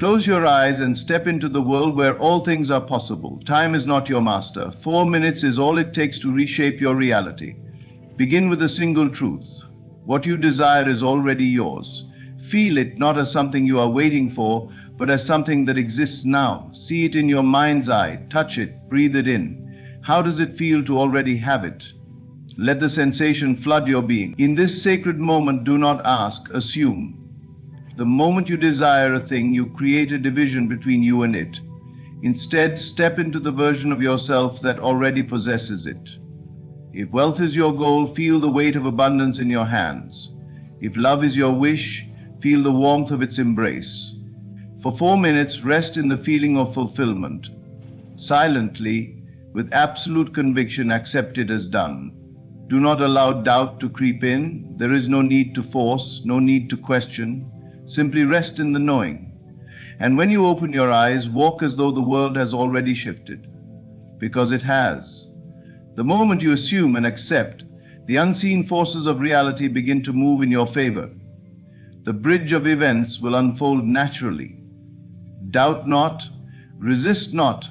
Close your eyes and step into the world where all things are possible. Time is not your master. 4 minutes is all it takes to reshape your reality. Begin with a single truth. What you desire is already yours. Feel it not as something you are waiting for, but as something that exists now. See it in your mind's eye. Touch it. Breathe it in. How does it feel to already have it? Let the sensation flood your being. In this sacred moment, do not ask, assume. The moment you desire a thing, you create a division between you and it. Instead, step into the version of yourself that already possesses it. If wealth is your goal, feel the weight of abundance in your hands. If love is your wish, feel the warmth of its embrace. For 4 minutes, rest in the feeling of fulfillment. Silently, with absolute conviction, accept it as done. Do not allow doubt to creep in. There is no need to force, no need to question. Simply rest in the knowing. And when you open your eyes, walk as though the world has already shifted. Because it has. The moment you assume and accept, the unseen forces of reality begin to move in your favor. The bridge of events will unfold naturally. Doubt not, resist not.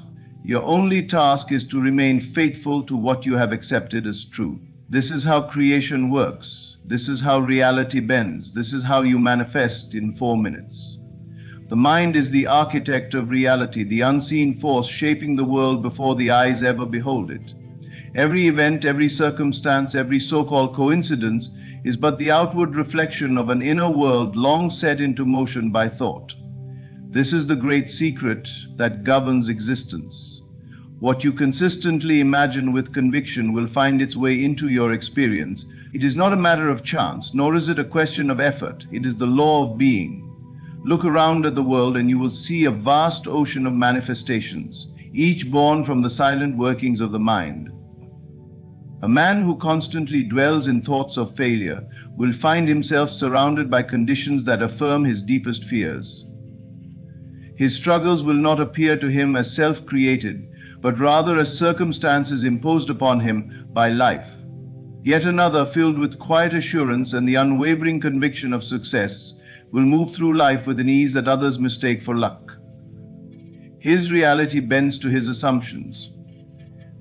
Your only task is to remain faithful to what you have accepted as true. This is how creation works. This is how reality bends. This is how you manifest in 4 minutes. The mind is the architect of reality, the unseen force shaping the world before the eyes ever behold it. Every event, every circumstance, every so-called coincidence is but the outward reflection of an inner world long set into motion by thought. This is the great secret that governs existence. What you consistently imagine with conviction will find its way into your experience. It is not a matter of chance, nor is it a question of effort. It is the law of being. Look around at the world and you will see a vast ocean of manifestations, each born from the silent workings of the mind. A man who constantly dwells in thoughts of failure will find himself surrounded by conditions that affirm his deepest fears. His struggles will not appear to him as self-created, but rather as circumstances imposed upon him by life. Yet another, filled with quiet assurance and the unwavering conviction of success, will move through life with an ease that others mistake for luck. His reality bends to his assumptions,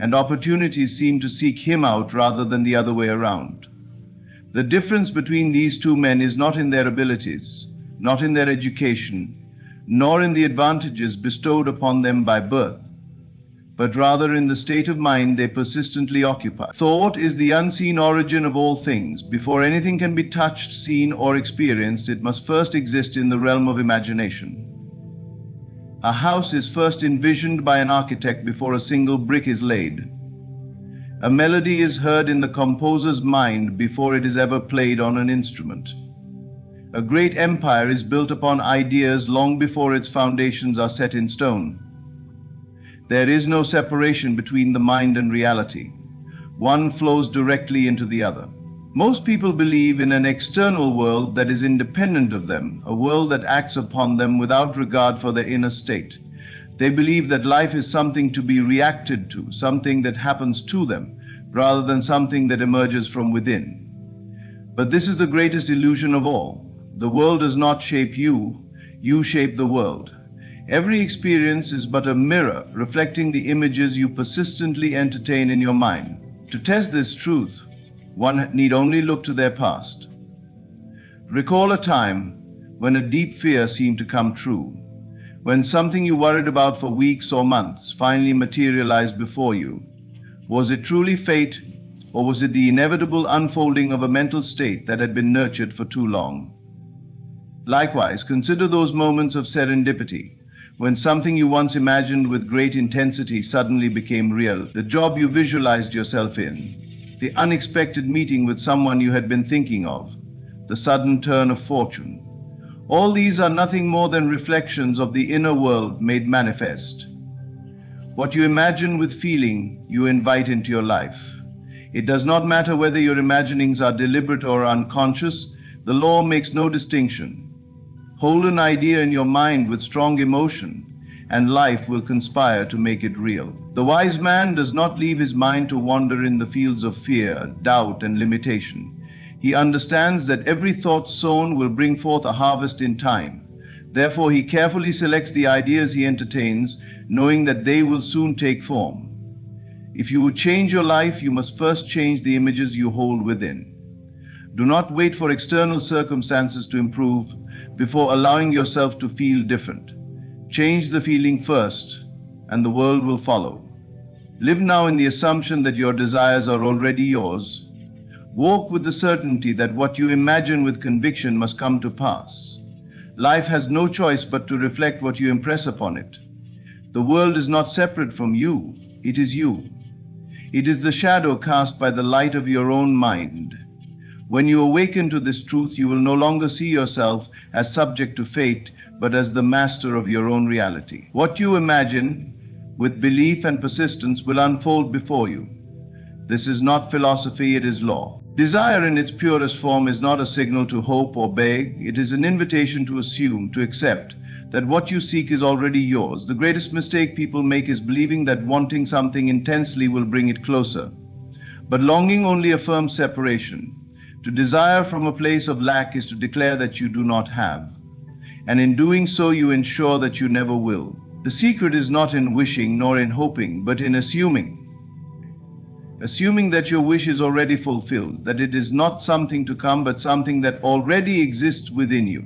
and opportunities seem to seek him out rather than the other way around. The difference between these two men is not in their abilities, not in their education, nor in the advantages bestowed upon them by birth, but rather in the state of mind they persistently occupy. Thought is the unseen origin of all things. Before anything can be touched, seen, or experienced, it must first exist in the realm of imagination. A house is first envisioned by an architect before a single brick is laid. A melody is heard in the composer's mind before it is ever played on an instrument. A great empire is built upon ideas long before its foundations are set in stone. There is no separation between the mind and reality. One flows directly into the other. Most people believe in an external world that is independent of them, a world that acts upon them without regard for their inner state. They believe that life is something to be reacted to, something that happens to them, rather than something that emerges from within. But this is the greatest illusion of all. The world does not shape you, you shape the world. Every experience is but a mirror reflecting the images you persistently entertain in your mind. To test this truth, one need only look to their past. Recall a time when a deep fear seemed to come true, when something you worried about for weeks or months finally materialized before you. Was it truly fate, or was it the inevitable unfolding of a mental state that had been nurtured for too long? Likewise, consider those moments of serendipity, when something you once imagined with great intensity suddenly became real, the job you visualized yourself in, the unexpected meeting with someone you had been thinking of, the sudden turn of fortune. All these are nothing more than reflections of the inner world made manifest. What you imagine with feeling, you invite into your life. It does not matter whether your imaginings are deliberate or unconscious. The law makes no distinction. Hold an idea in your mind with strong emotion, and life will conspire to make it real. The wise man does not leave his mind to wander in the fields of fear, doubt, and limitation. He understands that every thought sown will bring forth a harvest in time. Therefore, he carefully selects the ideas he entertains, knowing that they will soon take form. If you would change your life, you must first change the images you hold within. Do not wait for external circumstances to improve before allowing yourself to feel different. Change the feeling first, and the world will follow. Live now in the assumption that your desires are already yours. Walk with the certainty that what you imagine with conviction must come to pass. Life has no choice but to reflect what you impress upon it. The world is not separate from you, it is you. It is the shadow cast by the light of your own mind. When you awaken to this truth, you will no longer see yourself as subject to fate, but as the master of your own reality. What you imagine, with belief and persistence, will unfold before you. This is not philosophy, it is law. Desire in its purest form is not a signal to hope or beg. It is an invitation to assume, to accept, that what you seek is already yours. The greatest mistake people make is believing that wanting something intensely will bring it closer. But longing only affirms separation. To desire from a place of lack is to declare that you do not have. And in doing so, you ensure that you never will. The secret is not in wishing nor in hoping, but in assuming. Assuming that your wish is already fulfilled, that it is not something to come, but something that already exists within you.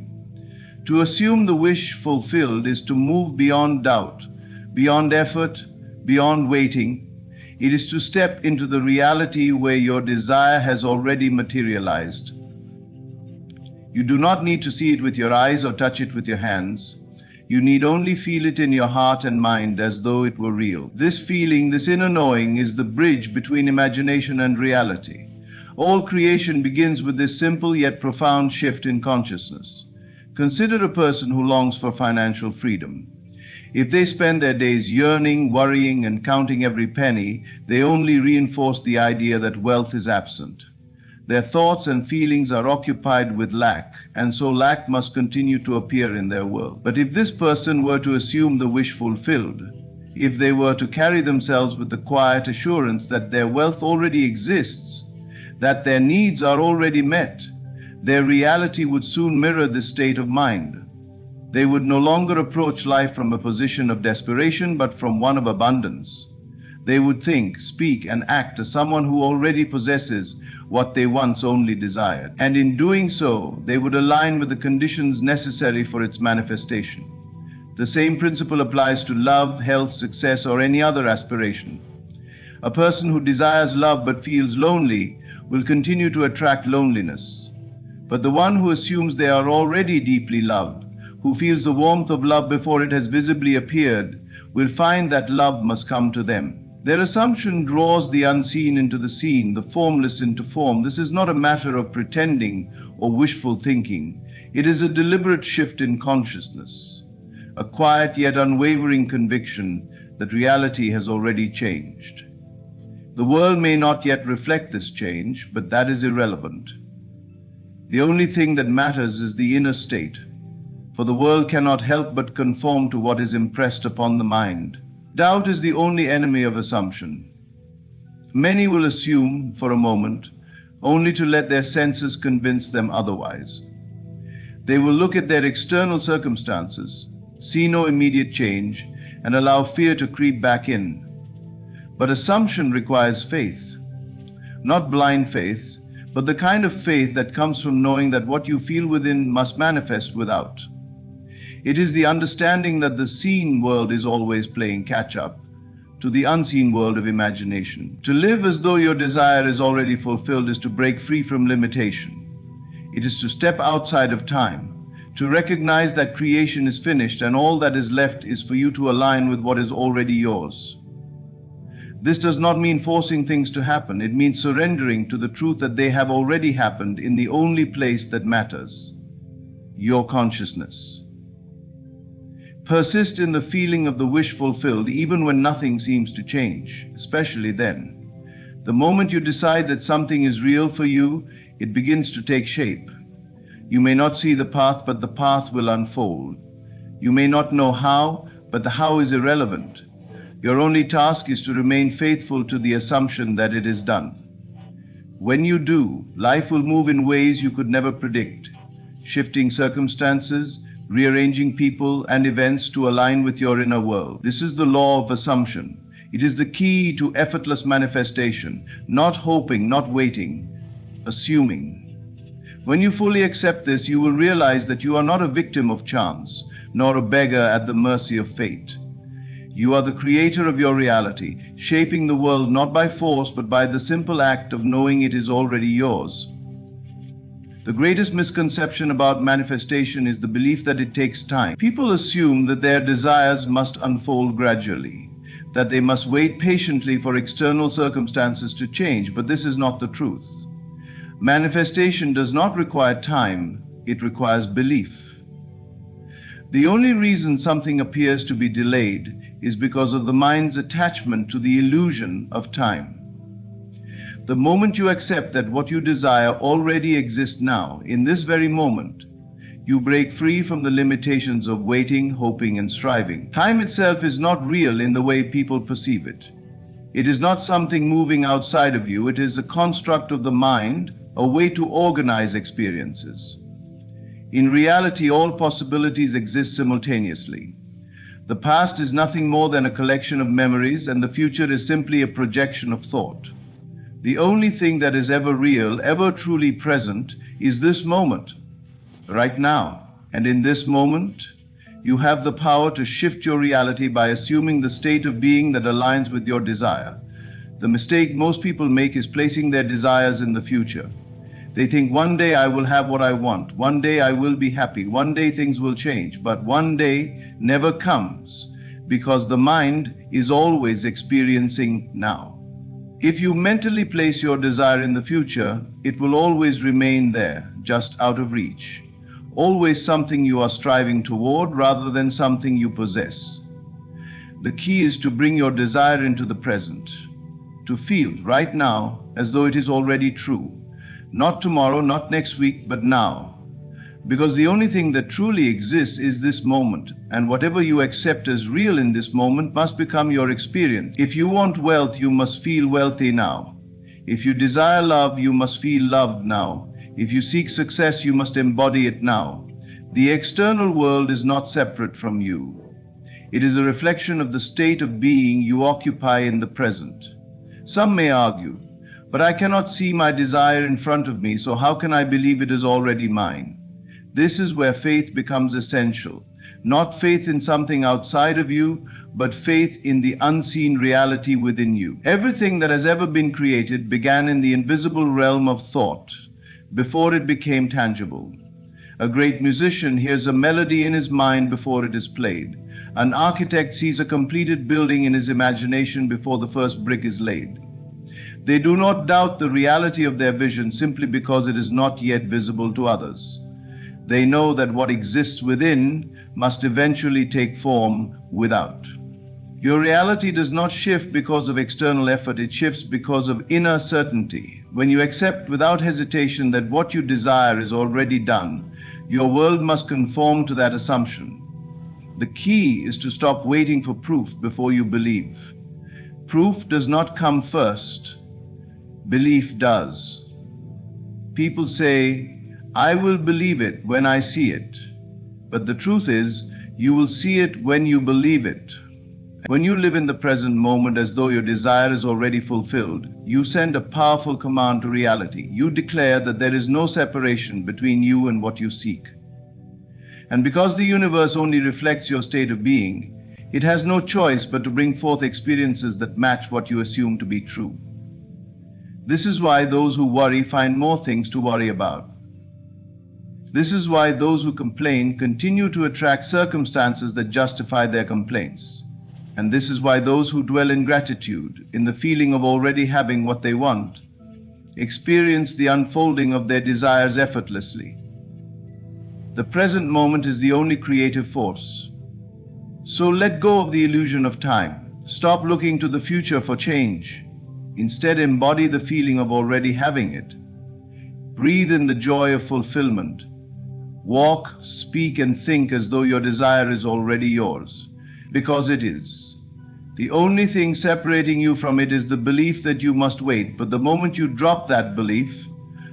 To assume the wish fulfilled is to move beyond doubt, beyond effort, beyond waiting. It is to step into the reality where your desire has already materialized. You do not need to see it with your eyes or touch it with your hands. You need only feel it in your heart and mind as though it were real. This feeling, this inner knowing, is the bridge between imagination and reality. All creation begins with this simple yet profound shift in consciousness. Consider a person who longs for financial freedom. If they spend their days yearning, worrying, and counting every penny, they only reinforce the idea that wealth is absent. Their thoughts and feelings are occupied with lack, and so lack must continue to appear in their world. But if this person were to assume the wish fulfilled, if they were to carry themselves with the quiet assurance that their wealth already exists, that their needs are already met, their reality would soon mirror this state of mind. They would no longer approach life from a position of desperation, but from one of abundance. They would think, speak, and act as someone who already possesses what they once only desired. And in doing so, they would align with the conditions necessary for its manifestation. The same principle applies to love, health, success, or any other aspiration. A person who desires love but feels lonely will continue to attract loneliness. But the one who assumes they are already deeply loved, who feels the warmth of love before it has visibly appeared, will find that love must come to them. Their assumption draws the unseen into the seen, the formless into form. This is not a matter of pretending or wishful thinking. It is a deliberate shift in consciousness, a quiet yet unwavering conviction that reality has already changed. The world may not yet reflect this change, but that is irrelevant. The only thing that matters is the inner state, for the world cannot help but conform to what is impressed upon the mind. Doubt is the only enemy of assumption. Many will assume for a moment, only to let their senses convince them otherwise. They will look at their external circumstances, see no immediate change, and allow fear to creep back in. But assumption requires faith, not blind faith, but the kind of faith that comes from knowing that what you feel within must manifest without. It is the understanding that the seen world is always playing catch-up to the unseen world of imagination. To live as though your desire is already fulfilled is to break free from limitation. It is to step outside of time, to recognize that creation is finished and all that is left is for you to align with what is already yours. This does not mean forcing things to happen. It means surrendering to the truth that they have already happened in the only place that matters, your consciousness. Persist in the feeling of the wish fulfilled even when nothing seems to change, especially then. The moment you decide that something is real for you, it begins to take shape. You may not see the path, but the path will unfold. You may not know how, but the how is irrelevant. Your only task is to remain faithful to the assumption that it is done. When you do, life will move in ways you could never predict. Shifting circumstances, rearranging people and events to align with your inner world. This is the law of assumption. It is the key to effortless manifestation, not hoping, not waiting, assuming. When you fully accept this, you will realize that you are not a victim of chance, nor a beggar at the mercy of fate. You are the creator of your reality, shaping the world not by force, but by the simple act of knowing it is already yours. The greatest misconception about manifestation is the belief that it takes time. People assume that their desires must unfold gradually, that they must wait patiently for external circumstances to change, but this is not the truth. Manifestation does not require time, it requires belief. The only reason something appears to be delayed is because of the mind's attachment to the illusion of time. The moment you accept that what you desire already exists now, in this very moment, you break free from the limitations of waiting, hoping, and striving. Time itself is not real in the way people perceive it. It is not something moving outside of you. It is a construct of the mind, a way to organize experiences. In reality, all possibilities exist simultaneously. The past is nothing more than a collection of memories, and the future is simply a projection of thought. The only thing that is ever real, ever truly present, is this moment, right now. And in this moment, you have the power to shift your reality by assuming the state of being that aligns with your desire. The mistake most people make is placing their desires in the future. They think, one day I will have what I want, one day I will be happy, one day things will change, but one day never comes because the mind is always experiencing now. If you mentally place your desire in the future, it will always remain there, just out of reach. Always something you are striving toward rather than something you possess. The key is to bring your desire into the present, to feel right now as though it is already true. Not tomorrow, not next week, but now. Because the only thing that truly exists is this moment, and whatever you accept as real in this moment must become your experience. If you want wealth, you must feel wealthy now. If you desire love, you must feel loved now. If you seek success, you must embody it now. The external world is not separate from you. It is a reflection of the state of being you occupy in the present. Some may argue, but I cannot see my desire in front of me, so how can I believe it is already mine? This is where faith becomes essential. Not faith in something outside of you, but faith in the unseen reality within you. Everything that has ever been created began in the invisible realm of thought, before it became tangible. A great musician hears a melody in his mind before it is played. An architect sees a completed building in his imagination before the first brick is laid. They do not doubt the reality of their vision simply because it is not yet visible to others. They know that what exists within must eventually take form without. Your reality does not shift because of external effort, it shifts because of inner certainty. When you accept without hesitation that what you desire is already done, your world must conform to that assumption. The key is to stop waiting for proof before you believe. Proof does not come first. Belief does. People say, I will believe it when I see it. But the truth is, you will see it when you believe it. When you live in the present moment as though your desire is already fulfilled, you send a powerful command to reality. You declare that there is no separation between you and what you seek. And because the universe only reflects your state of being, it has no choice but to bring forth experiences that match what you assume to be true. This is why those who worry find more things to worry about. This is why those who complain continue to attract circumstances that justify their complaints. And this is why those who dwell in gratitude, in the feeling of already having what they want, experience the unfolding of their desires effortlessly. The present moment is the only creative force. So let go of the illusion of time. Stop looking to the future for change. Instead, embody the feeling of already having it. Breathe in the joy of fulfillment. Walk, speak, and think as though your desire is already yours, because it is. The only thing separating you from it is the belief that you must wait. But the moment you drop that belief,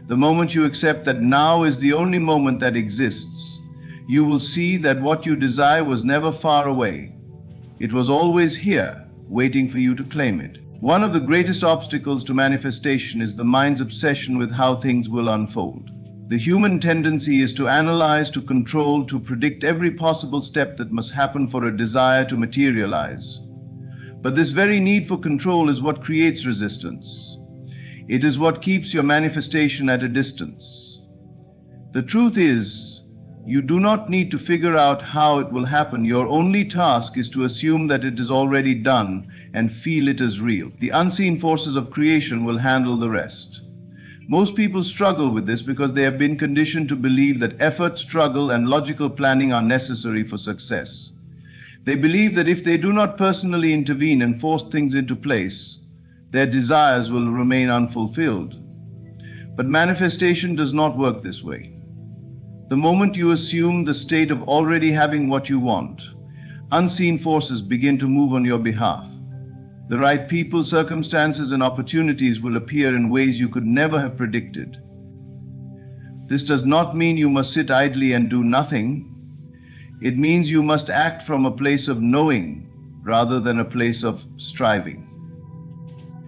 the moment you accept that now is the only moment that exists, you will see that what you desire was never far away. It was always here, waiting for you to claim it. One of the greatest obstacles to manifestation is the mind's obsession with how things will unfold. The human tendency is to analyze, to control, to predict every possible step that must happen for a desire to materialize. But this very need for control is what creates resistance. It is what keeps your manifestation at a distance. The truth is, you do not need to figure out how it will happen. Your only task is to assume that it is already done and feel it as real. The unseen forces of creation will handle the rest. Most people struggle with this because they have been conditioned to believe that effort, struggle, and logical planning are necessary for success. They believe that if they do not personally intervene and force things into place, their desires will remain unfulfilled. But manifestation does not work this way. The moment you assume the state of already having what you want, unseen forces begin to move on your behalf. The right people, circumstances, and opportunities will appear in ways you could never have predicted. This does not mean you must sit idly and do nothing. It means you must act from a place of knowing rather than a place of striving.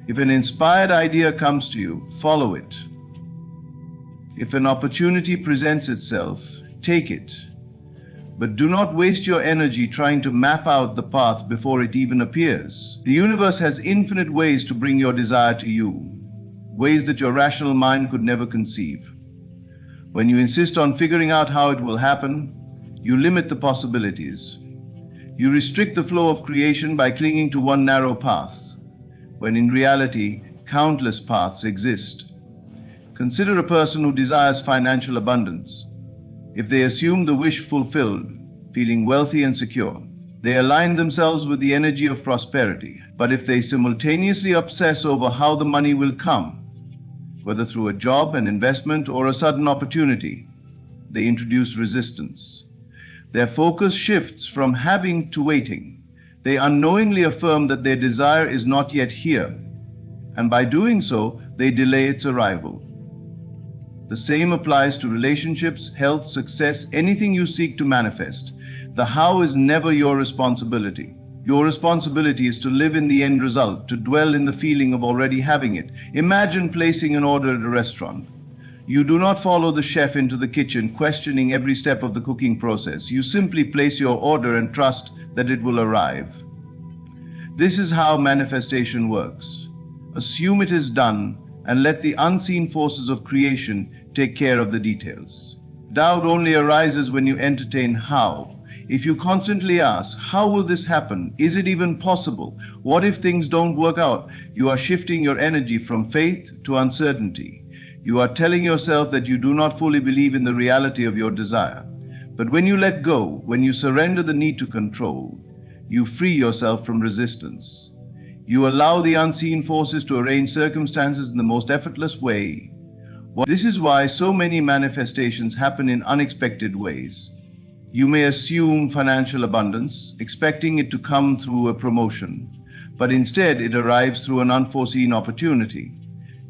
If an inspired idea comes to you, follow it. If an opportunity presents itself, take it. But do not waste your energy trying to map out the path before it even appears. The universe has infinite ways to bring your desire to you, ways that your rational mind could never conceive. When you insist on figuring out how it will happen, you limit the possibilities. You restrict the flow of creation by clinging to one narrow path, when in reality, countless paths exist. Consider a person who desires financial abundance. If they assume the wish fulfilled, feeling wealthy and secure, they align themselves with the energy of prosperity. But if they simultaneously obsess over how the money will come, whether through a job, an investment, or a sudden opportunity, they introduce resistance. Their focus shifts from having to waiting. They unknowingly affirm that their desire is not yet here, and by doing so, they delay its arrival. The same applies to relationships, health, success, anything you seek to manifest. The how is never your responsibility. Your responsibility is to live in the end result, to dwell in the feeling of already having it. Imagine placing an order at a restaurant. You do not follow the chef into the kitchen, questioning every step of the cooking process. You simply place your order and trust that it will arrive. This is how manifestation works. Assume it is done, and let the unseen forces of creation take care of the details. Doubt only arises when you entertain how. If you constantly ask, how will this happen? Is it even possible? What if things don't work out? You are shifting your energy from faith to uncertainty. You are telling yourself that you do not fully believe in the reality of your desire. But when you let go, when you surrender the need to control, you free yourself from resistance. You allow the unseen forces to arrange circumstances in the most effortless way. This is why so many manifestations happen in unexpected ways. You may assume financial abundance, expecting it to come through a promotion, but instead it arrives through an unforeseen opportunity.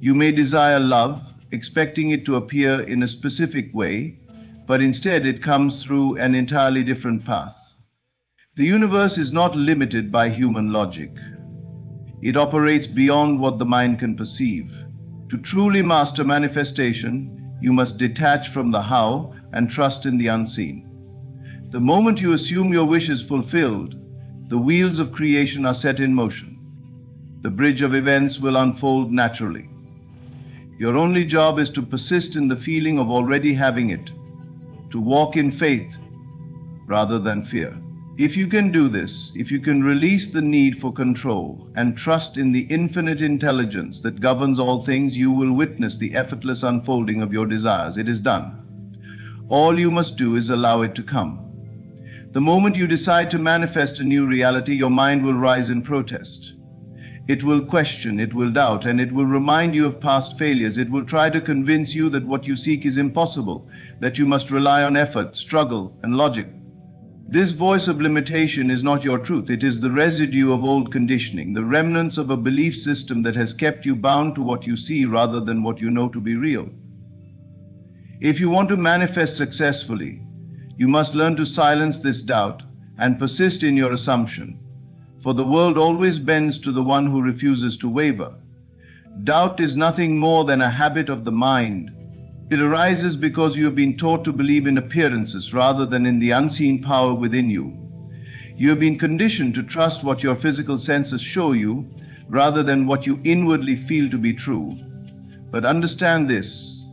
You may desire love, expecting it to appear in a specific way, but instead it comes through an entirely different path. The universe is not limited by human logic. It operates beyond what the mind can perceive. To truly master manifestation, you must detach from the how and trust in the unseen. The moment you assume your wish is fulfilled, the wheels of creation are set in motion. The bridge of events will unfold naturally. Your only job is to persist in the feeling of already having it, to walk in faith rather than fear. If you can do this, if you can release the need for control and trust in the infinite intelligence that governs all things, you will witness the effortless unfolding of your desires. It is done. All you must do is allow it to come. The moment you decide to manifest a new reality, your mind will rise in protest. It will question, it will doubt, and it will remind you of past failures. It will try to convince you that what you seek is impossible, that you must rely on effort, struggle, and logic. This voice of limitation is not your truth. It is the residue of old conditioning, the remnants of a belief system that has kept you bound to what you see rather than what you know to be real. If you want to manifest successfully, You must learn to silence this doubt and persist in your assumption, for the world always bends to the one who refuses to waver. Doubt is nothing more than a habit of the mind. It arises because you have been taught to believe in appearances rather than in the unseen power within you. You have been conditioned to trust what your physical senses show you rather than what you inwardly feel to be true. But understand this: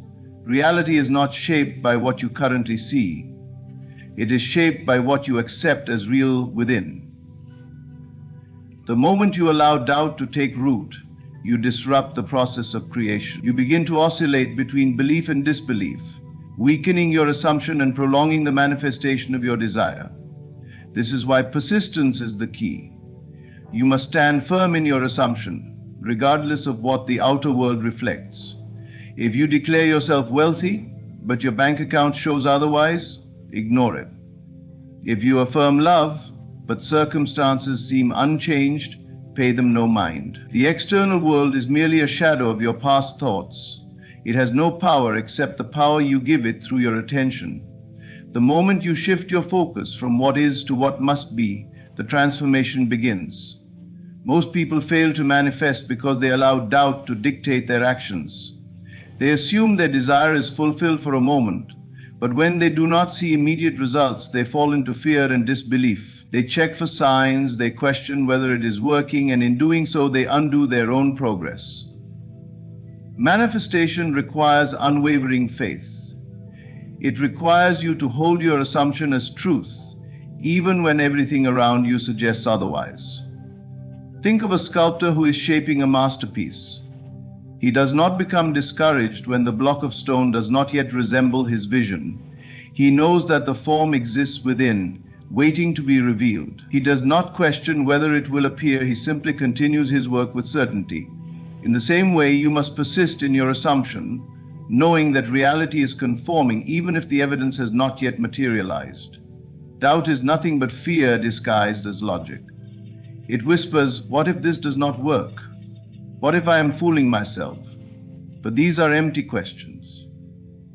reality is not shaped by what you currently see. It is shaped by what you accept as real within. The moment you allow doubt to take root, you disrupt the process of creation. You begin to oscillate between belief and disbelief, weakening your assumption and prolonging the manifestation of your desire. This is why persistence is the key. You must stand firm in your assumption, regardless of what the outer world reflects. If you declare yourself wealthy, but your bank account shows otherwise, ignore it. If you affirm love, but circumstances seem unchanged, pay them no mind. The external world is merely a shadow of your past thoughts. It has no power except the power you give it through your attention. The moment you shift your focus from what is to what must be, the transformation begins. Most people fail to manifest because they allow doubt to dictate their actions. They assume their desire is fulfilled for a moment, but when they do not see immediate results, they fall into fear and disbelief. They check for signs, they question whether it is working, and in doing so, they undo their own progress. Manifestation requires unwavering faith. It requires you to hold your assumption as truth, even when everything around you suggests otherwise. Think of a sculptor who is shaping a masterpiece. He does not become discouraged when the block of stone does not yet resemble his vision. He knows that the form exists within, waiting to be revealed. He does not question whether it will appear, he simply continues his work with certainty. In the same way, you must persist in your assumption, knowing that reality is conforming even if the evidence has not yet materialized. Doubt is nothing but fear disguised as logic. It whispers, what if this does not work? What if I am fooling myself? But these are empty questions,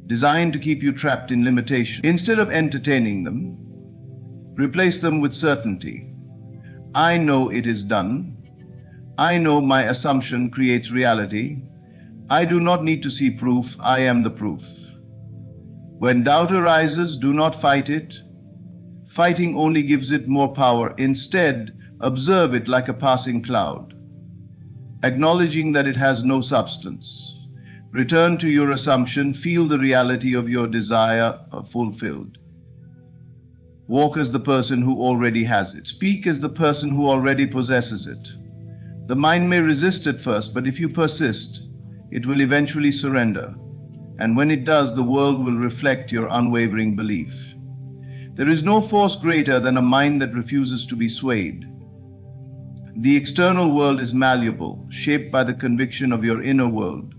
designed to keep you trapped in limitation. Instead of entertaining them, replace them with certainty. I know it is done. I know my assumption creates reality. I do not need to see proof. I am the proof. When doubt arises, do not fight it. Fighting only gives it more power. Instead, observe it like a passing cloud, acknowledging that it has no substance. Return to your assumption. Feel the reality of your desire fulfilled. Walk as the person who already has it. Speak as the person who already possesses it. The mind may resist at first, but if you persist, it will eventually surrender. And when it does, the world will reflect your unwavering belief. There is no force greater than a mind that refuses to be swayed. The external world is malleable, shaped by the conviction of your inner world.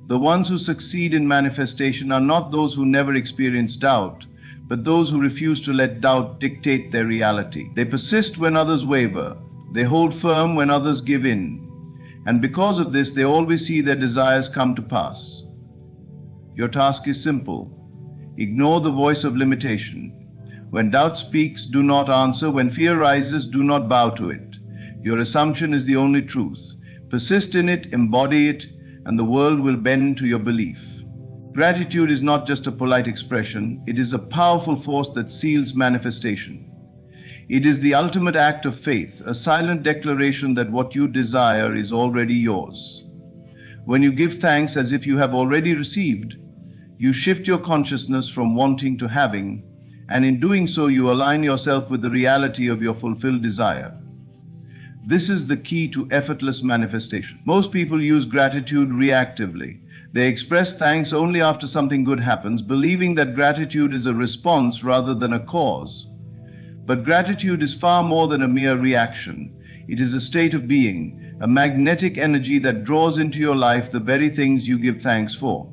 The ones who succeed in manifestation are not those who never experience doubt, but those who refuse to let doubt dictate their reality. They persist when others waver. They hold firm when others give in. And because of this, they always see their desires come to pass. Your task is simple. Ignore the voice of limitation. When doubt speaks, do not answer. When fear rises, do not bow to it. Your assumption is the only truth. Persist in it, embody it, and the world will bend to your belief. Gratitude is not just a polite expression, it is a powerful force that seals manifestation. It is the ultimate act of faith, a silent declaration that what you desire is already yours. When you give thanks as if you have already received, you shift your consciousness from wanting to having, and in doing so you align yourself with the reality of your fulfilled desire. This is the key to effortless manifestation. Most people use gratitude reactively. They express thanks only after something good happens, believing that gratitude is a response rather than a cause. But gratitude is far more than a mere reaction. It is a state of being, a magnetic energy that draws into your life the very things you give thanks for.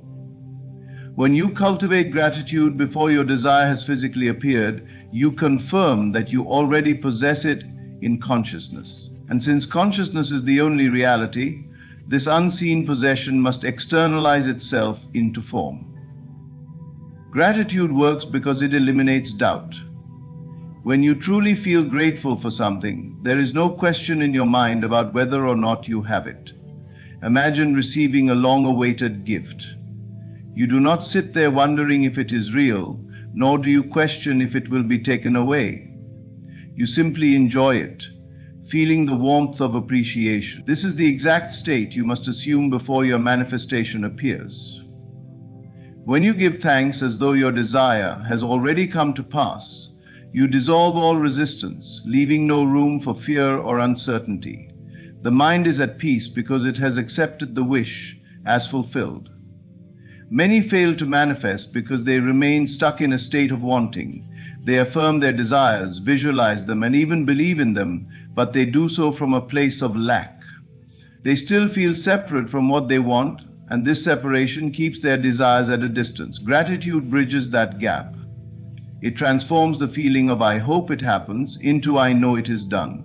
When you cultivate gratitude before your desire has physically appeared, you confirm that you already possess it in consciousness. And since consciousness is the only reality, this unseen possession must externalize itself into form. Gratitude works because it eliminates doubt. When you truly feel grateful for something, there is no question in your mind about whether or not you have it. Imagine receiving a long-awaited gift. You do not sit there wondering if it is real, nor do you question if it will be taken away. You simply enjoy it, feeling the warmth of appreciation. This is the exact state you must assume before your manifestation appears. When you give thanks as though your desire has already come to pass, you dissolve all resistance, leaving no room for fear or uncertainty. The mind is at peace because it has accepted the wish as fulfilled. Many fail to manifest because they remain stuck in a state of wanting. They affirm their desires, visualize them, and even believe in them, but they do so from a place of lack. They still feel separate from what they want, and this separation keeps their desires at a distance. Gratitude bridges that gap. It transforms the feeling of "I hope it happens" into "I know it is done."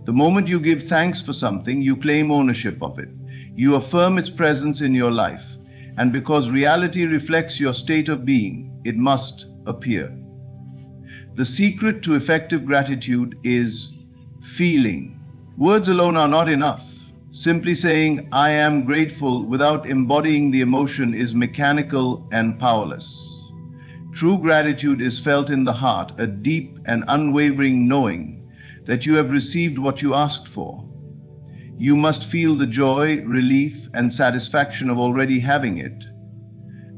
The moment you give thanks for something, you claim ownership of it. You affirm its presence in your life. And because reality reflects your state of being, it must appear. The secret to effective gratitude is feeling. Words alone are not enough. Simply saying "I am grateful" without embodying the emotion is mechanical and powerless. True gratitude is felt in the heart, a deep and unwavering knowing that you have received what you asked for. You must feel the joy, relief, and satisfaction of already having it.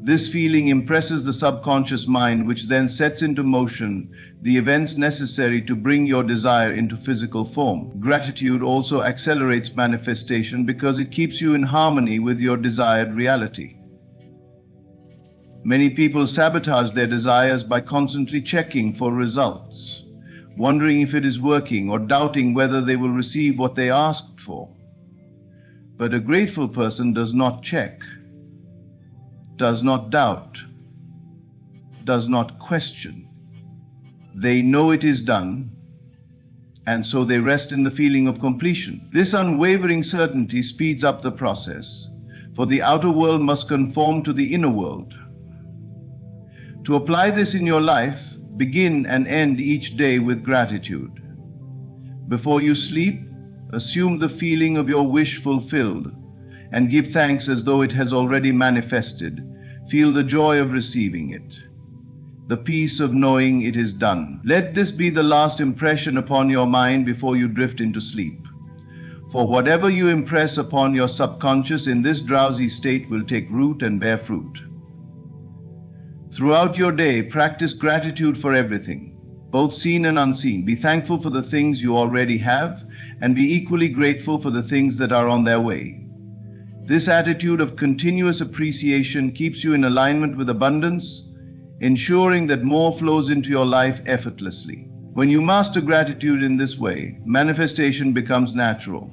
This feeling impresses the subconscious mind, which then sets into motion the events necessary to bring your desire into physical form. Gratitude also accelerates manifestation because it keeps you in harmony with your desired reality. Many people sabotage their desires by constantly checking for results, wondering if it is working or doubting whether they will receive what they asked for. But a grateful person does not check, does not doubt, does not question. They know it is done, and so they rest in the feeling of completion. This unwavering certainty speeds up the process, for the outer world must conform to the inner world. To apply this in your life, begin and end each day with gratitude. Before you sleep, assume the feeling of your wish fulfilled and give thanks as though it has already manifested. Feel the joy of receiving it, the peace of knowing it is done. Let this be the last impression upon your mind before you drift into sleep. For whatever you impress upon your subconscious in this drowsy state will take root and bear fruit. Throughout your day, practice gratitude for everything, both seen and unseen. Be thankful for the things you already have, and be equally grateful for the things that are on their way. This attitude of continuous appreciation keeps you in alignment with abundance, ensuring that more flows into your life effortlessly. When you master gratitude in this way, manifestation becomes natural.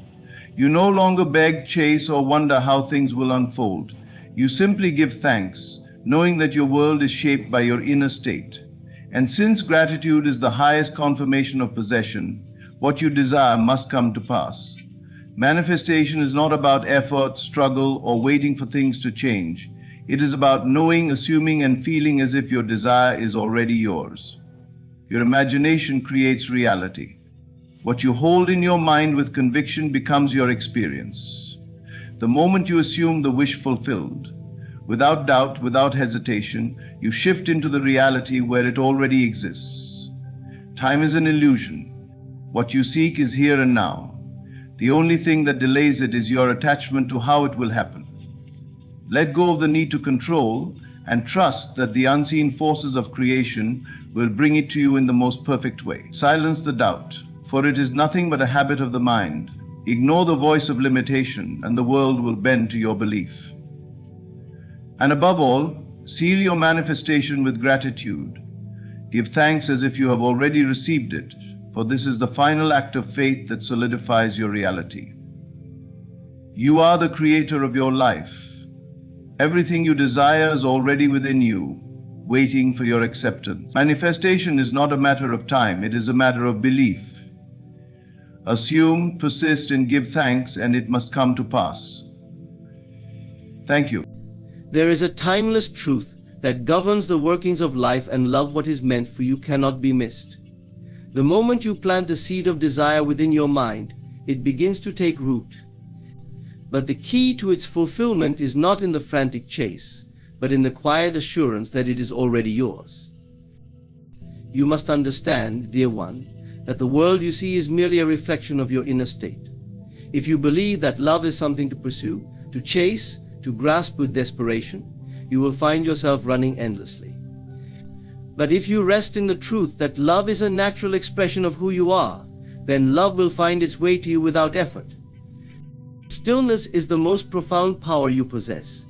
You no longer beg, chase, or wonder how things will unfold. You simply give thanks, knowing that your world is shaped by your inner state. And since gratitude is the highest confirmation of possession, what you desire must come to pass. Manifestation is not about effort, struggle, or waiting for things to change. It is about knowing, assuming, and feeling as if your desire is already yours. Your imagination creates reality. What you hold in your mind with conviction becomes your experience. The moment you assume the wish fulfilled, without doubt, without hesitation, you shift into the reality where it already exists. Time is an illusion. What you seek is here and now. The only thing that delays it is your attachment to how it will happen. Let go of the need to control and trust that the unseen forces of creation will bring it to you in the most perfect way. Silence the doubt, for it is nothing but a habit of the mind. Ignore the voice of limitation, and the world will bend to your belief. And above all, seal your manifestation with gratitude. Give thanks as if you have already received it, for this is the final act of faith that solidifies your reality. You are the creator of your life. Everything you desire is already within you, waiting for your acceptance. Manifestation is not a matter of time, it is a matter of belief. Assume, persist, and give thanks, and it must come to pass. Thank you. There is a timeless truth that governs the workings of life and love what is meant for you cannot be missed. The moment you plant the seed of desire within your mind, it begins to take root. But the key to its fulfillment is not in the frantic chase, but in the quiet assurance that it is already yours. You must understand, dear one, that the world you see is merely a reflection of your inner state. If you believe that love is something to pursue, to chase, to grasp with desperation, you will find yourself running endlessly. But if you rest in the truth that love is a natural expression of who you are, then love will find its way to you without effort. Stillness is the most profound power you possess.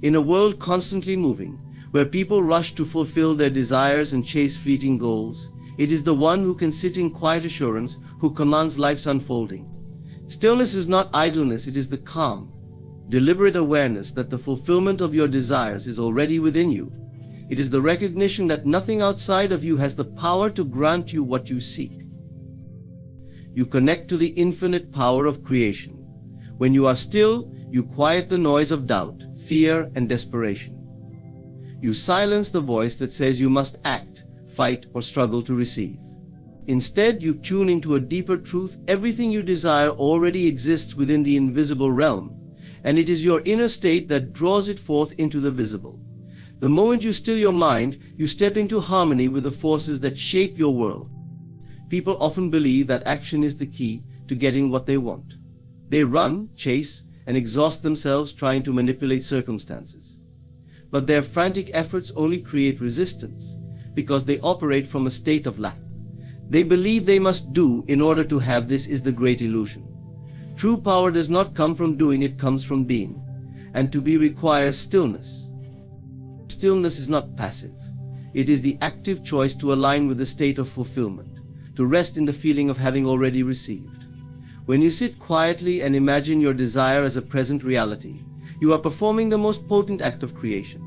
In a world constantly moving, where people rush to fulfill their desires and chase fleeting goals, it is the one who can sit in quiet assurance who commands life's unfolding. Stillness is not idleness, it is the calm, deliberate awareness that the fulfillment of your desires is already within you. It is the recognition that nothing outside of you has the power to grant you what you seek. You connect to the infinite power of creation. When you are still, you quiet the noise of doubt, fear, and desperation. You silence the voice that says you must act, fight, or struggle to receive. Instead, you tune into a deeper truth. Everything you desire already exists within the invisible realm, and it is your inner state that draws it forth into the visible. The moment you still your mind, you step into harmony with the forces that shape your world. People often believe that action is the key to getting what they want. They run, chase, and exhaust themselves trying to manipulate circumstances. But their frantic efforts only create resistance because they operate from a state of lack. They believe they must do in order to have. This is the great illusion. True power does not come from doing, it comes from being. And to be requires stillness. Stillness is not passive. It is the active choice to align with the state of fulfillment, to rest in the feeling of having already received. When you sit quietly and imagine your desire as a present reality, you are performing the most potent act of creation.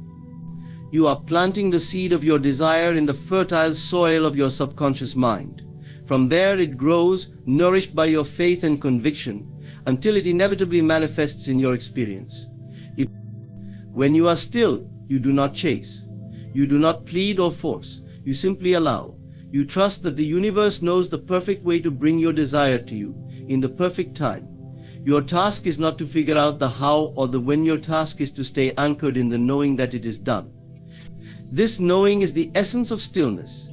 You are planting the seed of your desire in the fertile soil of your subconscious mind. From there it grows, nourished by your faith and conviction, until it inevitably manifests in your experience. When you are still, you do not chase. You do not plead or force. You simply allow. You trust that the universe knows the perfect way to bring your desire to you, in the perfect time. Your task is not to figure out the how or the when. Your task is to stay anchored in the knowing that it is done. This knowing is the essence of stillness.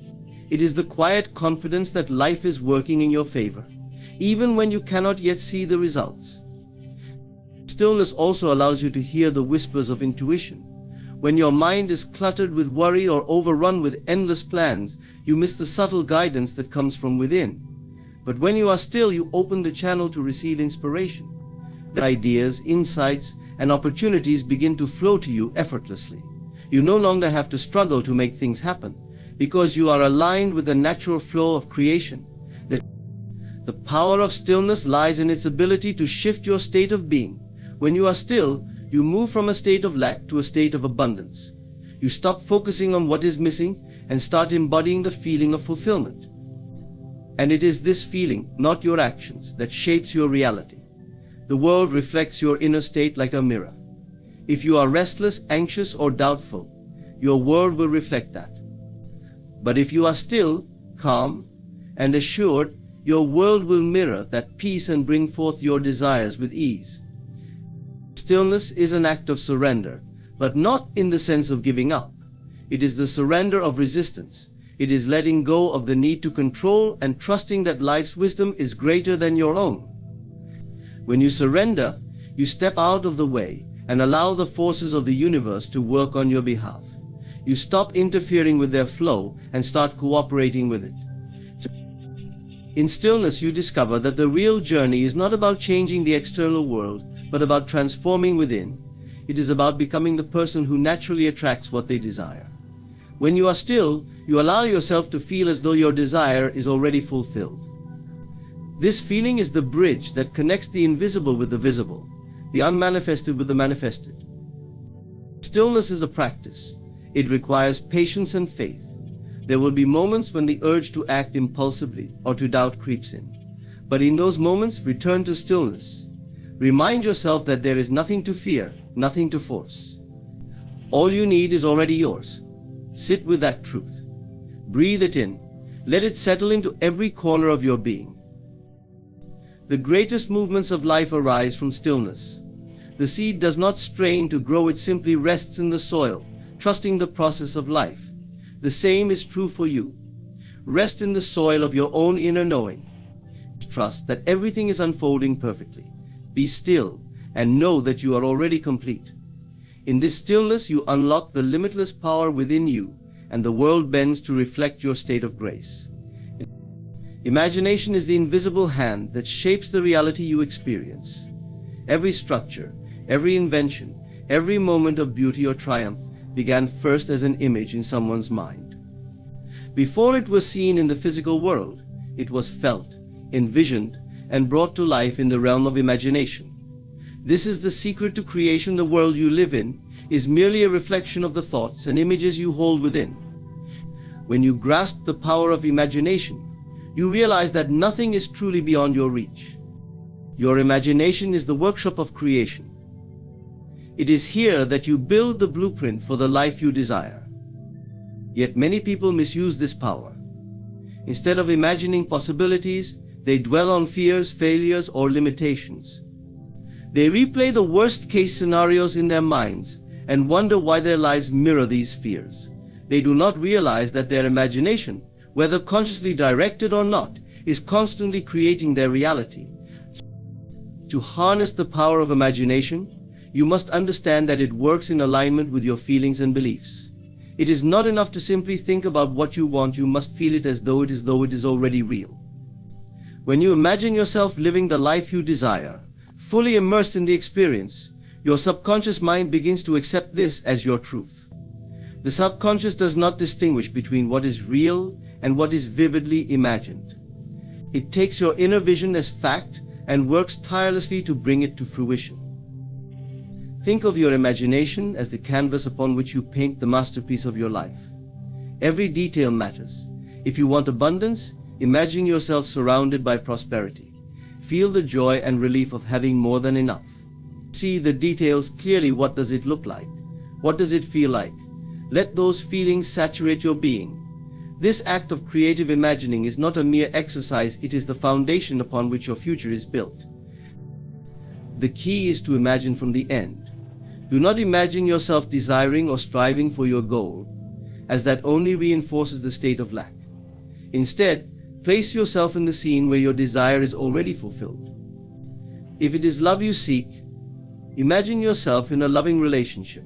It is the quiet confidence that life is working in your favor, even when you cannot yet see the results. Stillness also allows you to hear the whispers of intuition. When your mind is cluttered with worry or overrun with endless plans, you miss the subtle guidance that comes from within. But when you are still, you open the channel to receive inspiration. The ideas, insights, and opportunities begin to flow to you effortlessly. You no longer have to struggle to make things happen, because you are aligned with the natural flow of creation. The power of stillness lies in its ability to shift your state of being. When you are still, you move from a state of lack to a state of abundance. You stop focusing on what is missing and start embodying the feeling of fulfillment. And it is this feeling, not your actions, that shapes your reality. The world reflects your inner state like a mirror. If you are restless, anxious, or doubtful, your world will reflect that. But if you are still, calm, and assured, your world will mirror that peace and bring forth your desires with ease. Stillness is an act of surrender, but not in the sense of giving up. It is the surrender of resistance. It is letting go of the need to control and trusting that life's wisdom is greater than your own. When you surrender, you step out of the way and allow the forces of the universe to work on your behalf. You stop interfering with their flow and start cooperating with it. In stillness, you discover that the real journey is not about changing the external world, but about transforming within. It is about becoming the person who naturally attracts what they desire. When you are still, you allow yourself to feel as though your desire is already fulfilled. This feeling is the bridge that connects the invisible with the visible, the unmanifested with the manifested. Stillness is a practice. It requires patience and faith. There will be moments when the urge to act impulsively or to doubt creeps in. But in those moments, return to stillness. Remind yourself that there is nothing to fear, nothing to force. All you need is already yours. Sit with that truth. Breathe it in. Let it settle into every corner of your being. The greatest movements of life arise from stillness. The seed does not strain to grow, it simply rests in the soil, trusting the process of life. The same is true for you. Rest in the soil of your own inner knowing. Trust that everything is unfolding perfectly. Be still and know that you are already complete. In this stillness you unlock the limitless power within you, and the world bends to reflect your state of grace. Imagination is the invisible hand that shapes the reality you experience. Every structure, every invention, every moment of beauty or triumph began first as an image in someone's mind. Before it was seen in the physical world, it was felt, envisioned, and brought to life in the realm of imagination. This is the secret to creation. The world you live in is merely a reflection of the thoughts and images you hold within. When you grasp the power of imagination, you realize that nothing is truly beyond your reach. Your imagination is the workshop of creation. It is here that you build the blueprint for the life you desire. Yet many people misuse this power. Instead of imagining possibilities, they dwell on fears, failures, or limitations. They replay the worst-case scenarios in their minds and wonder why their lives mirror these fears. They do not realize that their imagination, whether consciously directed or not, is constantly creating their reality. To harness the power of imagination, you must understand that it works in alignment with your feelings and beliefs. It is not enough to simply think about what you want. You must feel it as though it is already real. When you imagine yourself living the life you desire, fully immersed in the experience, your subconscious mind begins to accept this as your truth. The subconscious does not distinguish between what is real and what is vividly imagined. It takes your inner vision as fact and works tirelessly to bring it to fruition. Think of your imagination as the canvas upon which you paint the masterpiece of your life. Every detail matters. If you want abundance, imagine yourself surrounded by prosperity. Feel the joy and relief of having more than enough. See the details clearly. What does it look like? What does it feel like? Let those feelings saturate your being. This act of creative imagining is not a mere exercise, it is the foundation upon which your future is built. The key is to imagine from the end. Do not imagine yourself desiring or striving for your goal, as that only reinforces the state of lack. Instead, place yourself in the scene where your desire is already fulfilled. If it is love you seek, imagine yourself in a loving relationship.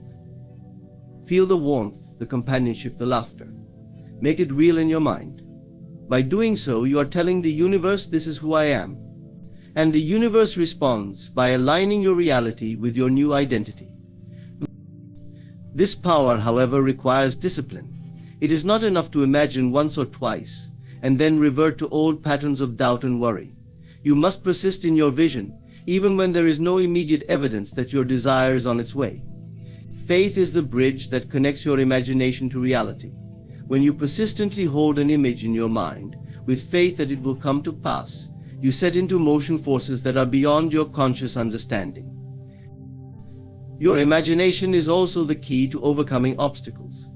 Feel the warmth, the companionship, the laughter. Make it real in your mind. By doing so, you are telling the universe, "This is who I am." And the universe responds by aligning your reality with your new identity. This power, however, requires discipline. It is not enough to imagine once or twice and then revert to old patterns of doubt and worry. You must persist in your vision, even when there is no immediate evidence that your desire is on its way. Faith is the bridge that connects your imagination to reality. When you persistently hold an image in your mind, with faith that it will come to pass, you set into motion forces that are beyond your conscious understanding. Your imagination is also the key to overcoming obstacles.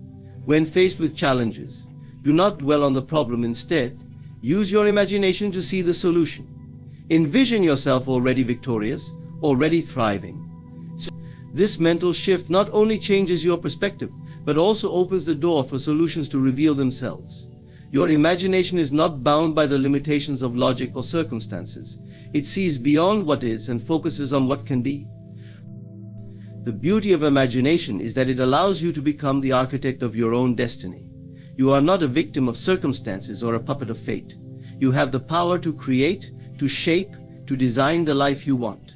When faced with challenges, do not dwell on the problem. Instead, use your imagination to see the solution. Envision yourself already victorious, already thriving. This mental shift not only changes your perspective, but also opens the door for solutions to reveal themselves. Your imagination is not bound by the limitations of logic or circumstances. It sees beyond what is and focuses on what can be. The beauty of imagination is that it allows you to become the architect of your own destiny. You are not a victim of circumstances or a puppet of fate. You have the power to create, to shape, to design the life you want.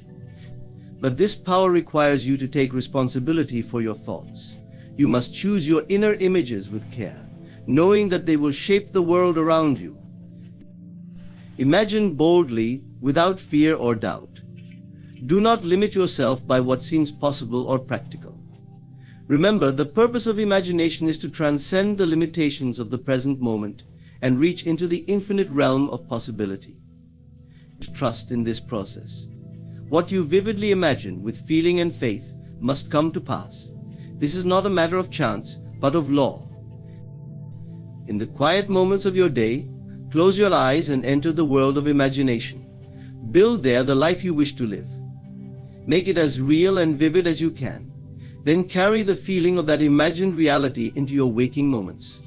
But this power requires you to take responsibility for your thoughts. You must choose your inner images with care, knowing that they will shape the world around you. Imagine boldly, without fear or doubt. Do not limit yourself by what seems possible or practical. Remember, the purpose of imagination is to transcend the limitations of the present moment and reach into the infinite realm of possibility. Trust in this process. What you vividly imagine with feeling and faith must come to pass. This is not a matter of chance, but of law. In the quiet moments of your day, close your eyes and enter the world of imagination. Build there the life you wish to live. Make it as real and vivid as you can. Then carry the feeling of that imagined reality into your waking moments.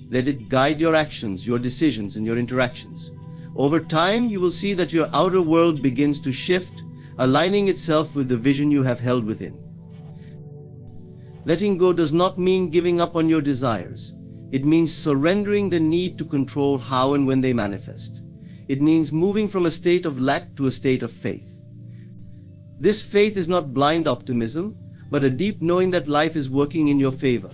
Let it guide your actions, your decisions, and your interactions. Over time, you will see that your outer world begins to shift, aligning itself with the vision you have held within. Letting go does not mean giving up on your desires. It means surrendering the need to control how and when they manifest. It means moving from a state of lack to a state of faith. This faith is not blind optimism, but a deep knowing that life is working in your favor,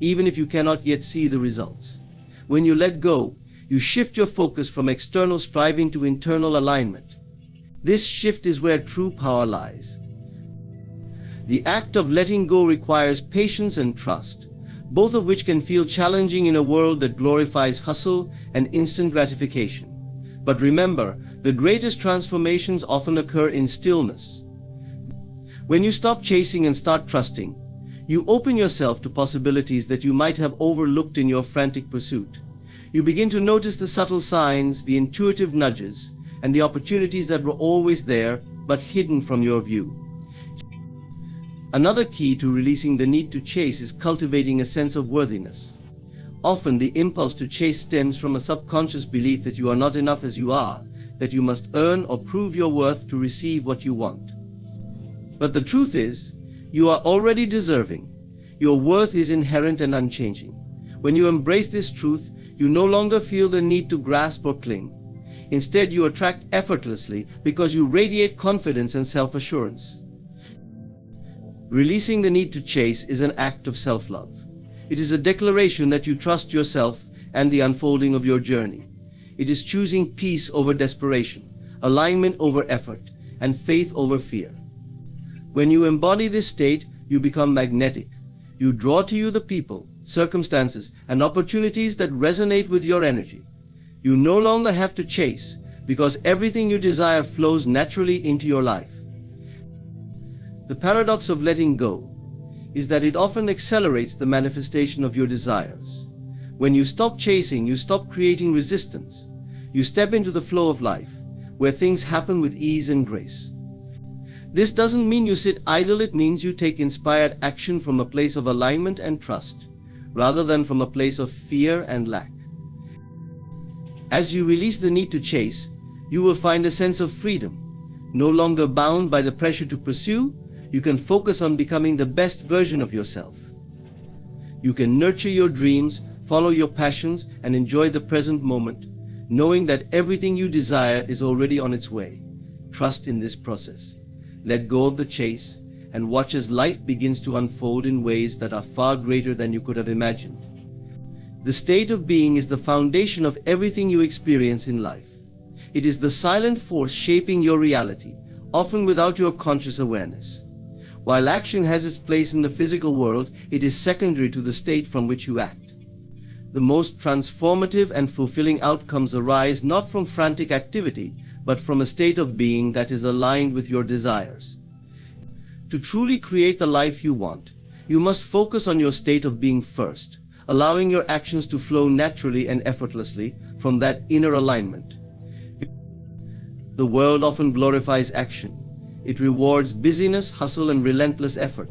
even if you cannot yet see the results. When you let go, you shift your focus from external striving to internal alignment. This shift is where true power lies. The act of letting go requires patience and trust, both of which can feel challenging in a world that glorifies hustle and instant gratification. But remember, the greatest transformations often occur in stillness. When you stop chasing and start trusting, you open yourself to possibilities that you might have overlooked in your frantic pursuit. You begin to notice the subtle signs, the intuitive nudges, and the opportunities that were always there but hidden from your view. Another key to releasing the need to chase is cultivating a sense of worthiness. Often the impulse to chase stems from a subconscious belief that you are not enough as you are, that you must earn or prove your worth to receive what you want. But the truth is, you are already deserving. Your worth is inherent and unchanging. When you embrace this truth, you no longer feel the need to grasp or cling. Instead, you attract effortlessly because you radiate confidence and self-assurance. Releasing the need to chase is an act of self-love. It is a declaration that you trust yourself and the unfolding of your journey. It is choosing peace over desperation, alignment over effort, and faith over fear. When you embody this state, you become magnetic. You draw to you the people, circumstances, and opportunities that resonate with your energy. You no longer have to chase, because everything you desire flows naturally into your life. The paradox of letting go is that it often accelerates the manifestation of your desires. When you stop chasing, you stop creating resistance. You step into the flow of life, where things happen with ease and grace. This doesn't mean you sit idle, it means you take inspired action from a place of alignment and trust, rather than from a place of fear and lack. As you release the need to chase, you will find a sense of freedom. No longer bound by the pressure to pursue, you can focus on becoming the best version of yourself. You can nurture your dreams, follow your passions, and enjoy the present moment, knowing that everything you desire is already on its way. Trust in this process. Let go of the chase, and watch as life begins to unfold in ways that are far greater than you could have imagined. The state of being is the foundation of everything you experience in life. It is the silent force shaping your reality, often without your conscious awareness. While action has its place in the physical world, it is secondary to the state from which you act. The most transformative and fulfilling outcomes arise not from frantic activity, but from a state of being that is aligned with your desires. To truly create the life you want, you must focus on your state of being first, allowing your actions to flow naturally and effortlessly from that inner alignment. The world often glorifies action. It rewards busyness, hustle, and relentless effort.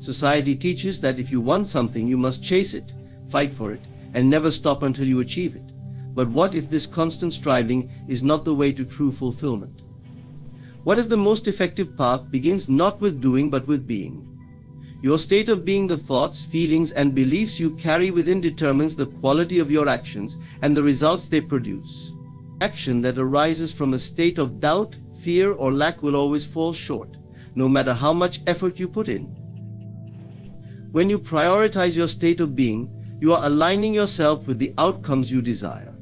Society teaches that if you want something, you must chase it, fight for it, and never stop until you achieve it. But what if this constant striving is not the way to true fulfillment? What if the most effective path begins not with doing but with being? Your state of being, the thoughts, feelings, and beliefs you carry within determines the quality of your actions and the results they produce. Action that arises from a state of doubt, fear, or lack will always fall short, no matter how much effort you put in. When you prioritize your state of being, you are aligning yourself with the outcomes you desire.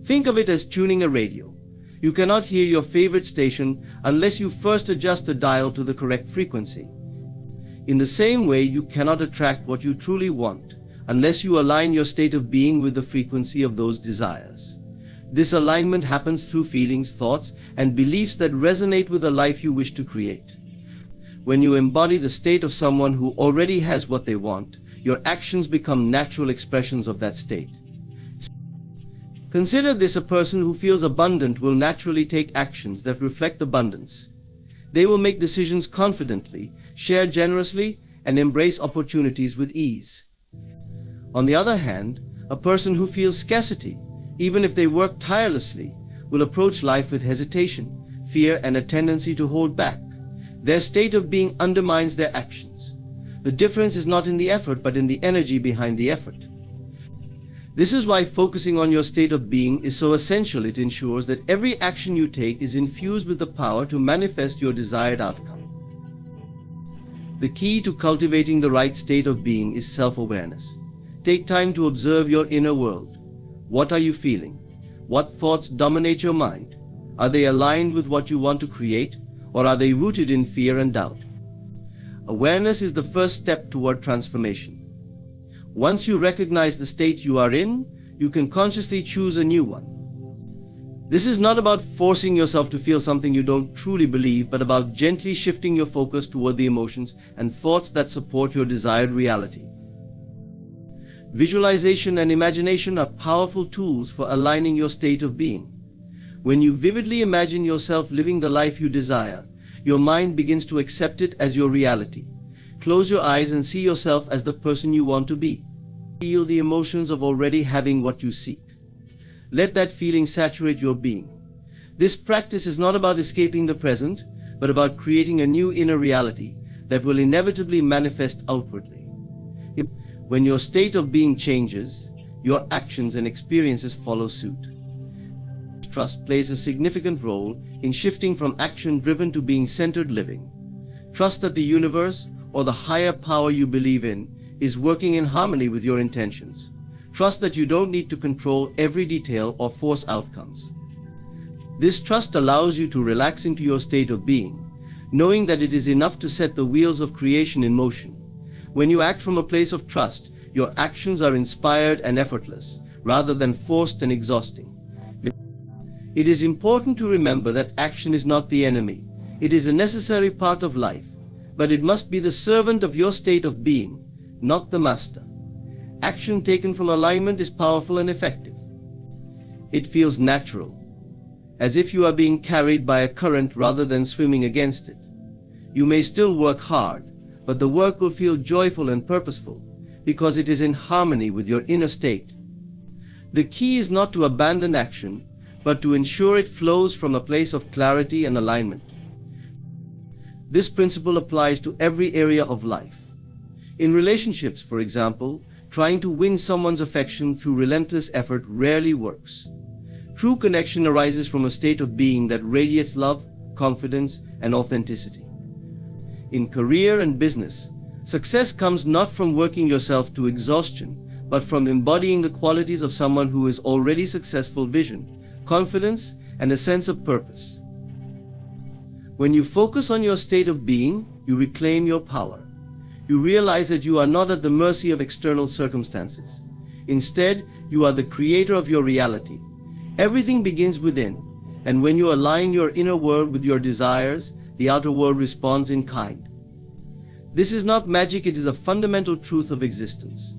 Think of it as tuning a radio. You cannot hear your favorite station unless you first adjust the dial to the correct frequency. In the same way, you cannot attract what you truly want unless you align your state of being with the frequency of those desires. This alignment happens through feelings, thoughts, and beliefs that resonate with the life you wish to create. When you embody the state of someone who already has what they want, your actions become natural expressions of that state. Consider this: a person who feels abundant will naturally take actions that reflect abundance. They will make decisions confidently, share generously, and embrace opportunities with ease. On the other hand, a person who feels scarcity, even if they work tirelessly, will approach life with hesitation, fear, and a tendency to hold back. Their state of being undermines their actions. The difference is not in the effort, but in the energy behind the effort. This is why focusing on your state of being is so essential. It ensures that every action you take is infused with the power to manifest your desired outcome. The key to cultivating the right state of being is self-awareness. Take time to observe your inner world. What are you feeling? What thoughts dominate your mind? Are they aligned with what you want to create, or are they rooted in fear and doubt? Awareness is the first step toward transformation. Once you recognize the state you are in, you can consciously choose a new one. This is not about forcing yourself to feel something you don't truly believe, but about gently shifting your focus toward the emotions and thoughts that support your desired reality. Visualization and imagination are powerful tools for aligning your state of being. When you vividly imagine yourself living the life you desire, your mind begins to accept it as your reality. Close your eyes and see yourself as the person you want to be. Feel the emotions of already having what you seek. Let that feeling saturate your being. This practice is not about escaping the present, but about creating a new inner reality that will inevitably manifest outwardly. When your state of being changes, your actions and experiences follow suit. Trust plays a significant role in shifting from action-driven to being-centered living. Trust that the universe, or the higher power you believe in, is working in harmony with your intentions. Trust that you don't need to control every detail or force outcomes. This trust allows you to relax into your state of being, knowing that it is enough to set the wheels of creation in motion. When you act from a place of trust, your actions are inspired and effortless, rather than forced and exhausting. It is important to remember that action is not the enemy. It is a necessary part of life, but it must be the servant of your state of being, not the master. Action taken from alignment is powerful and effective. It feels natural, as if you are being carried by a current rather than swimming against it. You may still work hard, but the work will feel joyful and purposeful, because it is in harmony with your inner state. The key is not to abandon action, but to ensure it flows from a place of clarity and alignment. This principle applies to every area of life. In relationships, for example, trying to win someone's affection through relentless effort rarely works. True connection arises from a state of being that radiates love, confidence, and authenticity. In career and business, success comes not from working yourself to exhaustion, but from embodying the qualities of someone who is already successful: vision, confidence, and a sense of purpose. When you focus on your state of being, you reclaim your power. You realize that you are not at the mercy of external circumstances. Instead, you are the creator of your reality. Everything begins within, and when you align your inner world with your desires, the outer world responds in kind. This is not magic, it is a fundamental truth of existence.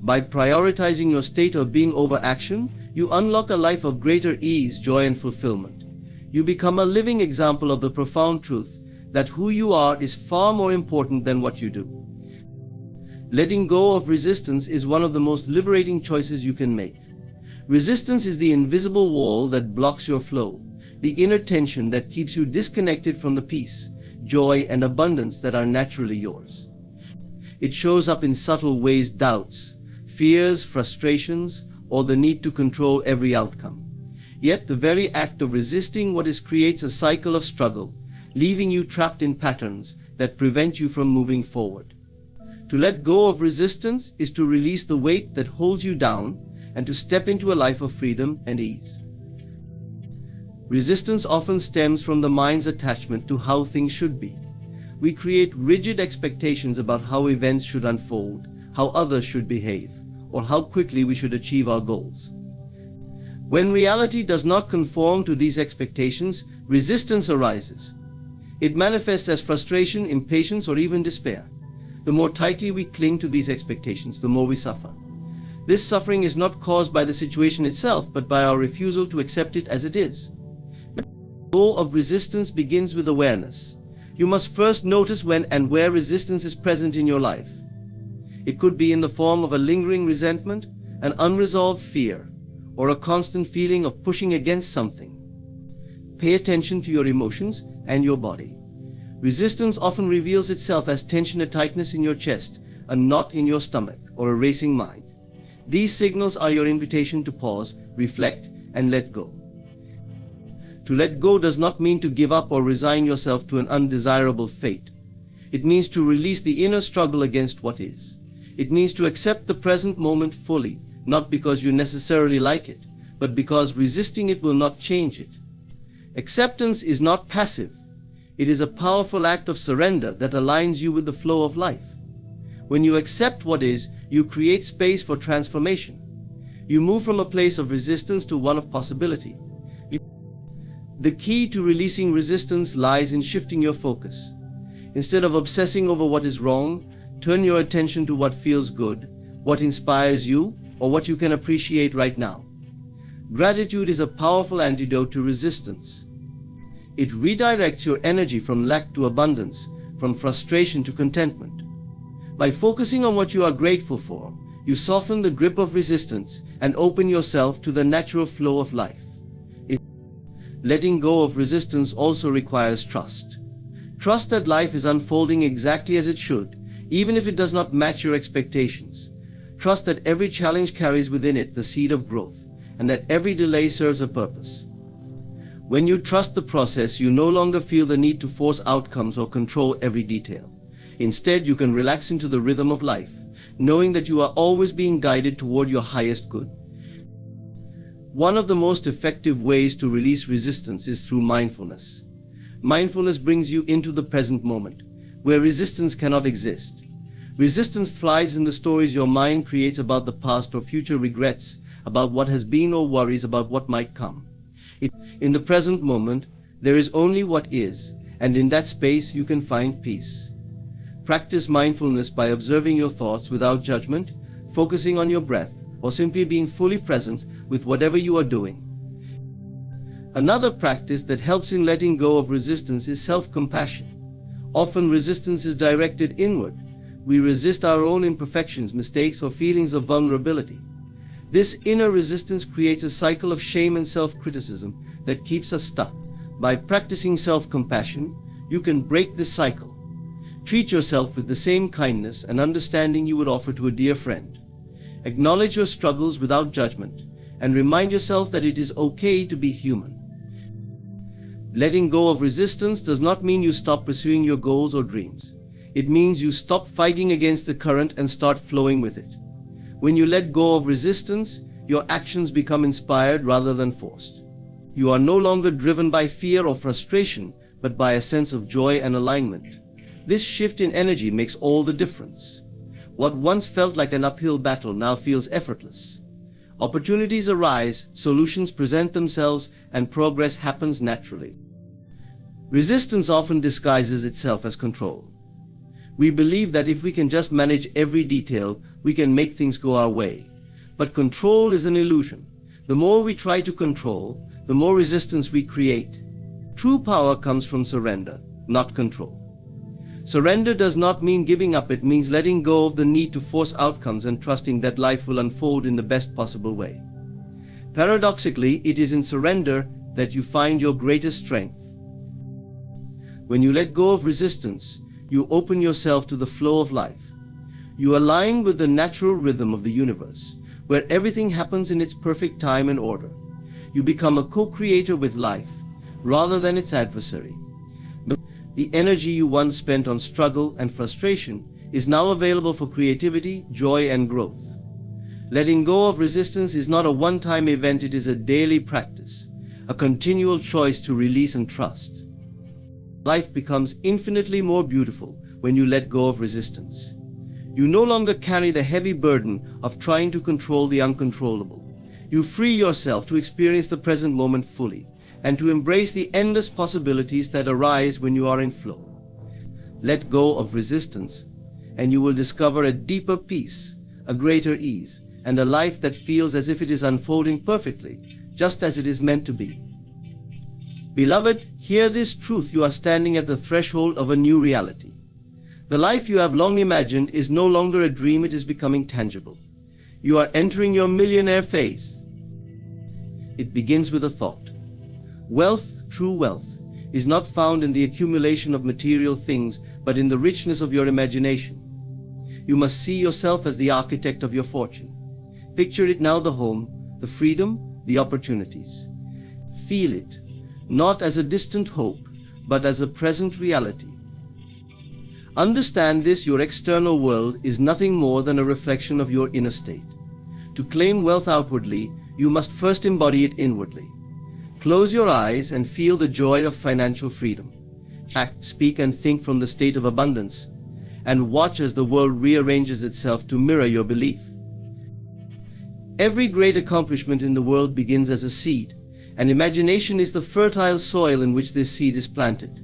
By prioritizing your state of being over action, you unlock a life of greater ease, joy, and fulfillment. You become a living example of the profound truth that who you are is far more important than what you do. Letting go of resistance is one of the most liberating choices you can make. Resistance is the invisible wall that blocks your flow, the inner tension that keeps you disconnected from the peace, joy, and abundance that are naturally yours. It shows up in subtle ways: doubts, fears, frustrations, or the need to control every outcome. Yet the very act of resisting what is creates a cycle of struggle, leaving you trapped in patterns that prevent you from moving forward. To let go of resistance is to release the weight that holds you down and to step into a life of freedom and ease. Resistance often stems from the mind's attachment to how things should be. We create rigid expectations about how events should unfold, how others should behave, or how quickly we should achieve our goals. When reality does not conform to these expectations, resistance arises. It manifests as frustration, impatience, or even despair. The more tightly we cling to these expectations, the more we suffer. This suffering is not caused by the situation itself, but by our refusal to accept it as it is. The goal of resistance begins with awareness. You must first notice when and where resistance is present in your life. It could be in the form of a lingering resentment, an unresolved fear, or a constant feeling of pushing against something. Pay attention to your emotions and your body. Resistance often reveals itself as tension, a tightness in your chest, a knot in your stomach, or a racing mind. These signals are your invitation to pause, reflect, and let go. To let go does not mean to give up or resign yourself to an undesirable fate. It means to release the inner struggle against what is. It means to accept the present moment fully, not because you necessarily like it, but because resisting it will not change it. Acceptance is not passive. It is a powerful act of surrender that aligns you with the flow of life. When you accept what is, you create space for transformation. You move from a place of resistance to one of possibility. The key to releasing resistance lies in shifting your focus. Instead of obsessing over what is wrong, turn your attention to what feels good, what inspires you, or what you can appreciate right now. Gratitude is a powerful antidote to resistance. It redirects your energy from lack to abundance, from frustration to contentment. By focusing on what you are grateful for, you soften the grip of resistance and open yourself to the natural flow of life. Letting go of resistance also requires trust. Trust that life is unfolding exactly as it should, even if it does not match your expectations. Trust that every challenge carries within it the seed of growth, and that every delay serves a purpose. When you trust the process, you no longer feel the need to force outcomes or control every detail. Instead, you can relax into the rhythm of life, knowing that you are always being guided toward your highest good. One of the most effective ways to release resistance is through mindfulness. Mindfulness brings you into the present moment, where resistance cannot exist. Resistance thrives in the stories your mind creates about the past or future, regrets about what has been, or worries about what might come. In the present moment, there is only what is, and in that space you can find peace. Practice mindfulness by observing your thoughts without judgment, focusing on your breath, or simply being fully present with whatever you are doing. Another practice that helps in letting go of resistance is self-compassion. Often resistance is directed inward. We resist our own imperfections, mistakes, or feelings of vulnerability. This inner resistance creates a cycle of shame and self-criticism that keeps us stuck. By practicing self-compassion, you can break this cycle. Treat yourself with the same kindness and understanding you would offer to a dear friend. Acknowledge your struggles without judgment, and remind yourself that it is okay to be human. Letting go of resistance does not mean you stop pursuing your goals or dreams. It means you stop fighting against the current and start flowing with it. When you let go of resistance, your actions become inspired rather than forced. You are no longer driven by fear or frustration, but by a sense of joy and alignment. This shift in energy makes all the difference. What once felt like an uphill battle now feels effortless. Opportunities arise, solutions present themselves, and progress happens naturally. Resistance often disguises itself as control. We believe that if we can just manage every detail, we can make things go our way. But control is an illusion. The more we try to control, the more resistance we create. True power comes from surrender, not control. Surrender does not mean giving up. It means letting go of the need to force outcomes and trusting that life will unfold in the best possible way. Paradoxically, it is in surrender that you find your greatest strength. When you let go of resistance, you open yourself to the flow of life. You align with the natural rhythm of the universe, where everything happens in its perfect time and order. You become a co-creator with life, rather than its adversary. The energy you once spent on struggle and frustration is now available for creativity, joy, and growth. Letting go of resistance is not a one-time event, it is a daily practice, a continual choice to release and trust. Life becomes infinitely more beautiful when you let go of resistance. You no longer carry the heavy burden of trying to control the uncontrollable. You free yourself to experience the present moment fully, and to embrace the endless possibilities that arise when you are in flow. Let go of resistance, and you will discover a deeper peace, a greater ease, and a life that feels as if it is unfolding perfectly, just as it is meant to be. Beloved, hear this truth: you are standing at the threshold of a new reality. The life you have long imagined is no longer a dream, it is becoming tangible. You are entering your millionaire phase. It begins with a thought. Wealth, true wealth, is not found in the accumulation of material things, but in the richness of your imagination. You must see yourself as the architect of your fortune. Picture it now: the home, the freedom, the opportunities. Feel it, not as a distant hope, but as a present reality. Understand this: your external world is nothing more than a reflection of your inner state. To claim wealth outwardly, you must first embody it inwardly. Close your eyes and feel the joy of financial freedom. Act, speak, and think from the state of abundance, and watch as the world rearranges itself to mirror your belief. Every great accomplishment in the world begins as a seed, and imagination is the fertile soil in which this seed is planted.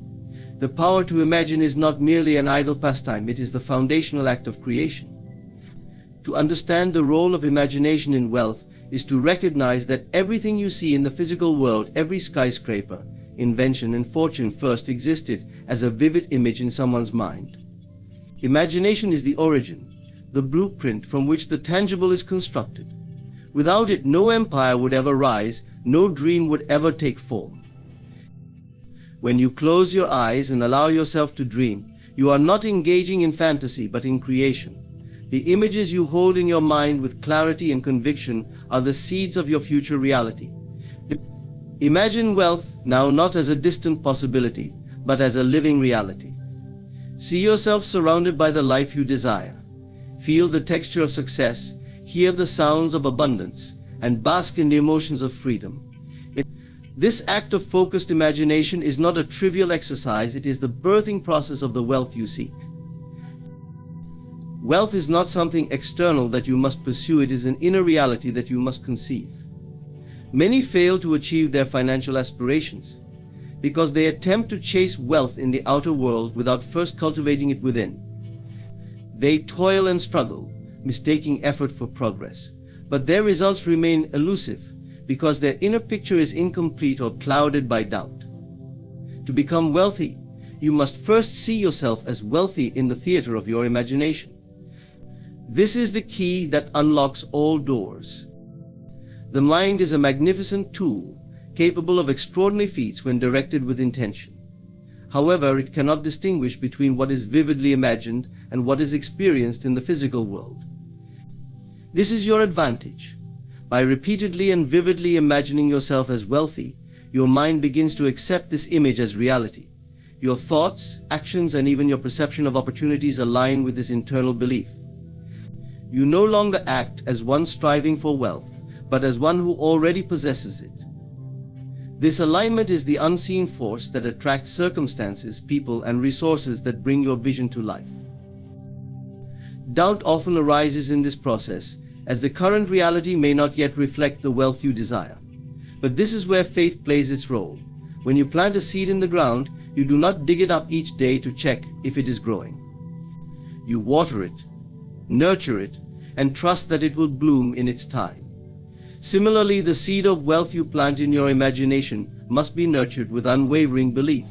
The power to imagine is not merely an idle pastime, it is the foundational act of creation. To understand the role of imagination in wealth is to recognize that everything you see in the physical world, every skyscraper, invention, and fortune first existed as a vivid image in someone's mind. Imagination is the origin, the blueprint from which the tangible is constructed. Without it, no empire would ever rise, no dream would ever take form. When you close your eyes and allow yourself to dream, you are not engaging in fantasy but in creation. The images you hold in your mind with clarity and conviction are the seeds of your future reality. Imagine wealth now not as a distant possibility, but as a living reality. See yourself surrounded by the life you desire. Feel the texture of success, hear the sounds of abundance, and bask in the emotions of freedom. This act of focused imagination is not a trivial exercise, it is the birthing process of the wealth you seek. Wealth is not something external that you must pursue, it is an inner reality that you must conceive. Many fail to achieve their financial aspirations because they attempt to chase wealth in the outer world without first cultivating it within. They toil and struggle, mistaking effort for progress, but their results remain elusive because their inner picture is incomplete or clouded by doubt. To become wealthy, you must first see yourself as wealthy in the theater of your imagination. This is the key that unlocks all doors. The mind is a magnificent tool, capable of extraordinary feats when directed with intention. However, it cannot distinguish between what is vividly imagined and what is experienced in the physical world. This is your advantage. By repeatedly and vividly imagining yourself as wealthy, your mind begins to accept this image as reality. Your thoughts, actions, and even your perception of opportunities align with this internal belief. You no longer act as one striving for wealth, but as one who already possesses it. This alignment is the unseen force that attracts circumstances, people, and resources that bring your vision to life. Doubt often arises in this process, as the current reality may not yet reflect the wealth you desire. But this is where faith plays its role. When you plant a seed in the ground, you do not dig it up each day to check if it is growing. You water it, nurture it, and trust that it will bloom in its time. Similarly, the seed of wealth you plant in your imagination must be nurtured with unwavering belief.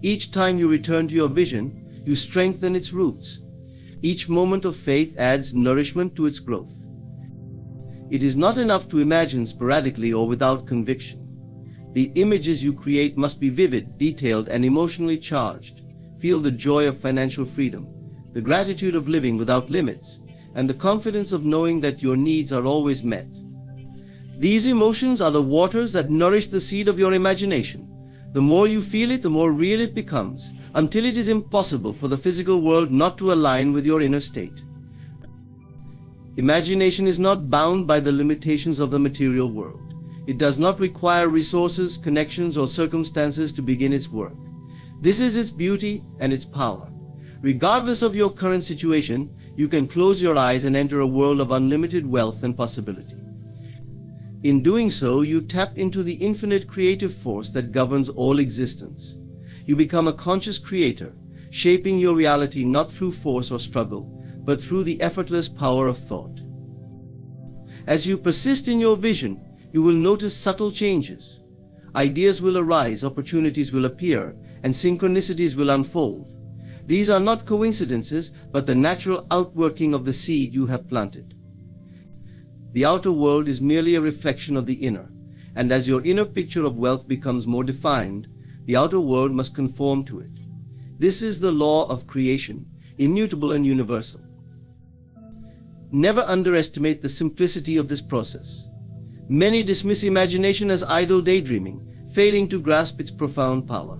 Each time you return to your vision, you strengthen its roots. Each moment of faith adds nourishment to its growth. It is not enough to imagine sporadically or without conviction. The images you create must be vivid, detailed, and emotionally charged. Feel the joy of financial freedom, the gratitude of living without limits, and the confidence of knowing that your needs are always met. These emotions are the waters that nourish the seed of your imagination. The more you feel it, the more real it becomes, until it is impossible for the physical world not to align with your inner state. Imagination is not bound by the limitations of the material world. It does not require resources, connections, or circumstances to begin its work. This is its beauty and its power. Regardless of your current situation, you can close your eyes and enter a world of unlimited wealth and possibility. In doing so, you tap into the infinite creative force that governs all existence. You become a conscious creator, shaping your reality not through force or struggle, but through the effortless power of thought. As you persist in your vision, you will notice subtle changes. Ideas will arise, opportunities will appear, and synchronicities will unfold. These are not coincidences, but the natural outworking of the seed you have planted. The outer world is merely a reflection of the inner, and as your inner picture of wealth becomes more defined, the outer world must conform to it. This is the law of creation, immutable and universal. Never underestimate the simplicity of this process. Many dismiss imagination as idle daydreaming, failing to grasp its profound power.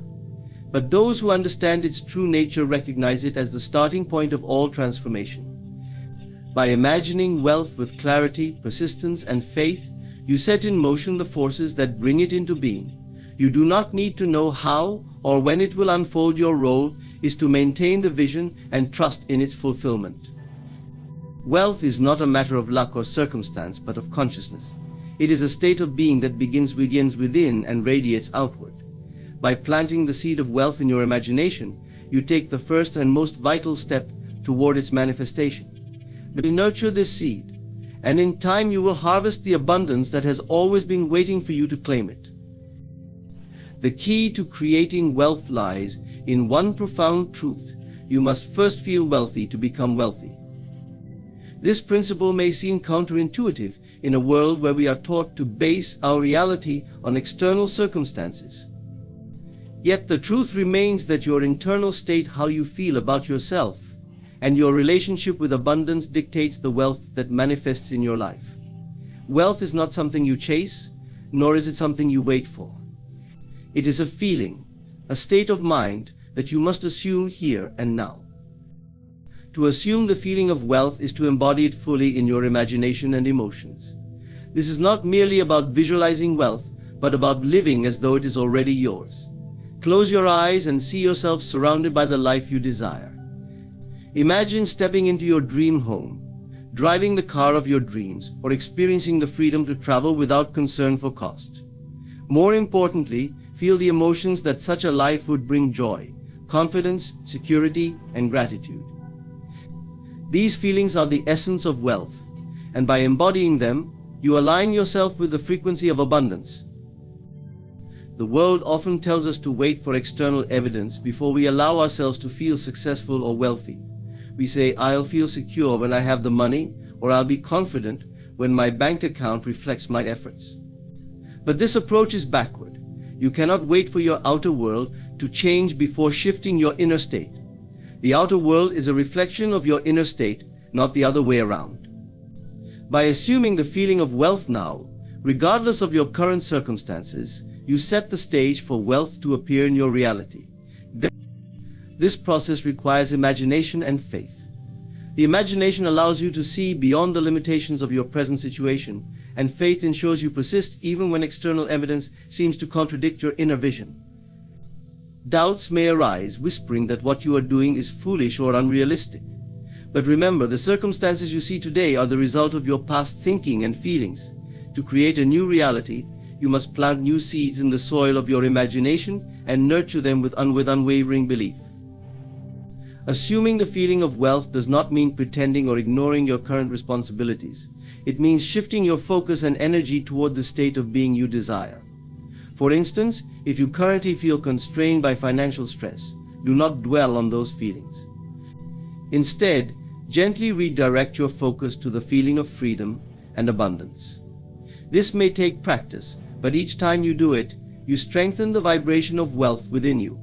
But those who understand its true nature recognize it as the starting point of all transformation. By imagining wealth with clarity, persistence, and faith, you set in motion the forces that bring it into being. You do not need to know how or when it will unfold. Your role is to maintain the vision and trust in its fulfillment. Wealth is not a matter of luck or circumstance, but of consciousness. It is a state of being that begins within and radiates outward. By planting the seed of wealth in your imagination, you take the first and most vital step toward its manifestation. Nurture this seed, and in time you will harvest the abundance that has always been waiting for you to claim it. The key to creating wealth lies in one profound truth: you must first feel wealthy to become wealthy. This principle may seem counterintuitive in a world where we are taught to base our reality on external circumstances. Yet the truth remains that your internal state, how you feel about yourself, and your relationship with abundance dictates the wealth that manifests in your life. Wealth is not something you chase, nor is it something you wait for. It is a feeling, a state of mind that you must assume here and now. To assume the feeling of wealth is to embody it fully in your imagination and emotions. This is not merely about visualizing wealth, but about living as though it is already yours. Close your eyes and see yourself surrounded by the life you desire. Imagine stepping into your dream home, driving the car of your dreams, or experiencing the freedom to travel without concern for cost. More importantly, feel the emotions that such a life would bring: joy, confidence, security, and gratitude. These feelings are the essence of wealth, and by embodying them, you align yourself with the frequency of abundance. The world often tells us to wait for external evidence before we allow ourselves to feel successful or wealthy. We say, "I'll feel secure when I have the money," or "I'll be confident when my bank account reflects my efforts." But this approach is backward. You cannot wait for your outer world to change before shifting your inner state. The outer world is a reflection of your inner state, not the other way around. By assuming the feeling of wealth now, regardless of your current circumstances, you set the stage for wealth to appear in your reality. This process requires imagination and faith. The imagination allows you to see beyond the limitations of your present situation, and faith ensures you persist even when external evidence seems to contradict your inner vision. Doubts may arise, whispering that what you are doing is foolish or unrealistic. But remember, the circumstances you see today are the result of your past thinking and feelings. To create a new reality, you must plant new seeds in the soil of your imagination and nurture them with unwavering belief. Assuming the feeling of wealth does not mean pretending or ignoring your current responsibilities. It means shifting your focus and energy toward the state of being you desire. For instance, if you currently feel constrained by financial stress, do not dwell on those feelings. Instead, gently redirect your focus to the feeling of freedom and abundance. This may take practice, but each time you do it, you strengthen the vibration of wealth within you.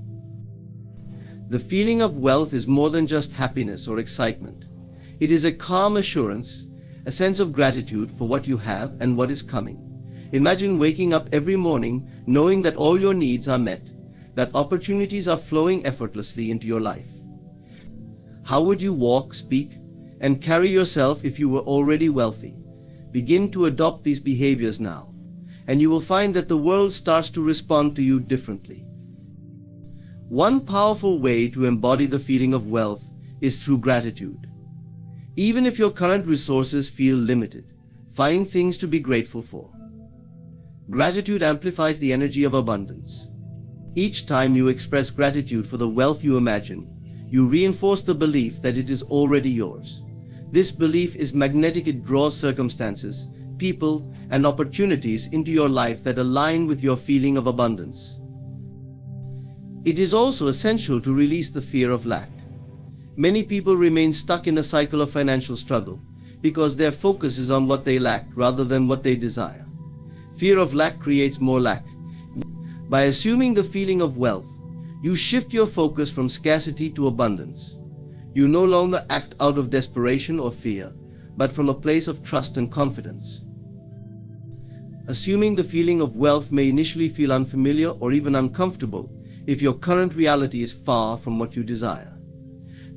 The feeling of wealth is more than just happiness or excitement. It is a calm assurance, a sense of gratitude for what you have and what is coming. Imagine waking up every morning knowing that all your needs are met, that opportunities are flowing effortlessly into your life. How would you walk, speak, and carry yourself if you were already wealthy? Begin to adopt these behaviors now, and you will find that the world starts to respond to you differently. One powerful way to embody the feeling of wealth is through gratitude. Even if your current resources feel limited, find things to be grateful for. Gratitude amplifies the energy of abundance. Each time you express gratitude for the wealth you imagine, you reinforce the belief that it is already yours. This belief is magnetic. It draws circumstances, people, and opportunities into your life that align with your feeling of abundance. It is also essential to release the fear of lack. Many people remain stuck in a cycle of financial struggle because their focus is on what they lack rather than what they desire. Fear of lack creates more lack. By assuming the feeling of wealth, you shift your focus from scarcity to abundance. You no longer act out of desperation or fear, but from a place of trust and confidence. Assuming the feeling of wealth may initially feel unfamiliar or even uncomfortable if your current reality is far from what you desire.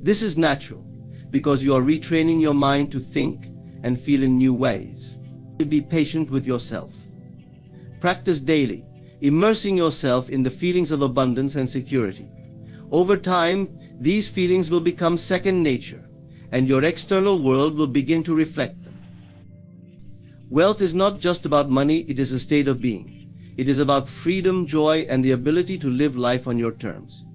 This is natural because you are retraining your mind to think and feel in new ways. Be patient with yourself. Practice daily, immersing yourself in the feelings of abundance and security. Over time, these feelings will become second nature, and your external world will begin to reflect them. Wealth is not just about money, it is a state of being. It is about freedom, joy, and the ability to live life on your terms.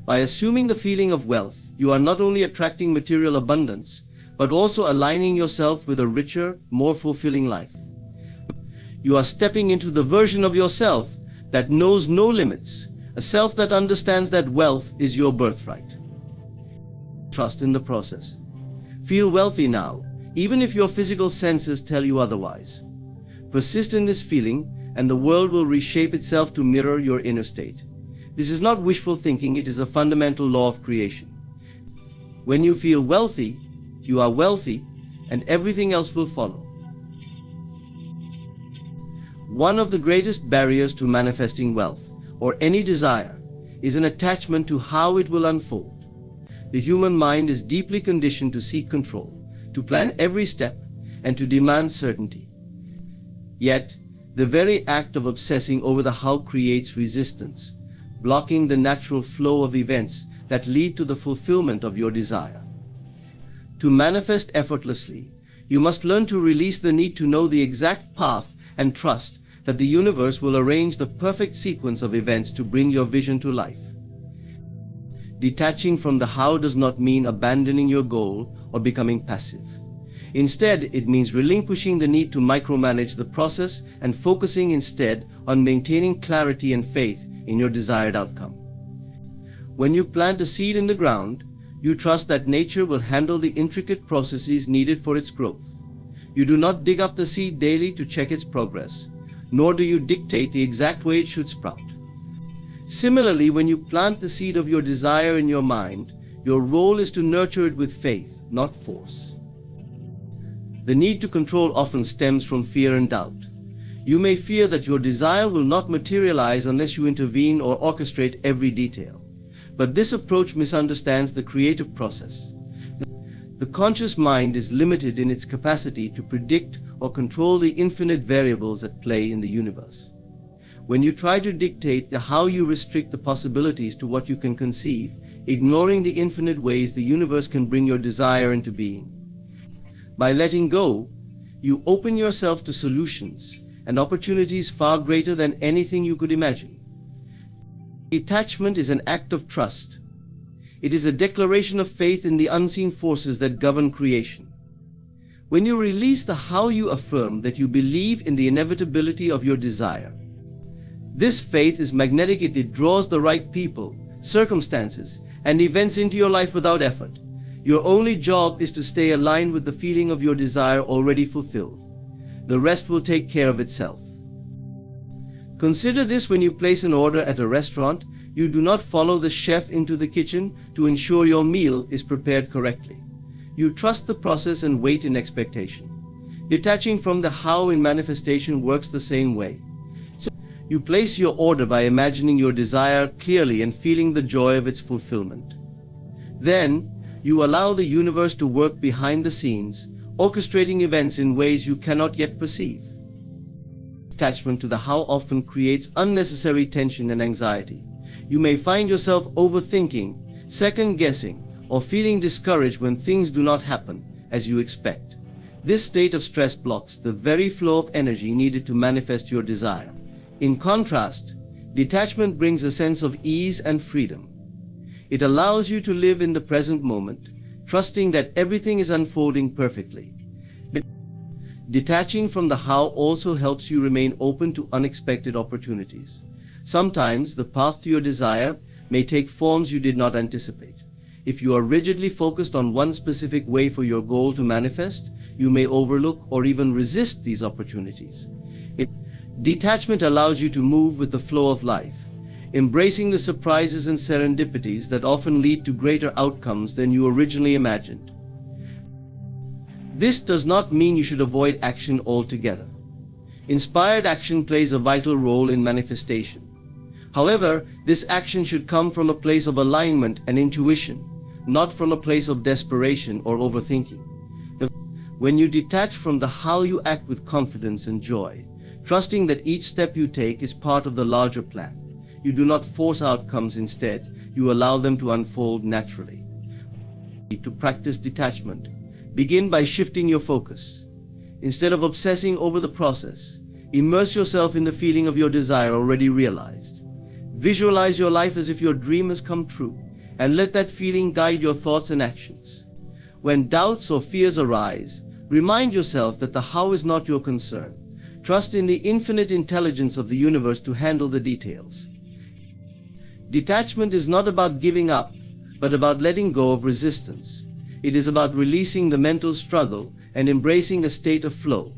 By assuming the feeling of wealth, you are not only attracting material abundance, but also aligning yourself with a richer, more fulfilling life. You are stepping into the version of yourself that knows no limits, a self that understands that wealth is your birthright. Trust in the process. Feel wealthy now, even if your physical senses tell you otherwise. Persist in this feeling, and the world will reshape itself to mirror your inner state. This is not wishful thinking, it is a fundamental law of creation. When you feel wealthy, you are wealthy, and everything else will follow. One of the greatest barriers to manifesting wealth, or any desire, is an attachment to how it will unfold. The human mind is deeply conditioned to seek control, to plan every step, and to demand certainty. Yet, the very act of obsessing over the how creates resistance, blocking the natural flow of events that lead to the fulfillment of your desire. To manifest effortlessly, you must learn to release the need to know the exact path and trust that the universe will arrange the perfect sequence of events to bring your vision to life. Detaching from the how does not mean abandoning your goal or becoming passive. Instead, it means relinquishing the need to micromanage the process and focusing instead on maintaining clarity and faith in your desired outcome. When you plant a seed in the ground, you trust that nature will handle the intricate processes needed for its growth. You do not dig up the seed daily to check its progress, nor do you dictate the exact way it should sprout. Similarly, when you plant the seed of your desire in your mind, your role is to nurture it with faith, not force. The need to control often stems from fear and doubt. You may fear that your desire will not materialize unless you intervene or orchestrate every detail. But this approach misunderstands the creative process. The conscious mind is limited in its capacity to predict or control the infinite variables at play in the universe. When you try to dictate the how, you restrict the possibilities to what you can conceive, ignoring the infinite ways the universe can bring your desire into being. By letting go, you open yourself to solutions and opportunities far greater than anything you could imagine. Detachment is an act of trust. It is a declaration of faith in the unseen forces that govern creation. When you release the how, you affirm that you believe in the inevitability of your desire. This faith is magnetic. It draws the right people, circumstances, and events into your life without effort. Your only job is to stay aligned with the feeling of your desire already fulfilled. The rest will take care of itself. Consider this: when you place an order at a restaurant, you do not follow the chef into the kitchen to ensure your meal is prepared correctly. You trust the process and wait in expectation. Detaching from the how in manifestation works the same way. So you place your order by imagining your desire clearly and feeling the joy of its fulfillment. Then, you allow the universe to work behind the scenes, orchestrating events in ways you cannot yet perceive. Attachment to the how often creates unnecessary tension and anxiety. You may find yourself overthinking, second-guessing, or feeling discouraged when things do not happen as you expect. This state of stress blocks the very flow of energy needed to manifest your desire. In contrast, detachment brings a sense of ease and freedom. It allows you to live in the present moment, trusting that everything is unfolding perfectly. Detaching from the how also helps you remain open to unexpected opportunities. Sometimes the path to your desire may take forms you did not anticipate. If you are rigidly focused on one specific way for your goal to manifest, you may overlook or even resist these opportunities. Detachment allows you to move with the flow of life, embracing the surprises and serendipities that often lead to greater outcomes than you originally imagined. This does not mean you should avoid action altogether. Inspired action plays a vital role in manifestation. However, this action should come from a place of alignment and intuition, not from a place of desperation or overthinking. When you detach from the how, you act with confidence and joy, trusting that each step you take is part of the larger plan. You do not force outcomes. Instead, you allow them to unfold naturally. To practice detachment, begin by shifting your focus. Instead of obsessing over the process, immerse yourself in the feeling of your desire already realized. Visualize your life as if your dream has come true, and let that feeling guide your thoughts and actions. When doubts or fears arise, remind yourself that the how is not your concern. Trust in the infinite intelligence of the universe to handle the details. Detachment is not about giving up, but about letting go of resistance. It is about releasing the mental struggle and embracing a state of flow.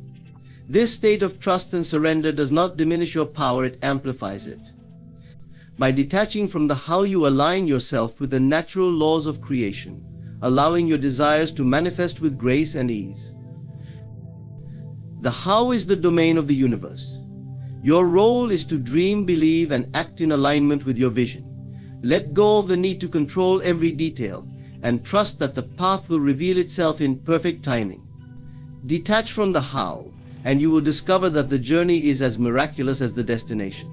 This state of trust and surrender does not diminish your power, it amplifies it. By detaching from the how, you align yourself with the natural laws of creation, allowing your desires to manifest with grace and ease. The how is the domain of the universe. Your role is to dream, believe, and act in alignment with your vision. Let go of the need to control every detail and trust that the path will reveal itself in perfect timing. Detach from the how, and you will discover that the journey is as miraculous as the destination.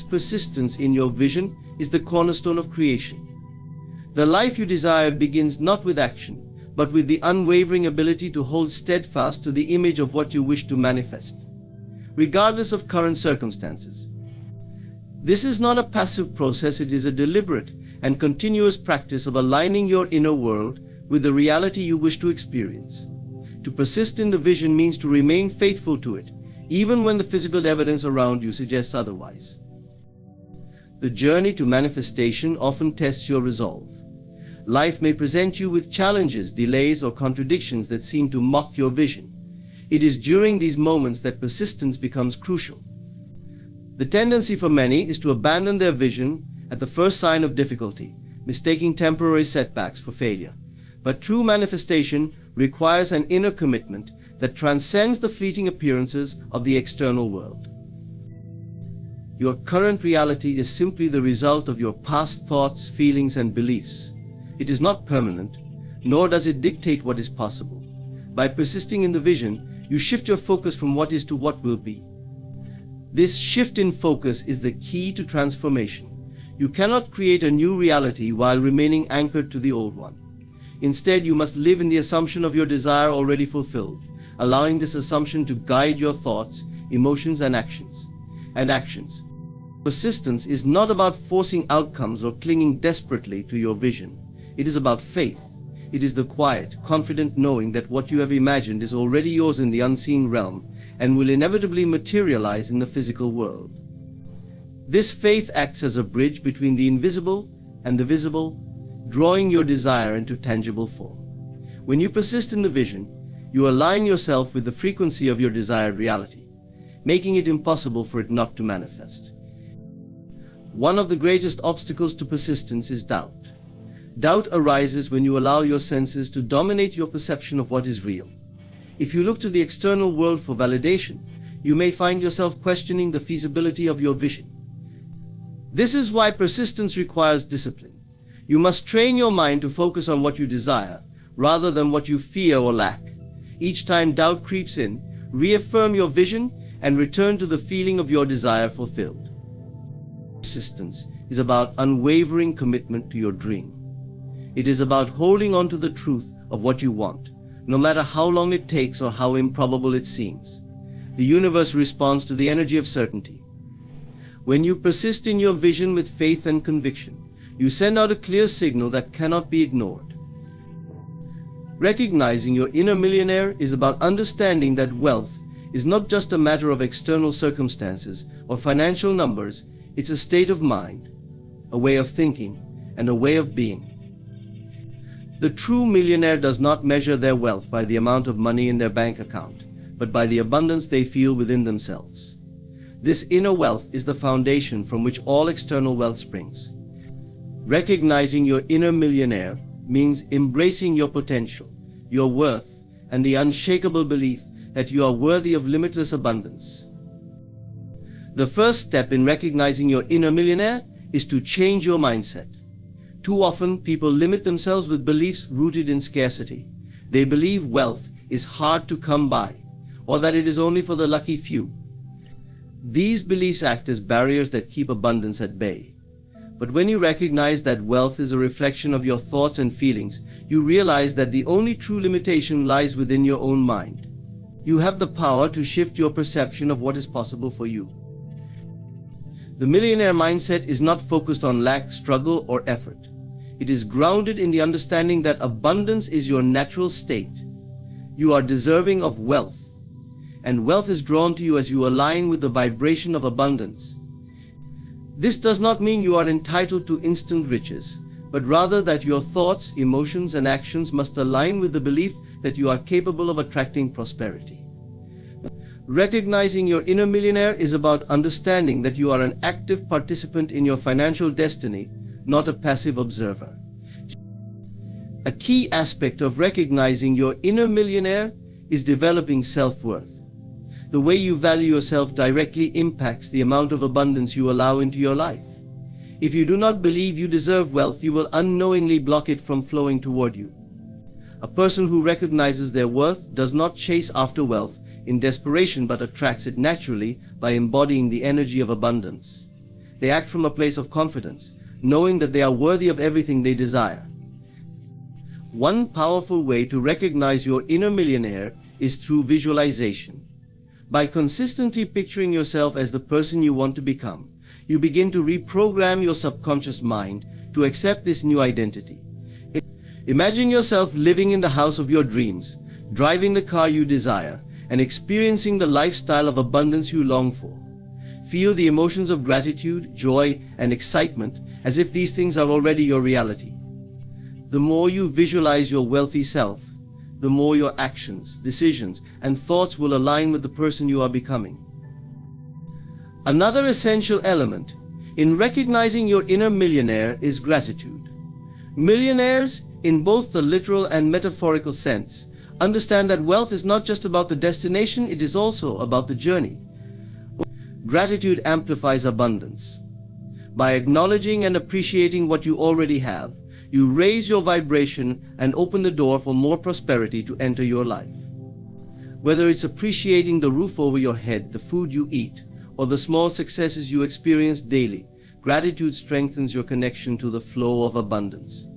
Persistence in your vision is the cornerstone of creation. The life you desire begins not with action, but with the unwavering ability to hold steadfast to the image of what you wish to manifest, regardless of current circumstances. This is not a passive process, it is a deliberate and continuous practice of aligning your inner world with the reality you wish to experience. To persist in the vision means to remain faithful to it, even when the physical evidence around you suggests otherwise. The journey to manifestation often tests your resolve. Life may present you with challenges, delays, or contradictions that seem to mock your vision. It is during these moments that persistence becomes crucial. The tendency for many is to abandon their vision at the first sign of difficulty, mistaking temporary setbacks for failure. But true manifestation requires an inner commitment that transcends the fleeting appearances of the external world. Your current reality is simply the result of your past thoughts, feelings, and beliefs. It is not permanent, nor does it dictate what is possible. By persisting in the vision, you shift your focus from what is to what will be. This shift in focus is the key to transformation. You cannot create a new reality while remaining anchored to the old one. Instead, you must live in the assumption of your desire already fulfilled, allowing this assumption to guide your thoughts, emotions, and actions. Persistence is not about forcing outcomes or clinging desperately to your vision. It is about faith. It is the quiet, confident knowing that what you have imagined is already yours in the unseen realm and will inevitably materialize in the physical world. This faith acts as a bridge between the invisible and the visible, drawing your desire into tangible form. When you persist in the vision, you align yourself with the frequency of your desired reality, making it impossible for it not to manifest. One of the greatest obstacles to persistence is doubt. Doubt arises when you allow your senses to dominate your perception of what is real. If you look to the external world for validation, you may find yourself questioning the feasibility of your vision. This is why persistence requires discipline. You must train your mind to focus on what you desire, rather than what you fear or lack. Each time doubt creeps in, reaffirm your vision and return to the feeling of your desire fulfilled. Persistence is about unwavering commitment to your dream. It is about holding on to the truth of what you want, no matter how long it takes or how improbable it seems. the universe responds to the energy of certainty. When you persist in your vision with faith and conviction, you send out a clear signal that cannot be ignored. Recognizing your inner millionaire is about understanding that wealth is not just a matter of external circumstances or financial numbers, it's a state of mind, a way of thinking, and a way of being. The true millionaire does not measure their wealth by the amount of money in their bank account, but by the abundance they feel within themselves. This inner wealth is the foundation from which all external wealth springs. Recognizing your inner millionaire means embracing your potential, your worth, and the unshakable belief that you are worthy of limitless abundance. The first step in recognizing your inner millionaire is to change your mindset. Too often, people limit themselves with beliefs rooted in scarcity. They believe wealth is hard to come by, or that it is only for the lucky few. These beliefs act as barriers that keep abundance at bay. But when you recognize that wealth is a reflection of your thoughts and feelings, you realize that the only true limitation lies within your own mind. You have the power to shift your perception of what is possible for you. The millionaire mindset is not focused on lack, struggle, or effort. It is grounded in the understanding that abundance is your natural state. You are deserving of wealth, and wealth is drawn to you as you align with the vibration of abundance. This does not mean you are entitled to instant riches, but rather that your thoughts, emotions, and actions must align with the belief that you are capable of attracting prosperity. Recognizing your inner millionaire is about understanding that you are an active participant in your financial destiny, not a passive observer. A key aspect of recognizing your inner millionaire is developing self-worth. The way you value yourself directly impacts the amount of abundance you allow into your life. If you do not believe you deserve wealth, you will unknowingly block it from flowing toward you. A person who recognizes their worth does not chase after wealth in desperation, but attracts it naturally by embodying the energy of abundance. They act from a place of confidence, knowing that they are worthy of everything they desire. One powerful way to recognize your inner millionaire is through visualization. By consistently picturing yourself as the person you want to become, you begin to reprogram your subconscious mind to accept this new identity. Imagine yourself living in the house of your dreams, driving the car you desire, and experiencing the lifestyle of abundance you long for. Feel the emotions of gratitude, joy, and excitement as if these things are already your reality. The more you visualize your wealthy self, the more your actions, decisions, and thoughts will align with the person you are becoming. Another essential element in recognizing your inner millionaire is gratitude. Millionaires, in both the literal and metaphorical sense, understand that wealth is not just about the destination, it is also about the journey. Gratitude amplifies abundance. By acknowledging and appreciating what you already have, you raise your vibration and open the door for more prosperity to enter your life. Whether it's appreciating the roof over your head, the food you eat, or the small successes you experience daily, gratitude strengthens your connection to the flow of abundance.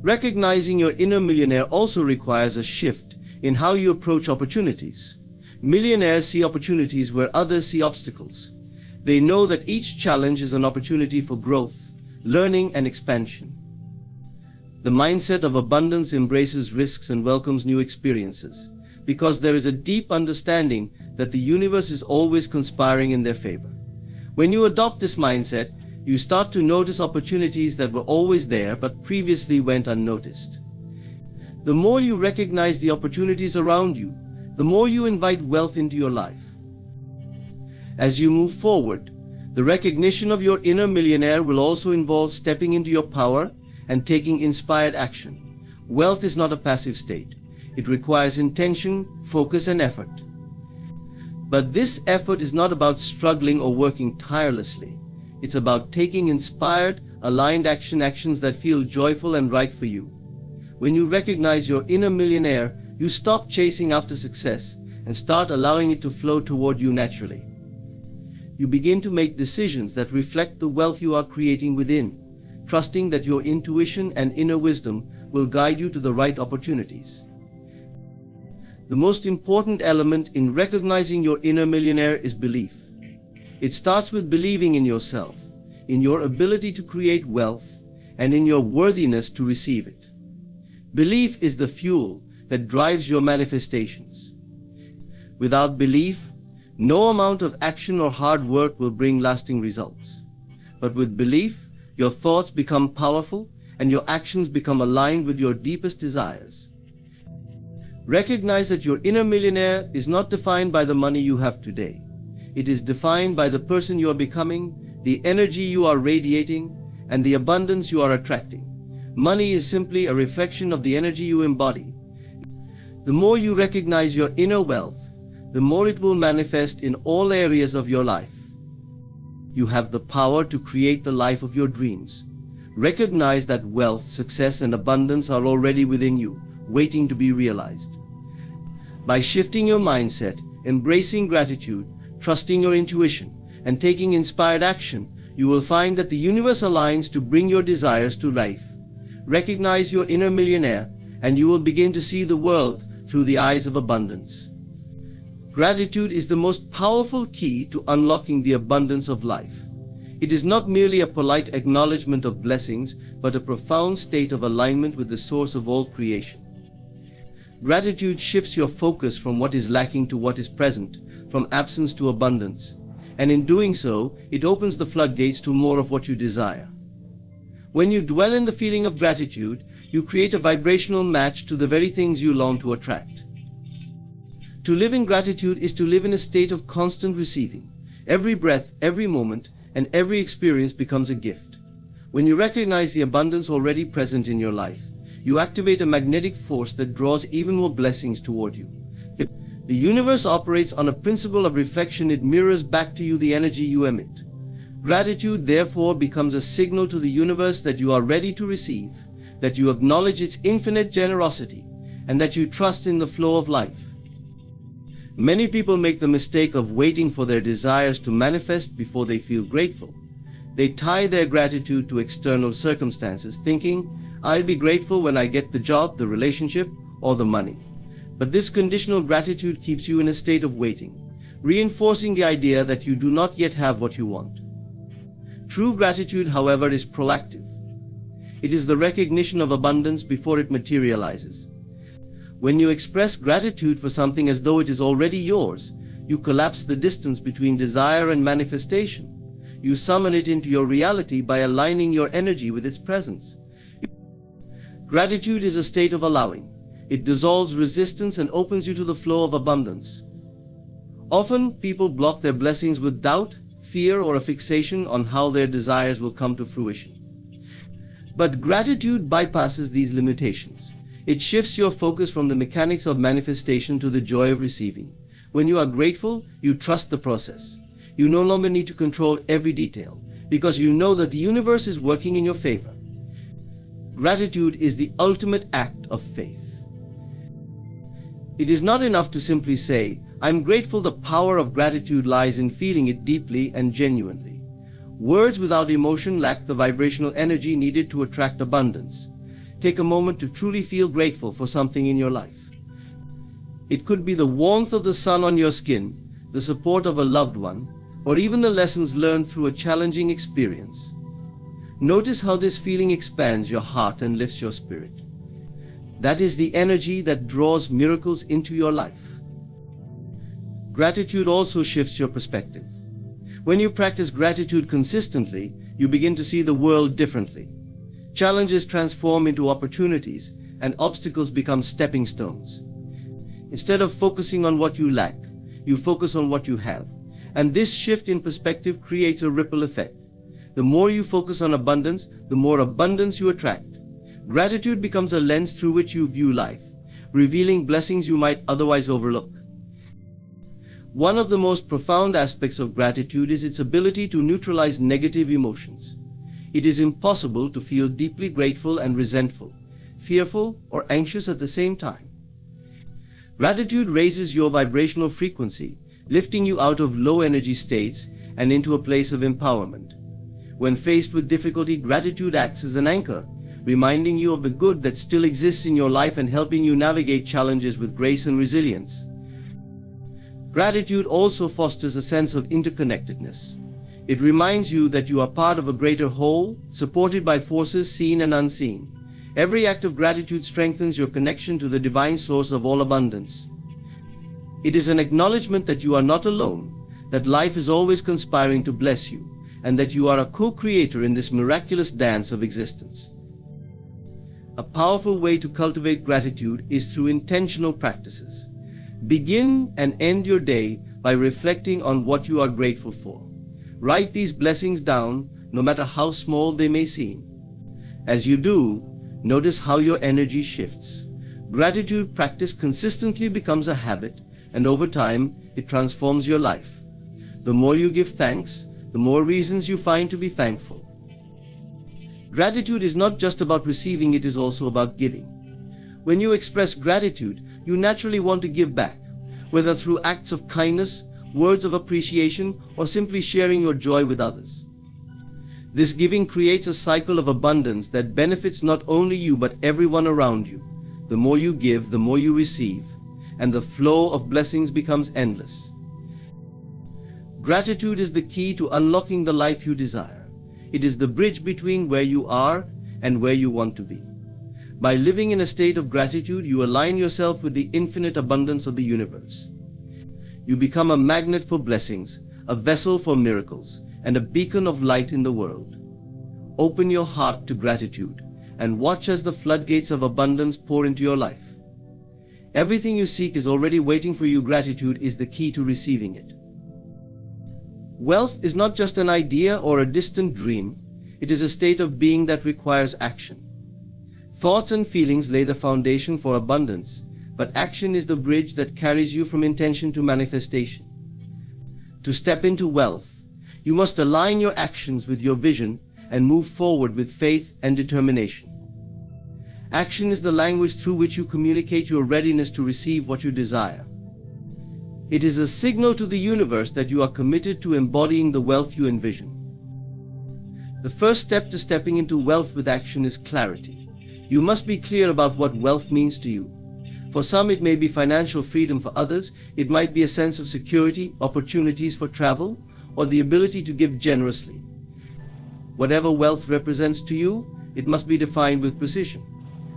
Recognizing your inner millionaire also requires a shift in how you approach opportunities. Millionaires see opportunities where others see obstacles. They know that each challenge is an opportunity for growth, learning, and expansion. The mindset of abundance embraces risks and welcomes new experiences, because there is a deep understanding that the universe is always conspiring in their favor. When you adopt this mindset, you start to notice opportunities that were always there but previously went unnoticed. The more you recognize the opportunities around you, the more you invite wealth into your life. As you move forward, the recognition of your inner millionaire will also involve stepping into your power and taking inspired action. Wealth is not a passive state. It requires intention, focus, and effort. But this effort is not about struggling or working tirelessly. It's about taking inspired, aligned actions that feel joyful and right for you. When you recognize your inner millionaire, you stop chasing after success and start allowing it to flow toward you naturally. You begin to make decisions that reflect the wealth you are creating within, trusting that your intuition and inner wisdom will guide you to the right opportunities. The most important element in recognizing your inner millionaire is belief. It starts with believing in yourself, in your ability to create wealth, and in your worthiness to receive it. Belief is the fuel that drives your manifestations. Without belief, no amount of action or hard work will bring lasting results. But with belief, your thoughts become powerful and your actions become aligned with your deepest desires. Recognize that your inner millionaire is not defined by the money you have today. It is defined by the person you are becoming, the energy you are radiating, and the abundance you are attracting. Money is simply a reflection of the energy you embody. The more you recognize your inner wealth, the more it will manifest in all areas of your life. You have the power to create the life of your dreams. Recognize that wealth, success, and abundance are already within you, waiting to be realized. By shifting your mindset, embracing gratitude, trusting your intuition, and taking inspired action, you will find that the universe aligns to bring your desires to life. Recognize your inner millionaire, and you will begin to see the world through the eyes of abundance. Gratitude is the most powerful key to unlocking the abundance of life. It is not merely a polite acknowledgement of blessings, but a profound state of alignment with the source of all creation. Gratitude shifts your focus from what is lacking to what is present, from absence to abundance, and in doing so, it opens the floodgates to more of what you desire. When you dwell in the feeling of gratitude, you create a vibrational match to the very things you long to attract. To live in gratitude is to live in a state of constant receiving. Every breath, every moment, and every experience becomes a gift. When you recognize the abundance already present in your life, you activate a magnetic force that draws even more blessings toward you. The universe operates on a principle of reflection. It mirrors back to you the energy you emit. Gratitude, therefore, becomes a signal to the universe that you are ready to receive, that you acknowledge its infinite generosity, and that you trust in the flow of life. Many people make the mistake of waiting for their desires to manifest before they feel grateful. They tie their gratitude to external circumstances, thinking, "I'll be grateful when I get the job, the relationship, or the money." But this conditional gratitude keeps you in a state of waiting, reinforcing the idea that you do not yet have what you want. True gratitude, however, is proactive. It is the recognition of abundance before it materializes. When you express gratitude for something as though it is already yours, you collapse the distance between desire and manifestation. You summon it into your reality by aligning your energy with its presence. Gratitude is a state of allowing. It dissolves resistance and opens you to the flow of abundance. Often, people block their blessings with doubt, fear, or a fixation on how their desires will come to fruition. But gratitude bypasses these limitations. It shifts your focus from the mechanics of manifestation to the joy of receiving. When you are grateful, you trust the process. You no longer need to control every detail, because you know that the universe is working in your favor. Gratitude is the ultimate act of faith. It is not enough to simply say, "I'm grateful." The power of gratitude lies in feeling it deeply and genuinely. Words without emotion lack the vibrational energy needed to attract abundance. Take a moment to truly feel grateful for something in your life. It could be the warmth of the sun on your skin, the support of a loved one, or even the lessons learned through a challenging experience. Notice how this feeling expands your heart and lifts your spirit. That is the energy that draws miracles into your life. Gratitude also shifts your perspective. When you practice gratitude consistently, you begin to see the world differently. Challenges transform into opportunities, and obstacles become stepping stones. Instead of focusing on what you lack, you focus on what you have. And this shift in perspective creates a ripple effect. The more you focus on abundance, the more abundance you attract. Gratitude becomes a lens through which you view life, revealing blessings you might otherwise overlook. One of the most profound aspects of gratitude is its ability to neutralize negative emotions. It is impossible to feel deeply grateful and resentful, fearful, or anxious at the same time. Gratitude raises your vibrational frequency, lifting you out of low energy states and into a place of empowerment. When faced with difficulty, gratitude acts as an anchor, reminding you of the good that still exists in your life and helping you navigate challenges with grace and resilience. Gratitude also fosters a sense of interconnectedness. It reminds you that you are part of a greater whole, supported by forces seen and unseen. Every act of gratitude strengthens your connection to the divine source of all abundance. It is an acknowledgement that you are not alone, that life is always conspiring to bless you, and that you are a co-creator in this miraculous dance of existence. A powerful way to cultivate gratitude is through intentional practices. Begin and end your day by reflecting on what you are grateful for. Write these blessings down, no matter how small they may seem. As you do, notice how your energy shifts. Gratitude practice consistently becomes a habit, and over time, it transforms your life. The more you give thanks, the more reasons you find to be thankful. Gratitude is not just about receiving, it is also about giving. When you express gratitude, you naturally want to give back, whether through acts of kindness, words of appreciation, or simply sharing your joy with others. This giving creates a cycle of abundance that benefits not only you but everyone around you. The more you give, the more you receive, and the flow of blessings becomes endless. Gratitude is the key to unlocking the life you desire. It is the bridge between where you are and where you want to be. By living in a state of gratitude, you align yourself with the infinite abundance of the universe. You become a magnet for blessings, a vessel for miracles, and a beacon of light in the world. Open your heart to gratitude and watch as the floodgates of abundance pour into your life. Everything you seek is already waiting for you. Gratitude is the key to receiving it. Wealth is not just an idea or a distant dream. It is a state of being that requires action. Thoughts and feelings lay the foundation for abundance, but action is the bridge that carries you from intention to manifestation. To step into wealth, you must align your actions with your vision and move forward with faith and determination. Action is the language through which you communicate your readiness to receive what you desire. It is a signal to the universe that you are committed to embodying the wealth you envision. The first step to stepping into wealth with action is clarity. You must be clear about what wealth means to you. For some, it may be financial freedom. For others, it might be a sense of security, opportunities for travel, or the ability to give generously. Whatever wealth represents to you, it must be defined with precision.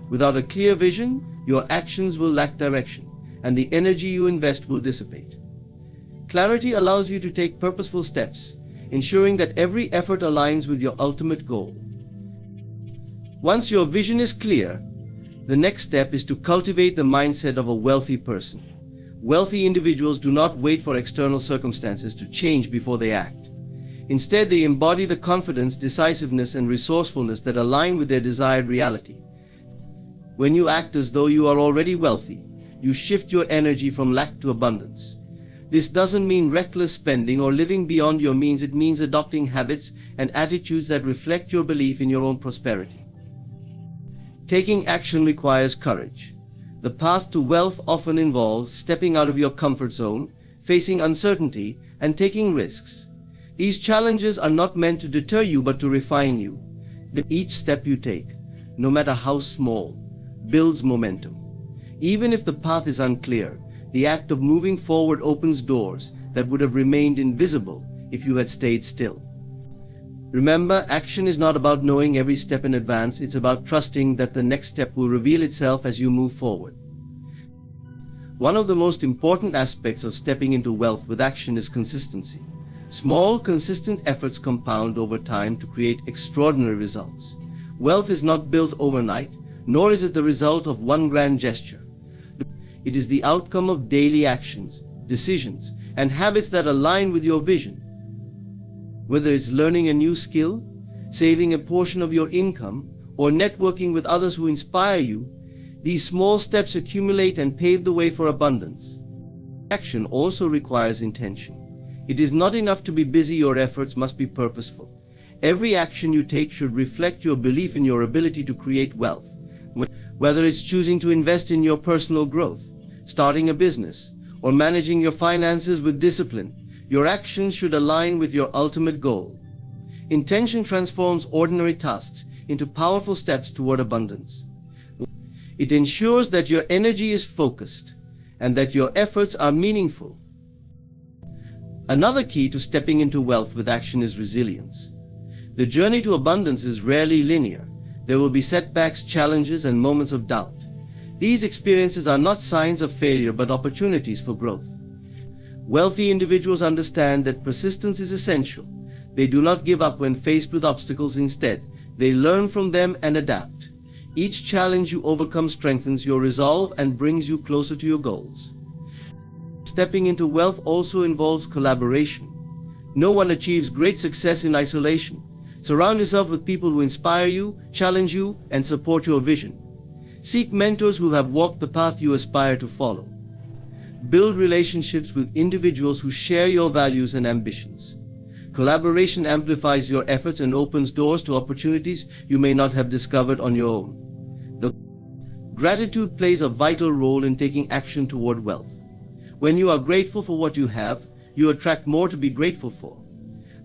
Without a clear vision, your actions will lack direction, and the energy you invest will dissipate. Clarity allows you to take purposeful steps, ensuring that every effort aligns with your ultimate goal. Once your vision is clear, the next step is to cultivate the mindset of a wealthy person. Wealthy individuals do not wait for external circumstances to change before they act. Instead, they embody the confidence, decisiveness, and resourcefulness that align with their desired reality. When you act as though you are already wealthy, you shift your energy from lack to abundance. This doesn't mean reckless spending or living beyond your means. It means adopting habits and attitudes that reflect your belief in your own prosperity. Taking action requires courage. The path to wealth often involves stepping out of your comfort zone, facing uncertainty, and taking risks. These challenges are not meant to deter you but to refine you. Each step you take, no matter how small, builds momentum. Even if the path is unclear, the act of moving forward opens doors that would have remained invisible if you had stayed still. Remember, action is not about knowing every step in advance. It's about trusting that the next step will reveal itself as you move forward. One of the most important aspects of stepping into wealth with action is consistency. Small, consistent efforts compound over time to create extraordinary results. Wealth is not built overnight, nor is it the result of one grand gesture. It is the outcome of daily actions, decisions, and habits that align with your vision. Whether it's learning a new skill, saving a portion of your income, or networking with others who inspire you, these small steps accumulate and pave the way for abundance. Action also requires intention. It is not enough to be busy. Your efforts must be purposeful. Every action you take should reflect your belief in your ability to create wealth. Whether it's choosing to invest in your personal growth, starting a business, or managing your finances with discipline, your actions should align with your ultimate goal. Intention transforms ordinary tasks into powerful steps toward abundance. It ensures that your energy is focused and that your efforts are meaningful. Another key to stepping into wealth with action is resilience. The journey to abundance is rarely linear. There will be setbacks, challenges, and moments of doubt. These experiences are not signs of failure but opportunities for growth. Wealthy individuals understand that persistence is essential. They do not give up when faced with obstacles. Instead, they learn from them and adapt. Each challenge you overcome strengthens your resolve and brings you closer to your goals. Stepping into wealth also involves collaboration. No one achieves great success in isolation. Surround yourself with people who inspire you, challenge you, and support your vision. Seek mentors who have walked the path you aspire to follow. Build relationships with individuals who share your values and ambitions. Collaboration amplifies your efforts and opens doors to opportunities you may not have discovered on your own. Gratitude plays a vital role in taking action toward wealth. When you are grateful for what you have, you attract more to be grateful for.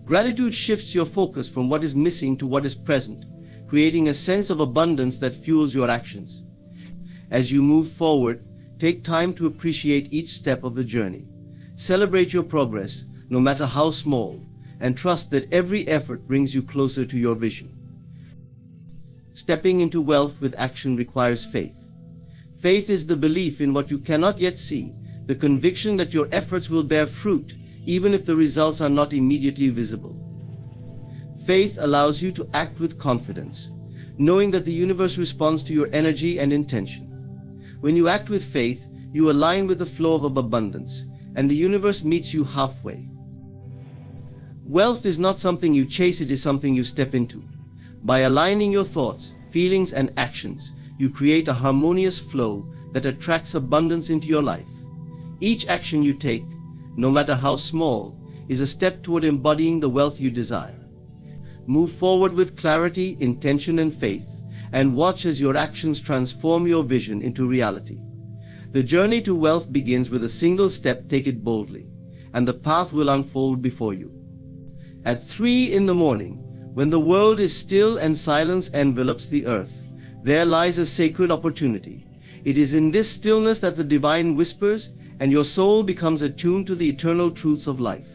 Gratitude shifts your focus from what is missing to what is present, creating a sense of abundance that fuels your actions. As you move forward, take time to appreciate each step of the journey. Celebrate your progress, no matter how small, and trust that every effort brings you closer to your vision. Stepping into wealth with action requires faith. Faith is the belief in what you cannot yet see, the conviction that your efforts will bear fruit, even if the results are not immediately visible. Faith allows you to act with confidence, knowing that the universe responds to your energy and intention. When you act with faith, you align with the flow of abundance, and the universe meets you halfway. Wealth is not something you chase, it is something you step into. By aligning your thoughts, feelings, and actions, you create a harmonious flow that attracts abundance into your life. Each action you take, no matter how small, is a step toward embodying the wealth you desire. Move forward with clarity, intention, and faith, and watch as your actions transform your vision into reality. The journey to wealth begins with a single step. Take it boldly, and the path will unfold before you. At 3 in the morning, when the world is still and silence envelops the earth, there lies a sacred opportunity. It is in this stillness that the divine whispers, and your soul becomes attuned to the eternal truths of life.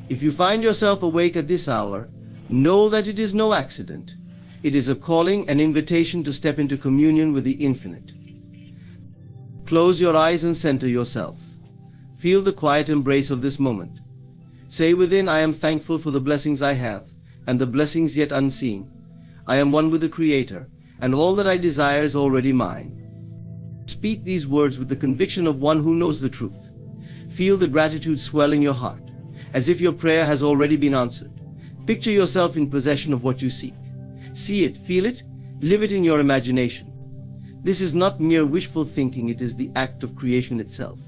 If you find yourself awake at this hour, know that it is no accident. It is a calling, an invitation to step into communion with the infinite. Close your eyes and center yourself. Feel the quiet embrace of this moment. Say within, I am thankful for the blessings I have, and the blessings yet unseen. I am one with the Creator, and all that I desire is already mine. Speak these words with the conviction of one who knows the truth. Feel the gratitude swell in your heart, as if your prayer has already been answered. Picture yourself in possession of what you seek. See it, feel it, live it in your imagination. This is not mere wishful thinking, it is the act of creation itself.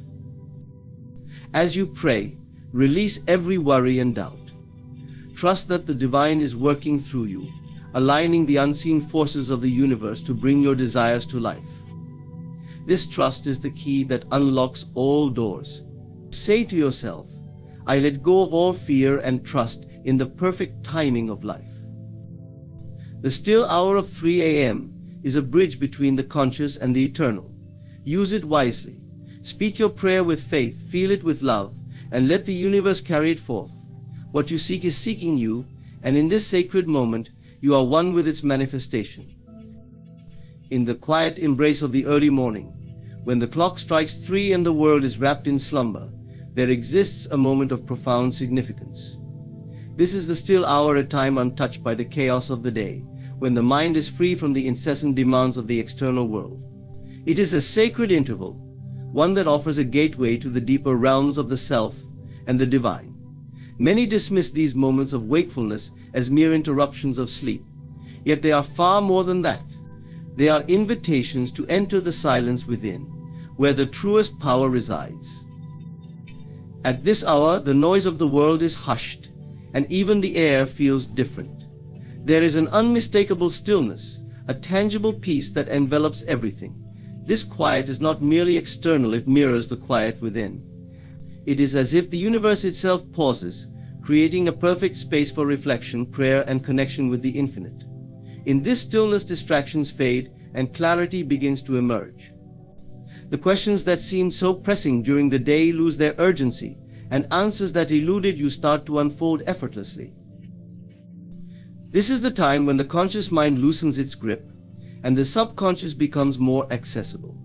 As you pray, release every worry and doubt. Trust that the divine is working through you, aligning the unseen forces of the universe to bring your desires to life. This trust is the key that unlocks all doors. Say to yourself, I let go of all fear and trust in the perfect timing of life. The still hour of 3 a.m. is a bridge between the conscious and the eternal. Use it wisely. Speak your prayer with faith, feel it with love, and let the universe carry it forth. What you seek is seeking you, and in this sacred moment, you are one with its manifestation. In the quiet embrace of the early morning, when the clock strikes 3 and the world is wrapped in slumber, there exists a moment of profound significance. This is the still hour, a time untouched by the chaos of the day, when the mind is free from the incessant demands of the external world. It is a sacred interval, one that offers a gateway to the deeper realms of the self and the divine. Many dismiss these moments of wakefulness as mere interruptions of sleep, yet they are far more than that. They are invitations to enter the silence within, where the truest power resides. At this hour, the noise of the world is hushed, and even the air feels different. There is an unmistakable stillness, a tangible peace that envelops everything. This quiet is not merely external, it mirrors the quiet within. It is as if the universe itself pauses, creating a perfect space for reflection, prayer, and connection with the infinite. In this stillness, distractions fade and clarity begins to emerge. The questions that seemed so pressing during the day lose their urgency, and answers that eluded you start to unfold effortlessly. This is the time when the conscious mind loosens its grip, and the subconscious becomes more accessible.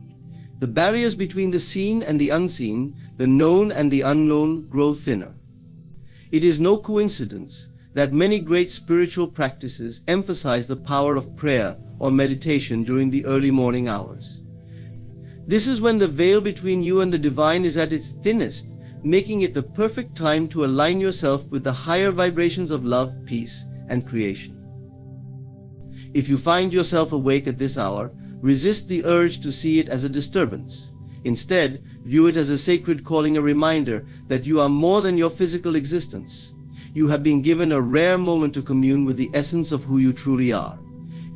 The barriers between the seen and the unseen, the known and the unknown, grow thinner. It is no coincidence that many great spiritual practices emphasize the power of prayer or meditation during the early morning hours. This is when the veil between you and the divine is at its thinnest, making it the perfect time to align yourself with the higher vibrations of love, peace, and creation. If you find yourself awake at this hour, resist the urge to see it as a disturbance. Instead, view it as a sacred calling, a reminder that you are more than your physical existence. You have been given a rare moment to commune with the essence of who you truly are.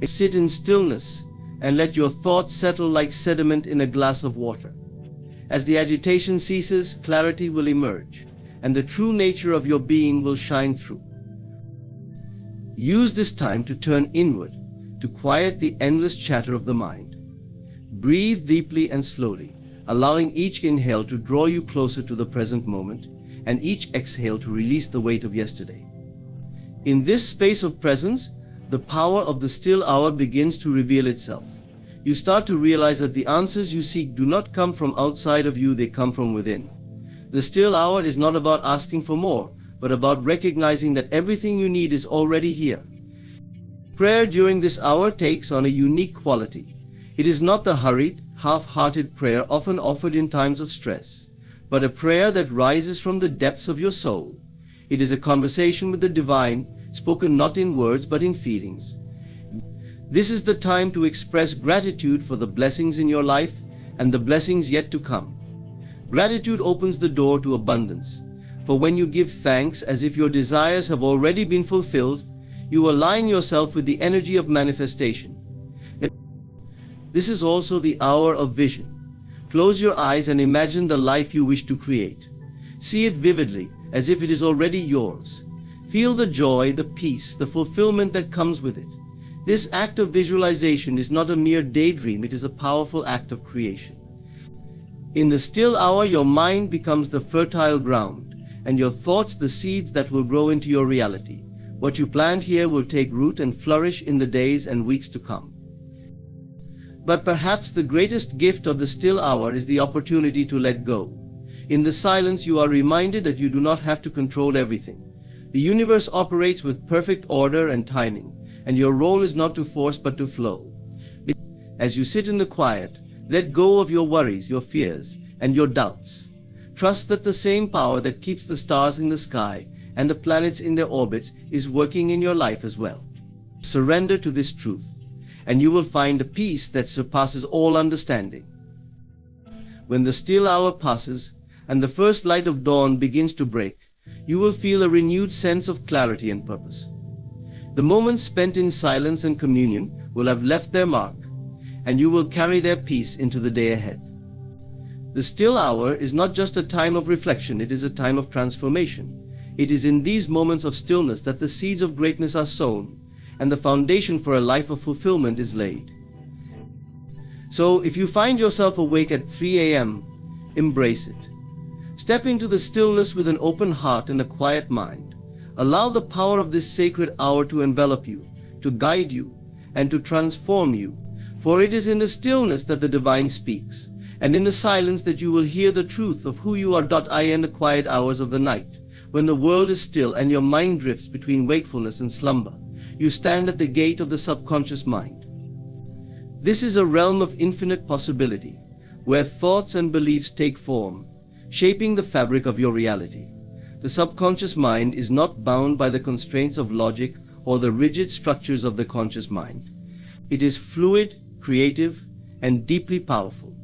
Sit in stillness and let your thoughts settle like sediment in a glass of water. As the agitation ceases, clarity will emerge, and the true nature of your being will shine through. Use this time to turn inward, to quiet the endless chatter of the mind. Breathe deeply and slowly, allowing each inhale to draw you closer to the present moment, and each exhale to release the weight of yesterday. In this space of presence, the power of the still hour begins to reveal itself. You start to realize that the answers you seek do not come from outside of you, they come from within. The still hour is not about asking for more, but about recognizing that everything you need is already here. Prayer during this hour takes on a unique quality. It is not the hurried, half-hearted prayer often offered in times of stress, but a prayer that rises from the depths of your soul. It is a conversation with the divine, spoken not in words but in feelings. This is the time to express gratitude for the blessings in your life and the blessings yet to come. Gratitude opens the door to abundance, for when you give thanks as if your desires have already been fulfilled, you align yourself with the energy of manifestation. This is also the hour of vision. Close your eyes and imagine the life you wish to create. See it vividly, as if it is already yours. Feel the joy, the peace, the fulfillment that comes with it. This act of visualization is not a mere daydream, it is a powerful act of creation. In the still hour, your mind becomes the fertile ground, and your thoughts the seeds that will grow into your reality. What you plant here will take root and flourish in the days and weeks to come. But perhaps the greatest gift of the still hour is the opportunity to let go. In the silence, you are reminded that you do not have to control everything. The universe operates with perfect order and timing, and your role is not to force but to flow. As you sit in the quiet, let go of your worries, your fears, and your doubts. Trust that the same power that keeps the stars in the sky and the planets in their orbits is working in your life as well. Surrender to this truth, and you will find a peace that surpasses all understanding. When the still hour passes and the first light of dawn begins to break, you will feel a renewed sense of clarity and purpose. The moments spent in silence and communion will have left their mark, and you will carry their peace into the day ahead. The still hour is not just a time of reflection, it is a time of transformation. It is in these moments of stillness that the seeds of greatness are sown, and the foundation for a life of fulfillment is laid. So, if you find yourself awake at 3 a.m., embrace it. Step into the stillness with an open heart and a quiet mind. Allow the power of this sacred hour to envelop you, to guide you, and to transform you. For it is in the stillness that the divine speaks, and in the silence that you will hear the truth of who you are. In the quiet hours of the night, when the world is still and your mind drifts between wakefulness and slumber, you stand at the gate of the subconscious mind. This is a realm of infinite possibility, where thoughts and beliefs take form, shaping the fabric of your reality. The subconscious mind is not bound by the constraints of logic or the rigid structures of the conscious mind. It is fluid, creative, and deeply powerful.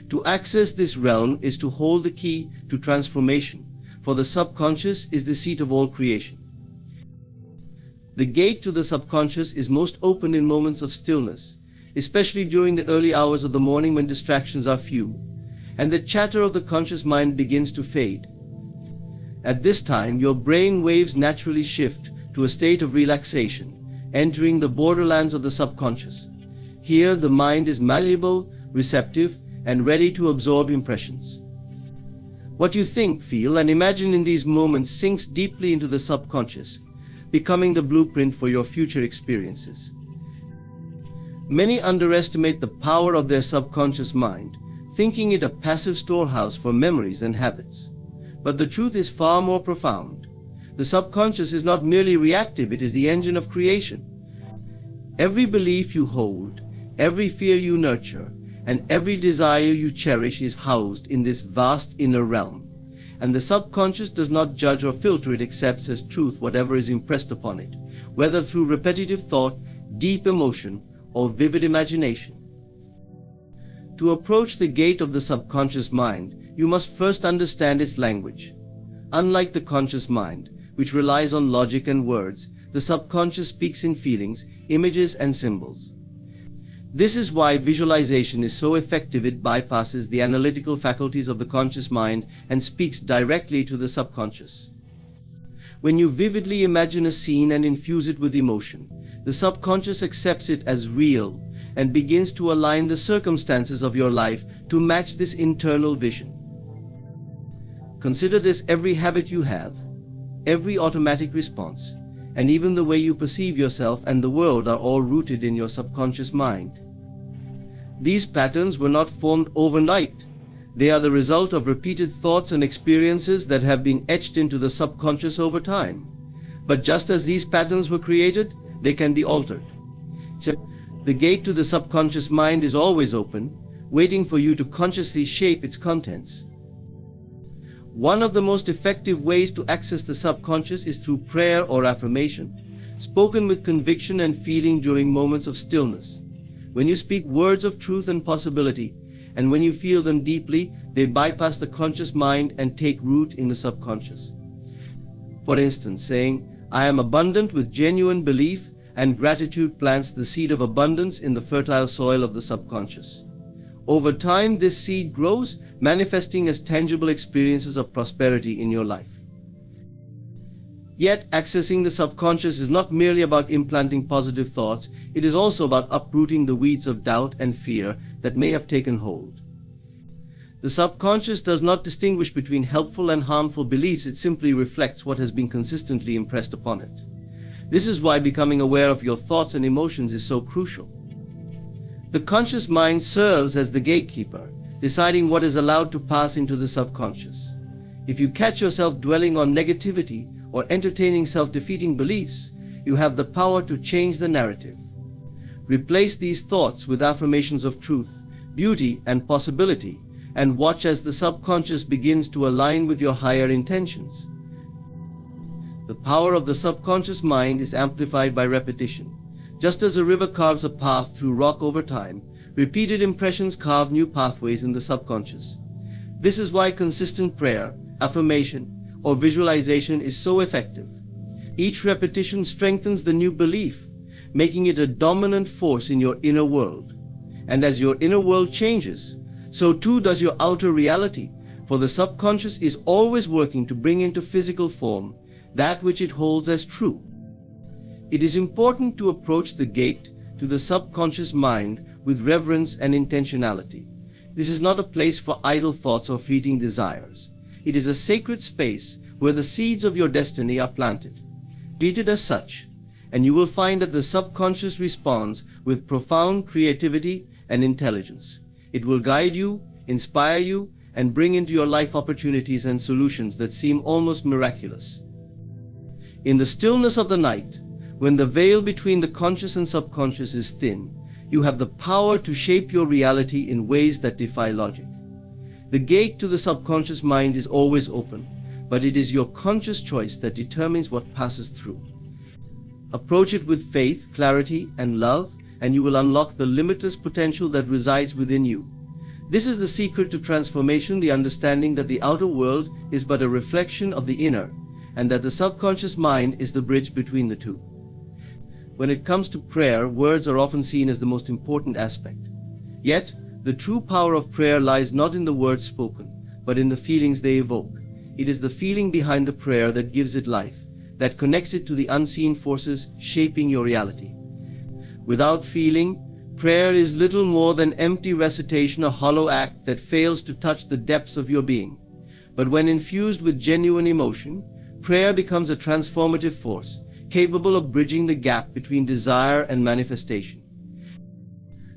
To access this realm is to hold the key to transformation, for the subconscious is the seat of all creation. The gate to the subconscious is most open in moments of stillness, especially during the early hours of the morning when distractions are few, and the chatter of the conscious mind begins to fade. At this time, your brain waves naturally shift to a state of relaxation, entering the borderlands of the subconscious. Here, the mind is malleable, receptive, and ready to absorb impressions. What you think, feel, and imagine in these moments sinks deeply into the subconscious, becoming the blueprint for your future experiences. Many underestimate the power of their subconscious mind, thinking it a passive storehouse for memories and habits. But the truth is far more profound. The subconscious is not merely reactive, it is the engine of creation. Every belief you hold, every fear you nurture, and every desire you cherish is housed in this vast inner realm. And the subconscious does not judge or filter, it accepts as truth whatever is impressed upon it, whether through repetitive thought, deep emotion, or vivid imagination. To approach the gate of the subconscious mind, you must first understand its language. Unlike the conscious mind, which relies on logic and words, the subconscious speaks in feelings, images, and symbols. This is why visualization is so effective. It bypasses the analytical faculties of the conscious mind and speaks directly to the subconscious. When you vividly imagine a scene and infuse it with emotion, the subconscious accepts it as real and begins to align the circumstances of your life to match this internal vision. Consider this: every habit you have, every automatic response, and even the way you perceive yourself and the world are all rooted in your subconscious mind. These patterns were not formed overnight. They are the result of repeated thoughts and experiences that have been etched into the subconscious over time. But just as these patterns were created, they can be altered. So, the gate to the subconscious mind is always open, waiting for you to consciously shape its contents. One of the most effective ways to access the subconscious is through prayer or affirmation, spoken with conviction and feeling during moments of stillness. When you speak words of truth and possibility, and when you feel them deeply, they bypass the conscious mind and take root in the subconscious. For instance, saying, "I am abundant," with genuine belief and gratitude plants the seed of abundance in the fertile soil of the subconscious. Over time, this seed grows, manifesting as tangible experiences of prosperity in your life. Yet, accessing the subconscious is not merely about implanting positive thoughts, it is also about uprooting the weeds of doubt and fear that may have taken hold. The subconscious does not distinguish between helpful and harmful beliefs, it simply reflects what has been consistently impressed upon it. This is why becoming aware of your thoughts and emotions is so crucial. The conscious mind serves as the gatekeeper, deciding what is allowed to pass into the subconscious. If you catch yourself dwelling on negativity or entertaining self-defeating beliefs, you have the power to change the narrative. Replace these thoughts with affirmations of truth, beauty, and possibility, and watch as the subconscious begins to align with your higher intentions. The power of the subconscious mind is amplified by repetition. Just as a river carves a path through rock over time, repeated impressions carve new pathways in the subconscious. This is why consistent prayer, affirmation, or visualization is so effective. Each repetition strengthens the new belief, making it a dominant force in your inner world. And as your inner world changes, so too does your outer reality, for the subconscious is always working to bring into physical form that which it holds as true. It is important to approach the gate to the subconscious mind with reverence and intentionality. This is not a place for idle thoughts or fleeting desires. It is a sacred space where the seeds of your destiny are planted. Treat it as such, and you will find that the subconscious responds with profound creativity and intelligence. It will guide you, inspire you, and bring into your life opportunities and solutions that seem almost miraculous. In the stillness of the night, when the veil between the conscious and subconscious is thin, you have the power to shape your reality in ways that defy logic. The gate to the subconscious mind is always open, but it is your conscious choice that determines what passes through. Approach it with faith, clarity, and love, and you will unlock the limitless potential that resides within you. This is the secret to transformation, the understanding that the outer world is but a reflection of the inner, and that the subconscious mind is the bridge between the two. When it comes to prayer, words are often seen as the most important aspect. Yet, the true power of prayer lies not in the words spoken, but in the feelings they evoke. It is the feeling behind the prayer that gives it life, that connects it to the unseen forces shaping your reality. Without feeling, prayer is little more than empty recitation, a hollow act that fails to touch the depths of your being. But when infused with genuine emotion, prayer becomes a transformative force, capable of bridging the gap between desire and manifestation.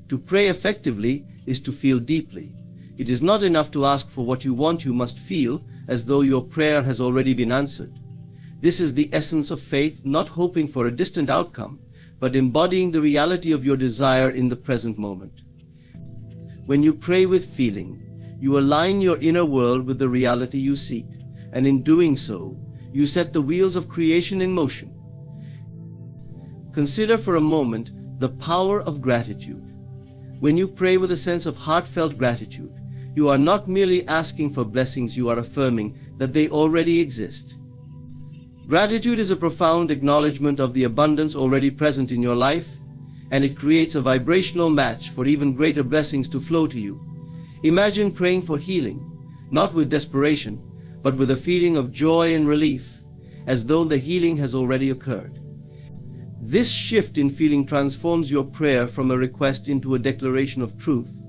To pray effectively is to feel deeply. It is not enough to ask for what you want, you must feel as though your prayer has already been answered. This is the essence of faith, not hoping for a distant outcome, but embodying the reality of your desire in the present moment. When you pray with feeling, you align your inner world with the reality you seek, and in doing so, you set the wheels of creation in motion. Consider for a moment the power of gratitude. When you pray with a sense of heartfelt gratitude, you are not merely asking for blessings, you are affirming that they already exist. Gratitude is a profound acknowledgement of the abundance already present in your life, and it creates a vibrational match for even greater blessings to flow to you. Imagine praying for healing, not with desperation, but with a feeling of joy and relief, as though the healing has already occurred. This shift in feeling transforms your prayer from a request into a declaration of truth,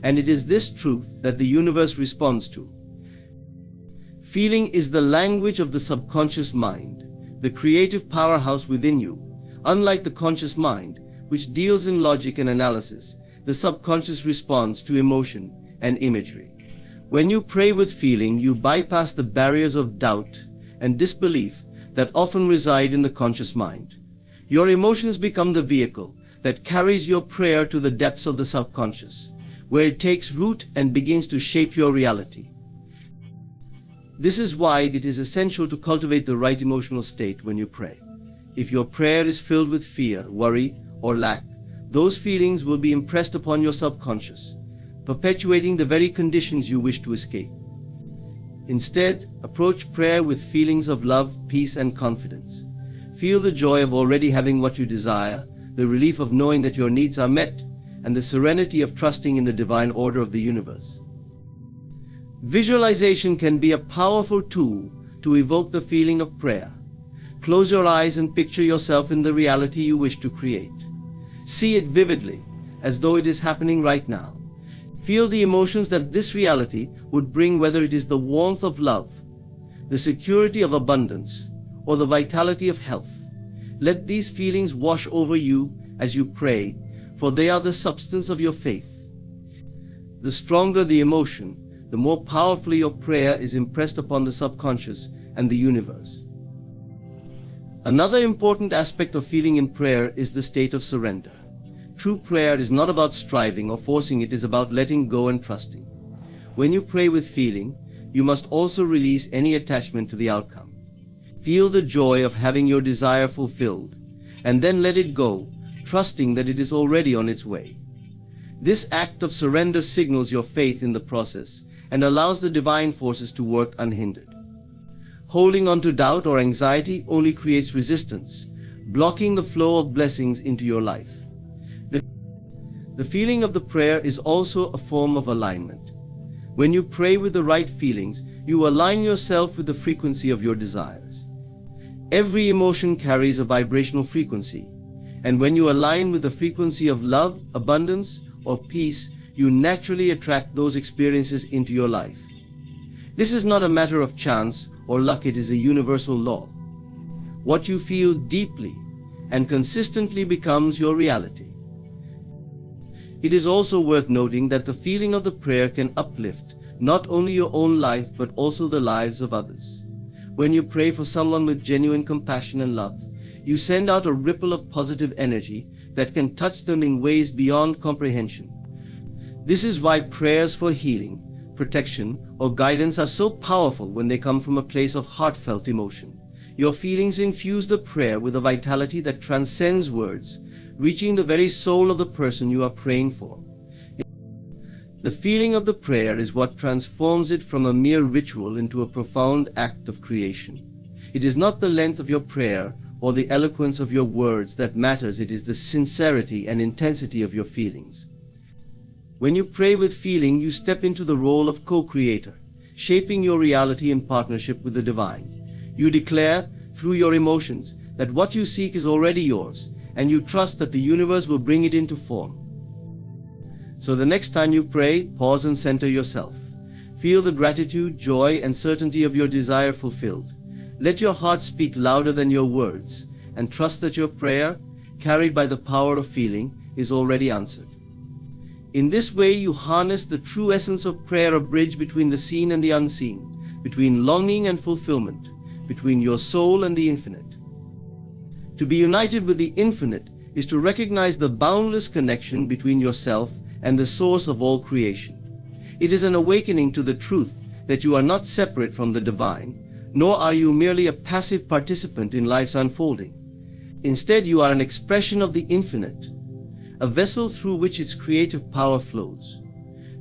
and it is this truth that the universe responds to. Feeling is the language of the subconscious mind, the creative powerhouse within you. Unlike the conscious mind, which deals in logic and analysis, the subconscious responds to emotion and imagery. When you pray with feeling, you bypass the barriers of doubt and disbelief that often reside in the conscious mind. Your emotions become the vehicle that carries your prayer to the depths of the subconscious, where it takes root and begins to shape your reality. This is why it is essential to cultivate the right emotional state when you pray. If your prayer is filled with fear, worry, or lack, those feelings will be impressed upon your subconscious, perpetuating the very conditions you wish to escape. Instead, approach prayer with feelings of love, peace, and confidence. Feel the joy of already having what you desire, the relief of knowing that your needs are met, and the serenity of trusting in the divine order of the universe. Visualization can be a powerful tool to evoke the feeling of prayer. Close your eyes and picture yourself in the reality you wish to create. See it vividly, as though it is happening right now. Feel the emotions that this reality would bring, whether it is the warmth of love, the security of abundance, or the vitality of health. Let these feelings wash over you as you pray, for they are the substance of your faith. The stronger the emotion, the more powerfully your prayer is impressed upon the subconscious and the universe. Another important aspect of feeling in prayer is the state of surrender. True prayer is not about striving or forcing, it is about letting go and trusting. When you pray with feeling, you must also release any attachment to the outcome. Feel the joy of having your desire fulfilled, and then let it go, trusting that it is already on its way. This act of surrender signals your faith in the process and allows the divine forces to work unhindered. Holding on to doubt or anxiety only creates resistance, blocking the flow of blessings into your life. The feeling of the prayer is also a form of alignment. When you pray with the right feelings, you align yourself with the frequency of your desires. Every emotion carries a vibrational frequency, and when you align with the frequency of love, abundance, or peace, you naturally attract those experiences into your life. This is not a matter of chance or luck, it is a universal law. What you feel deeply and consistently becomes your reality. It is also worth noting that the feeling of the prayer can uplift not only your own life but also the lives of others. When you pray for someone with genuine compassion and love, you send out a ripple of positive energy that can touch them in ways beyond comprehension. This is why prayers for healing, protection, or guidance are so powerful when they come from a place of heartfelt emotion. Your feelings infuse the prayer with a vitality that transcends words, reaching the very soul of the person you are praying for. The feeling of the prayer is what transforms it from a mere ritual into a profound act of creation. It is not the length of your prayer or the eloquence of your words that matters, it is the sincerity and intensity of your feelings. When you pray with feeling, you step into the role of co-creator, shaping your reality in partnership with the divine. You declare through your emotions, that what you seek is already yours, and you trust that the universe will bring it into form. So the next time you pray, pause and center yourself. Feel the gratitude, joy, and certainty of your desire fulfilled. Let your heart speak louder than your words, and trust that your prayer, carried by the power of feeling, is already answered. In this way, you harness the true essence of prayer, a bridge between the seen and the unseen, between longing and fulfillment, between your soul and the infinite. To be united with the infinite is to recognize the boundless connection between yourself and the source of all creation. It is an awakening to the truth that you are not separate from the divine, nor are you merely a passive participant in life's unfolding. Instead, you are an expression of the infinite, a vessel through which its creative power flows.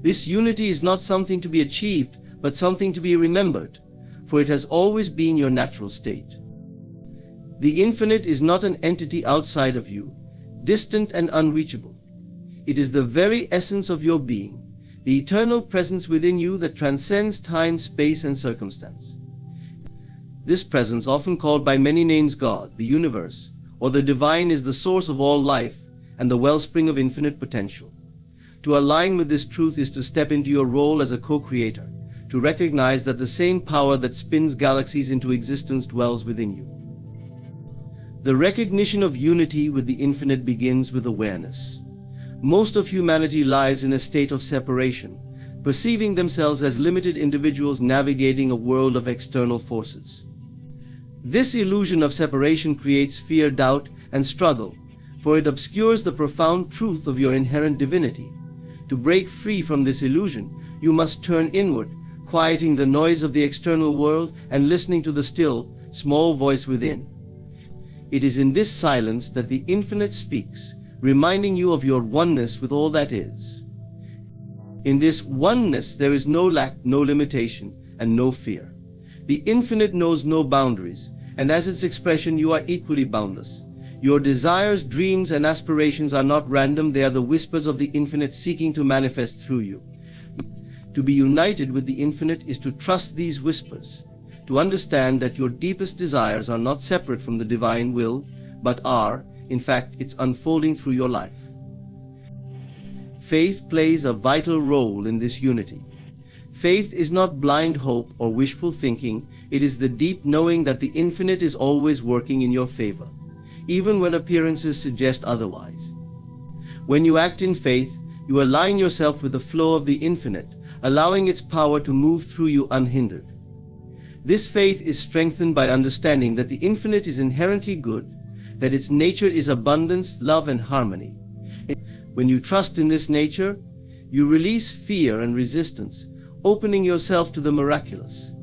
This unity is not something to be achieved, but something to be remembered, for it has always been your natural state. The infinite is not an entity outside of you, distant and unreachable. It is the very essence of your being, the eternal presence within you that transcends time, space, and circumstance. This presence, often called by many names God, the universe, or the divine, is the source of all life and the wellspring of infinite potential. To align with this truth is to step into your role as a co-creator, to recognize that the same power that spins galaxies into existence dwells within you. The recognition of unity with the infinite begins with awareness. Most of humanity lives in a state of separation, perceiving themselves as limited individuals navigating a world of external forces. This illusion of separation creates fear, doubt, and struggle, for it obscures the profound truth of your inherent divinity. To break free from this illusion, you must turn inward, quieting the noise of the external world and listening to the still, small voice within. It is in this silence that the infinite speaks, reminding you of your oneness with all that is. In this oneness there is no lack, no limitation, and no fear. The infinite knows no boundaries, and as its expression you are equally boundless. Your desires, dreams, and aspirations are not random, they are the whispers of the infinite seeking to manifest through you. To be united with the infinite is to trust these whispers, to understand that your deepest desires are not separate from the divine will, but are, in fact, its unfolding through your life. Faith plays a vital role in this unity. Faith is not blind hope or wishful thinking, it is the deep knowing that the infinite is always working in your favor, even when appearances suggest otherwise. When you act in faith, you align yourself with the flow of the infinite, allowing its power to move through you unhindered. This faith is strengthened by understanding that the infinite is inherently good, that its nature is abundance, love, and harmony. When you trust in this nature, you release fear and resistance, opening yourself to the miraculous.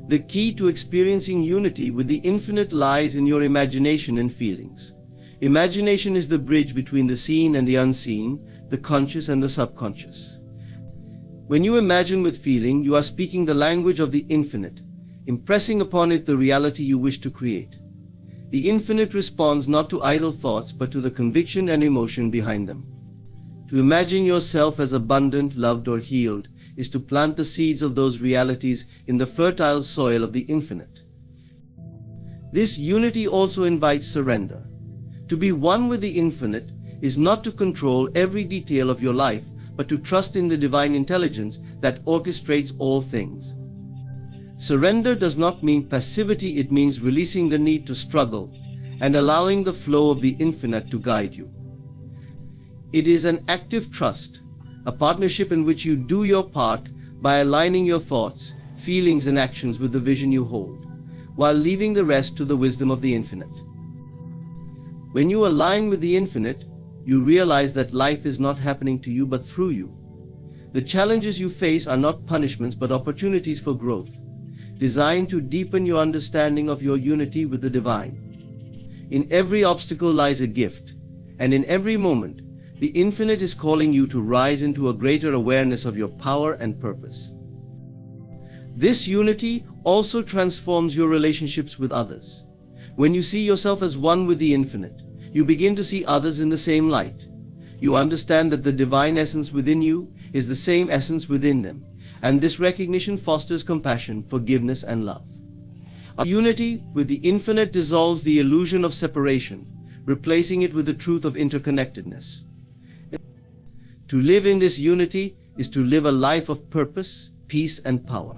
The key to experiencing unity with the infinite lies in your imagination and feelings. Imagination is the bridge between the seen and the unseen, the conscious and the subconscious. When you imagine with feeling, you are speaking the language of the infinite, impressing upon it the reality you wish to create. The infinite responds not to idle thoughts, but to the conviction and emotion behind them. To imagine yourself as abundant, loved, or healed is to plant the seeds of those realities in the fertile soil of the infinite. This unity also invites surrender. To be one with the infinite is not to control every detail of your life, but to trust in the divine intelligence that orchestrates all things. Surrender does not mean passivity, it means releasing the need to struggle and allowing the flow of the infinite to guide you. It is an active trust, a partnership in which you do your part by aligning your thoughts, feelings, and actions with the vision you hold, while leaving the rest to the wisdom of the infinite. When you align with the infinite, you realize that life is not happening to you but through you. The challenges you face are not punishments but opportunities for growth, designed to deepen your understanding of your unity with the divine. In every obstacle lies a gift, and in every moment, the infinite is calling you to rise into a greater awareness of your power and purpose. This unity also transforms your relationships with others. When you see yourself as one with the infinite, you begin to see others in the same light. You understand that the divine essence within you is the same essence within them, and this recognition fosters compassion, forgiveness, and love. Our unity with the infinite dissolves the illusion of separation, replacing it with the truth of interconnectedness. To live in this unity is to live a life of purpose, peace, and power.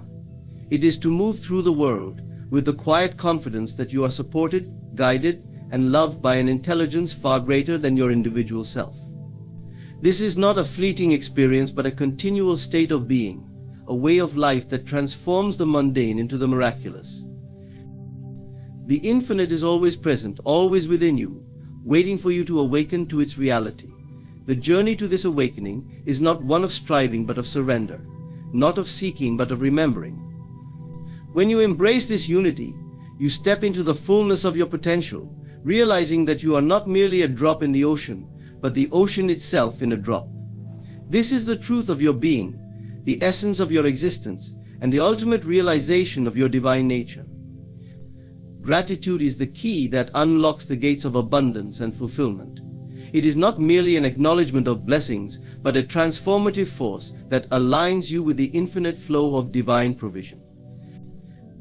It is to move through the world with the quiet confidence that you are supported, guided, and loved by an intelligence far greater than your individual self. This is not a fleeting experience but a continual state of being, a way of life that transforms the mundane into the miraculous. The infinite is always present, always within you, waiting for you to awaken to its reality. The journey to this awakening is not one of striving but of surrender, not of seeking but of remembering. When you embrace this unity, you step into the fullness of your potential, realizing that you are not merely a drop in the ocean, but the ocean itself in a drop. This is the truth of your being, the essence of your existence, and the ultimate realization of your divine nature. Gratitude is the key that unlocks the gates of abundance and fulfillment. It is not merely an acknowledgement of blessings, but a transformative force that aligns you with the infinite flow of divine provision.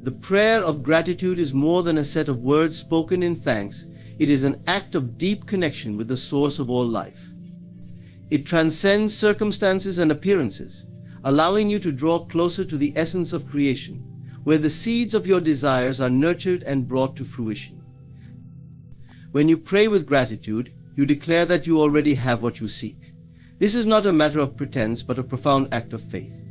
The prayer of gratitude is more than a set of words spoken in thanks. It is an act of deep connection with the source of all life. It transcends circumstances and appearances, allowing you to draw closer to the essence of creation, where the seeds of your desires are nurtured and brought to fruition. When you pray with gratitude, you declare that you already have what you seek. This is not a matter of pretense, but a profound act of faith.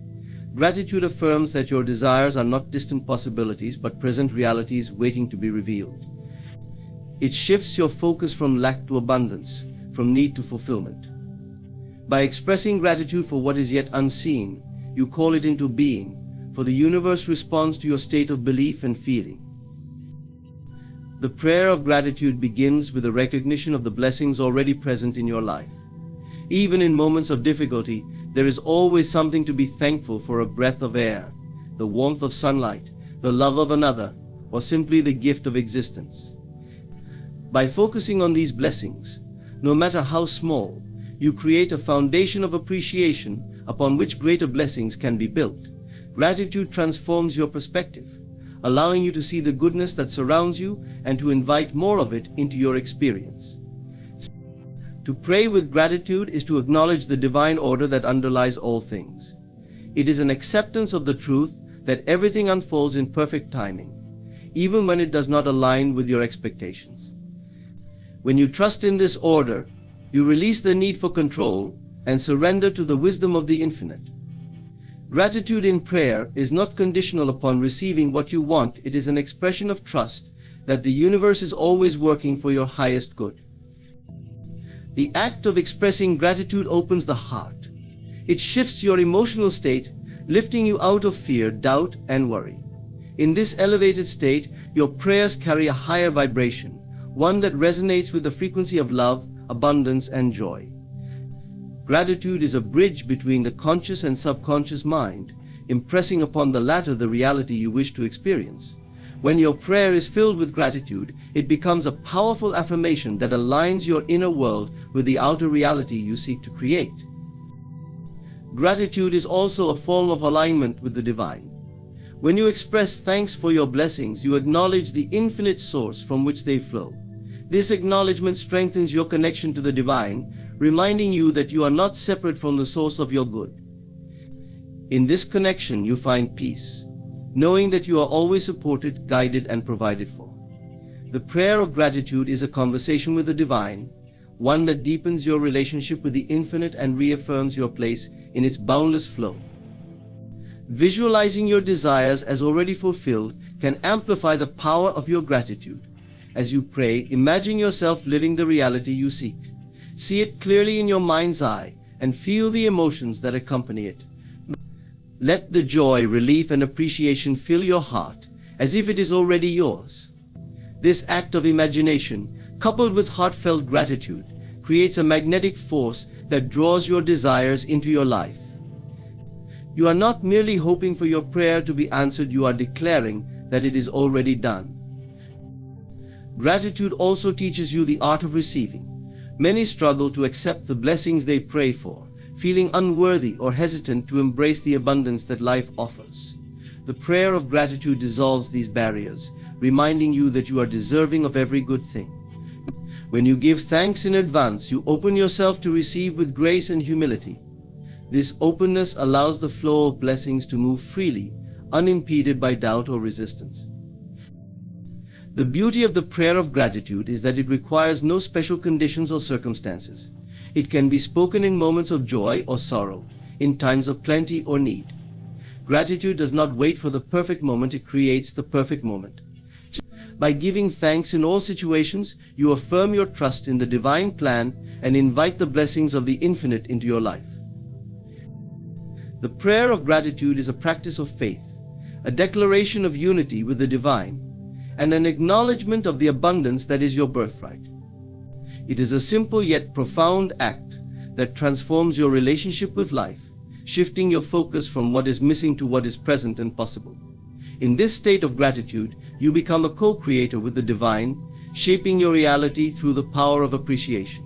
Gratitude affirms that your desires are not distant possibilities, but present realities waiting to be revealed. It shifts your focus from lack to abundance, from need to fulfillment. By expressing gratitude for what is yet unseen, you call it into being, for the universe responds to your state of belief and feeling. The prayer of gratitude begins with a recognition of the blessings already present in your life. Even in moments of difficulty, there is always something to be thankful for: a breath of air, the warmth of sunlight, the love of another, or simply the gift of existence. By focusing on these blessings, no matter how small, you create a foundation of appreciation upon which greater blessings can be built. Gratitude transforms your perspective, allowing you to see the goodness that surrounds you and to invite more of it into your experience. To pray with gratitude is to acknowledge the divine order that underlies all things. It is an acceptance of the truth that everything unfolds in perfect timing, even when it does not align with your expectations. When you trust in this order, you release the need for control and surrender to the wisdom of the infinite. Gratitude in prayer is not conditional upon receiving what you want. It is an expression of trust that the universe is always working for your highest good. The act of expressing gratitude opens the heart. It shifts your emotional state, lifting you out of fear, doubt, and worry. In this elevated state, your prayers carry a higher vibration, one that resonates with the frequency of love, abundance, and joy. Gratitude is a bridge between the conscious and subconscious mind, impressing upon the latter the reality you wish to experience. When your prayer is filled with gratitude, it becomes a powerful affirmation that aligns your inner world with the outer reality you seek to create. Gratitude is also a form of alignment with the divine. When you express thanks for your blessings, you acknowledge the infinite source from which they flow. This acknowledgement strengthens your connection to the divine, reminding you that you are not separate from the source of your good. In this connection, you find peace, knowing that you are always supported, guided, and provided for. The prayer of gratitude is a conversation with the divine, one that deepens your relationship with the infinite and reaffirms your place in its boundless flow. Visualizing your desires as already fulfilled can amplify the power of your gratitude. As you pray, imagine yourself living the reality you seek. See it clearly in your mind's eye and feel the emotions that accompany it. Let the joy, relief, and appreciation fill your heart as if it is already yours. This act of imagination, coupled with heartfelt gratitude, creates a magnetic force that draws your desires into your life. You are not merely hoping for your prayer to be answered, you are declaring that it is already done. Gratitude also teaches you the art of receiving. Many struggle to accept the blessings they pray for, feeling unworthy or hesitant to embrace the abundance that life offers. The prayer of gratitude dissolves these barriers, reminding you that you are deserving of every good thing. When you give thanks in advance, you open yourself to receive with grace and humility. This openness allows the flow of blessings to move freely, unimpeded by doubt or resistance. The beauty of the prayer of gratitude is that it requires no special conditions or circumstances. It can be spoken in moments of joy or sorrow, in times of plenty or need. Gratitude does not wait for the perfect moment, it creates the perfect moment. By giving thanks in all situations, you affirm your trust in the divine plan and invite the blessings of the infinite into your life. The prayer of gratitude is a practice of faith, a declaration of unity with the divine, and an acknowledgement of the abundance that is your birthright. It is a simple yet profound act that transforms your relationship with life, shifting your focus from what is missing to what is present and possible. In this state of gratitude, you become a co-creator with the divine, shaping your reality through the power of appreciation.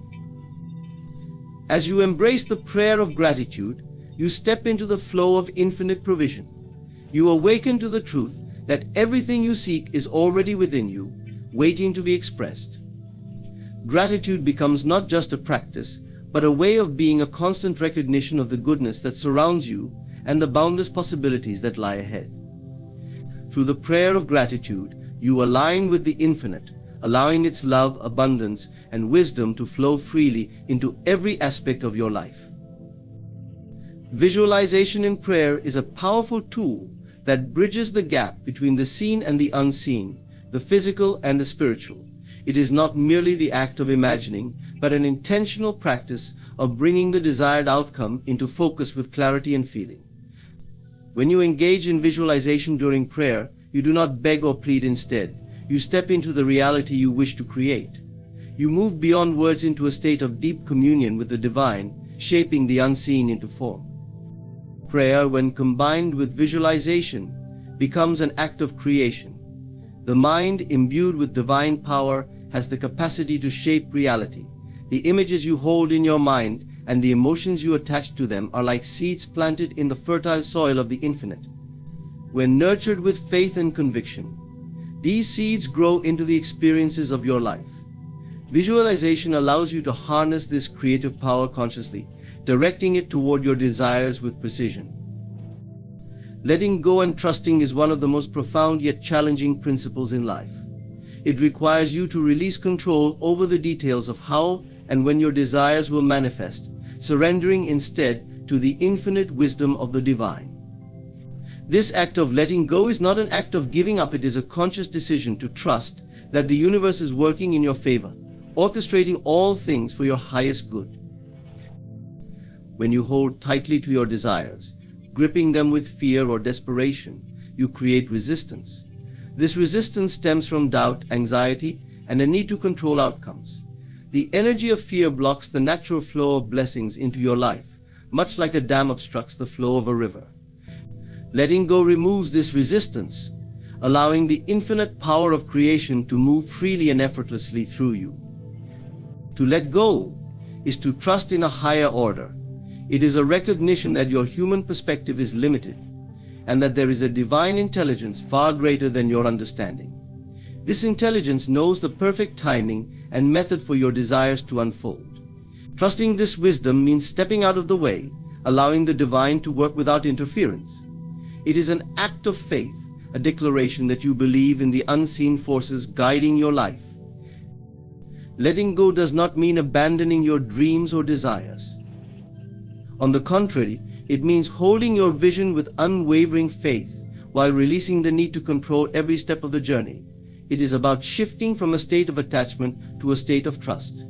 As you embrace the prayer of gratitude, you step into the flow of infinite provision. You awaken to the truth that everything you seek is already within you, waiting to be expressed. Gratitude becomes not just a practice, but a way of being, a constant recognition of the goodness that surrounds you and the boundless possibilities that lie ahead. Through the prayer of gratitude, you align with the infinite, allowing its love, abundance, and wisdom to flow freely into every aspect of your life. Visualization in prayer is a powerful tool that bridges the gap between the seen and the unseen, the physical and the spiritual. It is not merely the act of imagining, but an intentional practice of bringing the desired outcome into focus with clarity and feeling. When you engage in visualization during prayer, you do not beg or plead. Instead, you step into the reality you wish to create. You move beyond words into a state of deep communion with the divine, shaping the unseen into form. Prayer, when combined with visualization, becomes an act of creation. The mind, imbued with divine power, has the capacity to shape reality. The images you hold in your mind and the emotions you attach to them are like seeds planted in the fertile soil of the infinite. When nurtured with faith and conviction, these seeds grow into the experiences of your life. Visualization allows you to harness this creative power consciously, directing it toward your desires with precision. Letting go and trusting is one of the most profound yet challenging principles in life. It requires you to release control over the details of how and when your desires will manifest, surrendering instead to the infinite wisdom of the divine. This act of letting go is not an act of giving up, it is a conscious decision to trust that the universe is working in your favor, orchestrating all things for your highest good. When you hold tightly to your desires, gripping them with fear or desperation, you create resistance. This resistance stems from doubt, anxiety, and a need to control outcomes. The energy of fear blocks the natural flow of blessings into your life, much like a dam obstructs the flow of a river. Letting go removes this resistance, allowing the infinite power of creation to move freely and effortlessly through you. To let go is to trust in a higher order. It is a recognition that your human perspective is limited, and that there is a divine intelligence far greater than your understanding. This intelligence knows the perfect timing and method for your desires to unfold. Trusting this wisdom means stepping out of the way, allowing the divine to work without interference. It is an act of faith, a declaration that you believe in the unseen forces guiding your life. Letting go does not mean abandoning your dreams or desires. On the contrary, it means holding your vision with unwavering faith while releasing the need to control every step of the journey. It is about shifting from a state of attachment to a state of trust.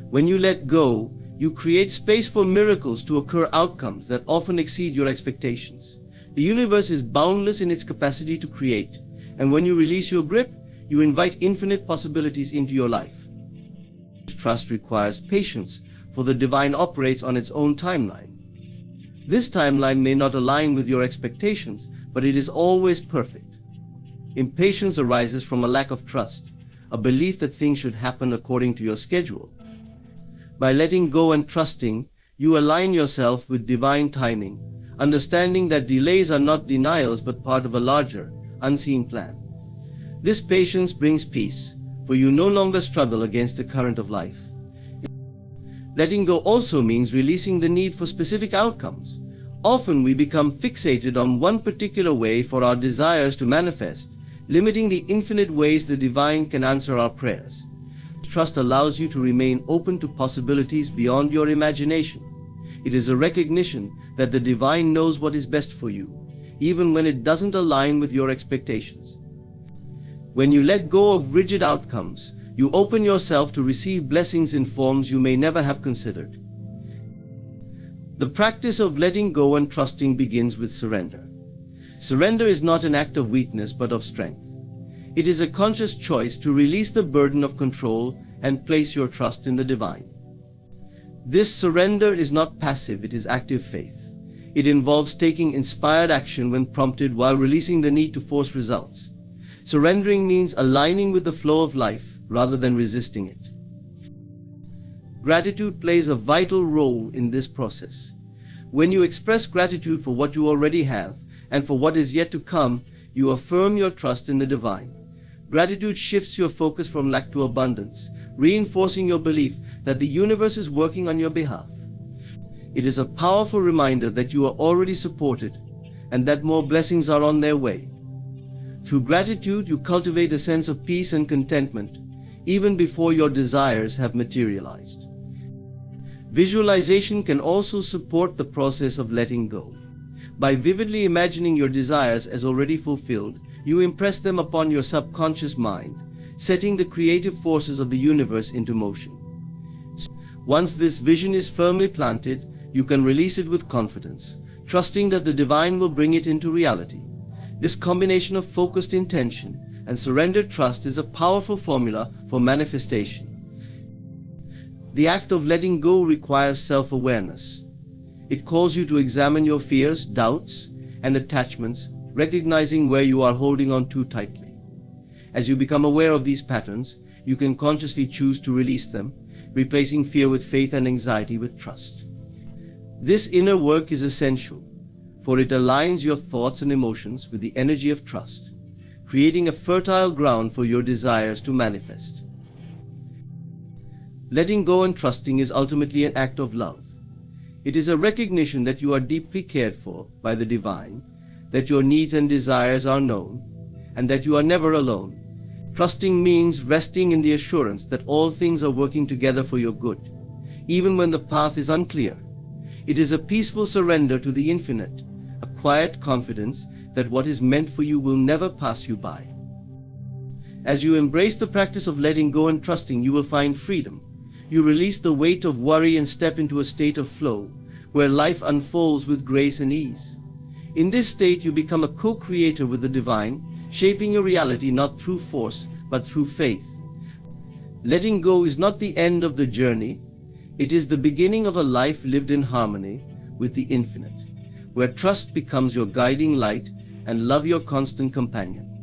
When you let go, you create space for miracles to occur, outcomes that often exceed your expectations. The universe is boundless in its capacity to create, and when you release your grip, you invite infinite possibilities into your life. Trust requires patience, for the divine operates on its own timeline. This timeline may not align with your expectations, but it is always perfect. Impatience arises from a lack of trust, a belief that things should happen according to your schedule. By letting go and trusting, you align yourself with divine timing, understanding that delays are not denials but part of a larger, unseen plan. This patience brings peace, for you no longer struggle against the current of life. Letting go also means releasing the need for specific outcomes. Often we become fixated on one particular way for our desires to manifest, limiting the infinite ways the divine can answer our prayers. Trust allows you to remain open to possibilities beyond your imagination. It is a recognition that the divine knows what is best for you, even when it doesn't align with your expectations. When you let go of rigid outcomes, you open yourself to receive blessings in forms you may never have considered. The practice of letting go and trusting begins with surrender. Surrender is not an act of weakness but of strength. It is a conscious choice to release the burden of control and place your trust in the divine. This surrender is not passive, it is active faith. It involves taking inspired action when prompted while releasing the need to force results. Surrendering means aligning with the flow of life rather than resisting it. Gratitude plays a vital role in this process. When you express gratitude for what you already have and for what is yet to come, you affirm your trust in the divine. Gratitude shifts your focus from lack to abundance, reinforcing your belief that the universe is working on your behalf. It is a powerful reminder that you are already supported and that more blessings are on their way. Through gratitude, you cultivate a sense of peace and contentment, even before your desires have materialized. Visualization can also support the process of letting go. By vividly imagining your desires as already fulfilled, you impress them upon your subconscious mind, setting the creative forces of the universe into motion. Once this vision is firmly planted, you can release it with confidence, trusting that the divine will bring it into reality. This combination of focused intention and surrendered trust is a powerful formula for manifestation. The act of letting go requires self-awareness. It calls you to examine your fears, doubts, and attachments, recognizing where you are holding on too tightly. As you become aware of these patterns, you can consciously choose to release them, replacing fear with faith and anxiety with trust. This inner work is essential, for it aligns your thoughts and emotions with the energy of trust, creating a fertile ground for your desires to manifest. Letting go and trusting is ultimately an act of love. It is a recognition that you are deeply cared for by the divine, that your needs and desires are known, and that you are never alone. Trusting means resting in the assurance that all things are working together for your good, even when the path is unclear. It is a peaceful surrender to the infinite, a quiet confidence that what is meant for you will never pass you by. As you embrace the practice of letting go and trusting, you will find freedom. You release the weight of worry and step into a state of flow, where life unfolds with grace and ease. In this state, you become a co-creator with the divine, shaping your reality not through force, but through faith. Letting go is not the end of the journey. It is the beginning of a life lived in harmony with the infinite, where trust becomes your guiding light and love your constant companion.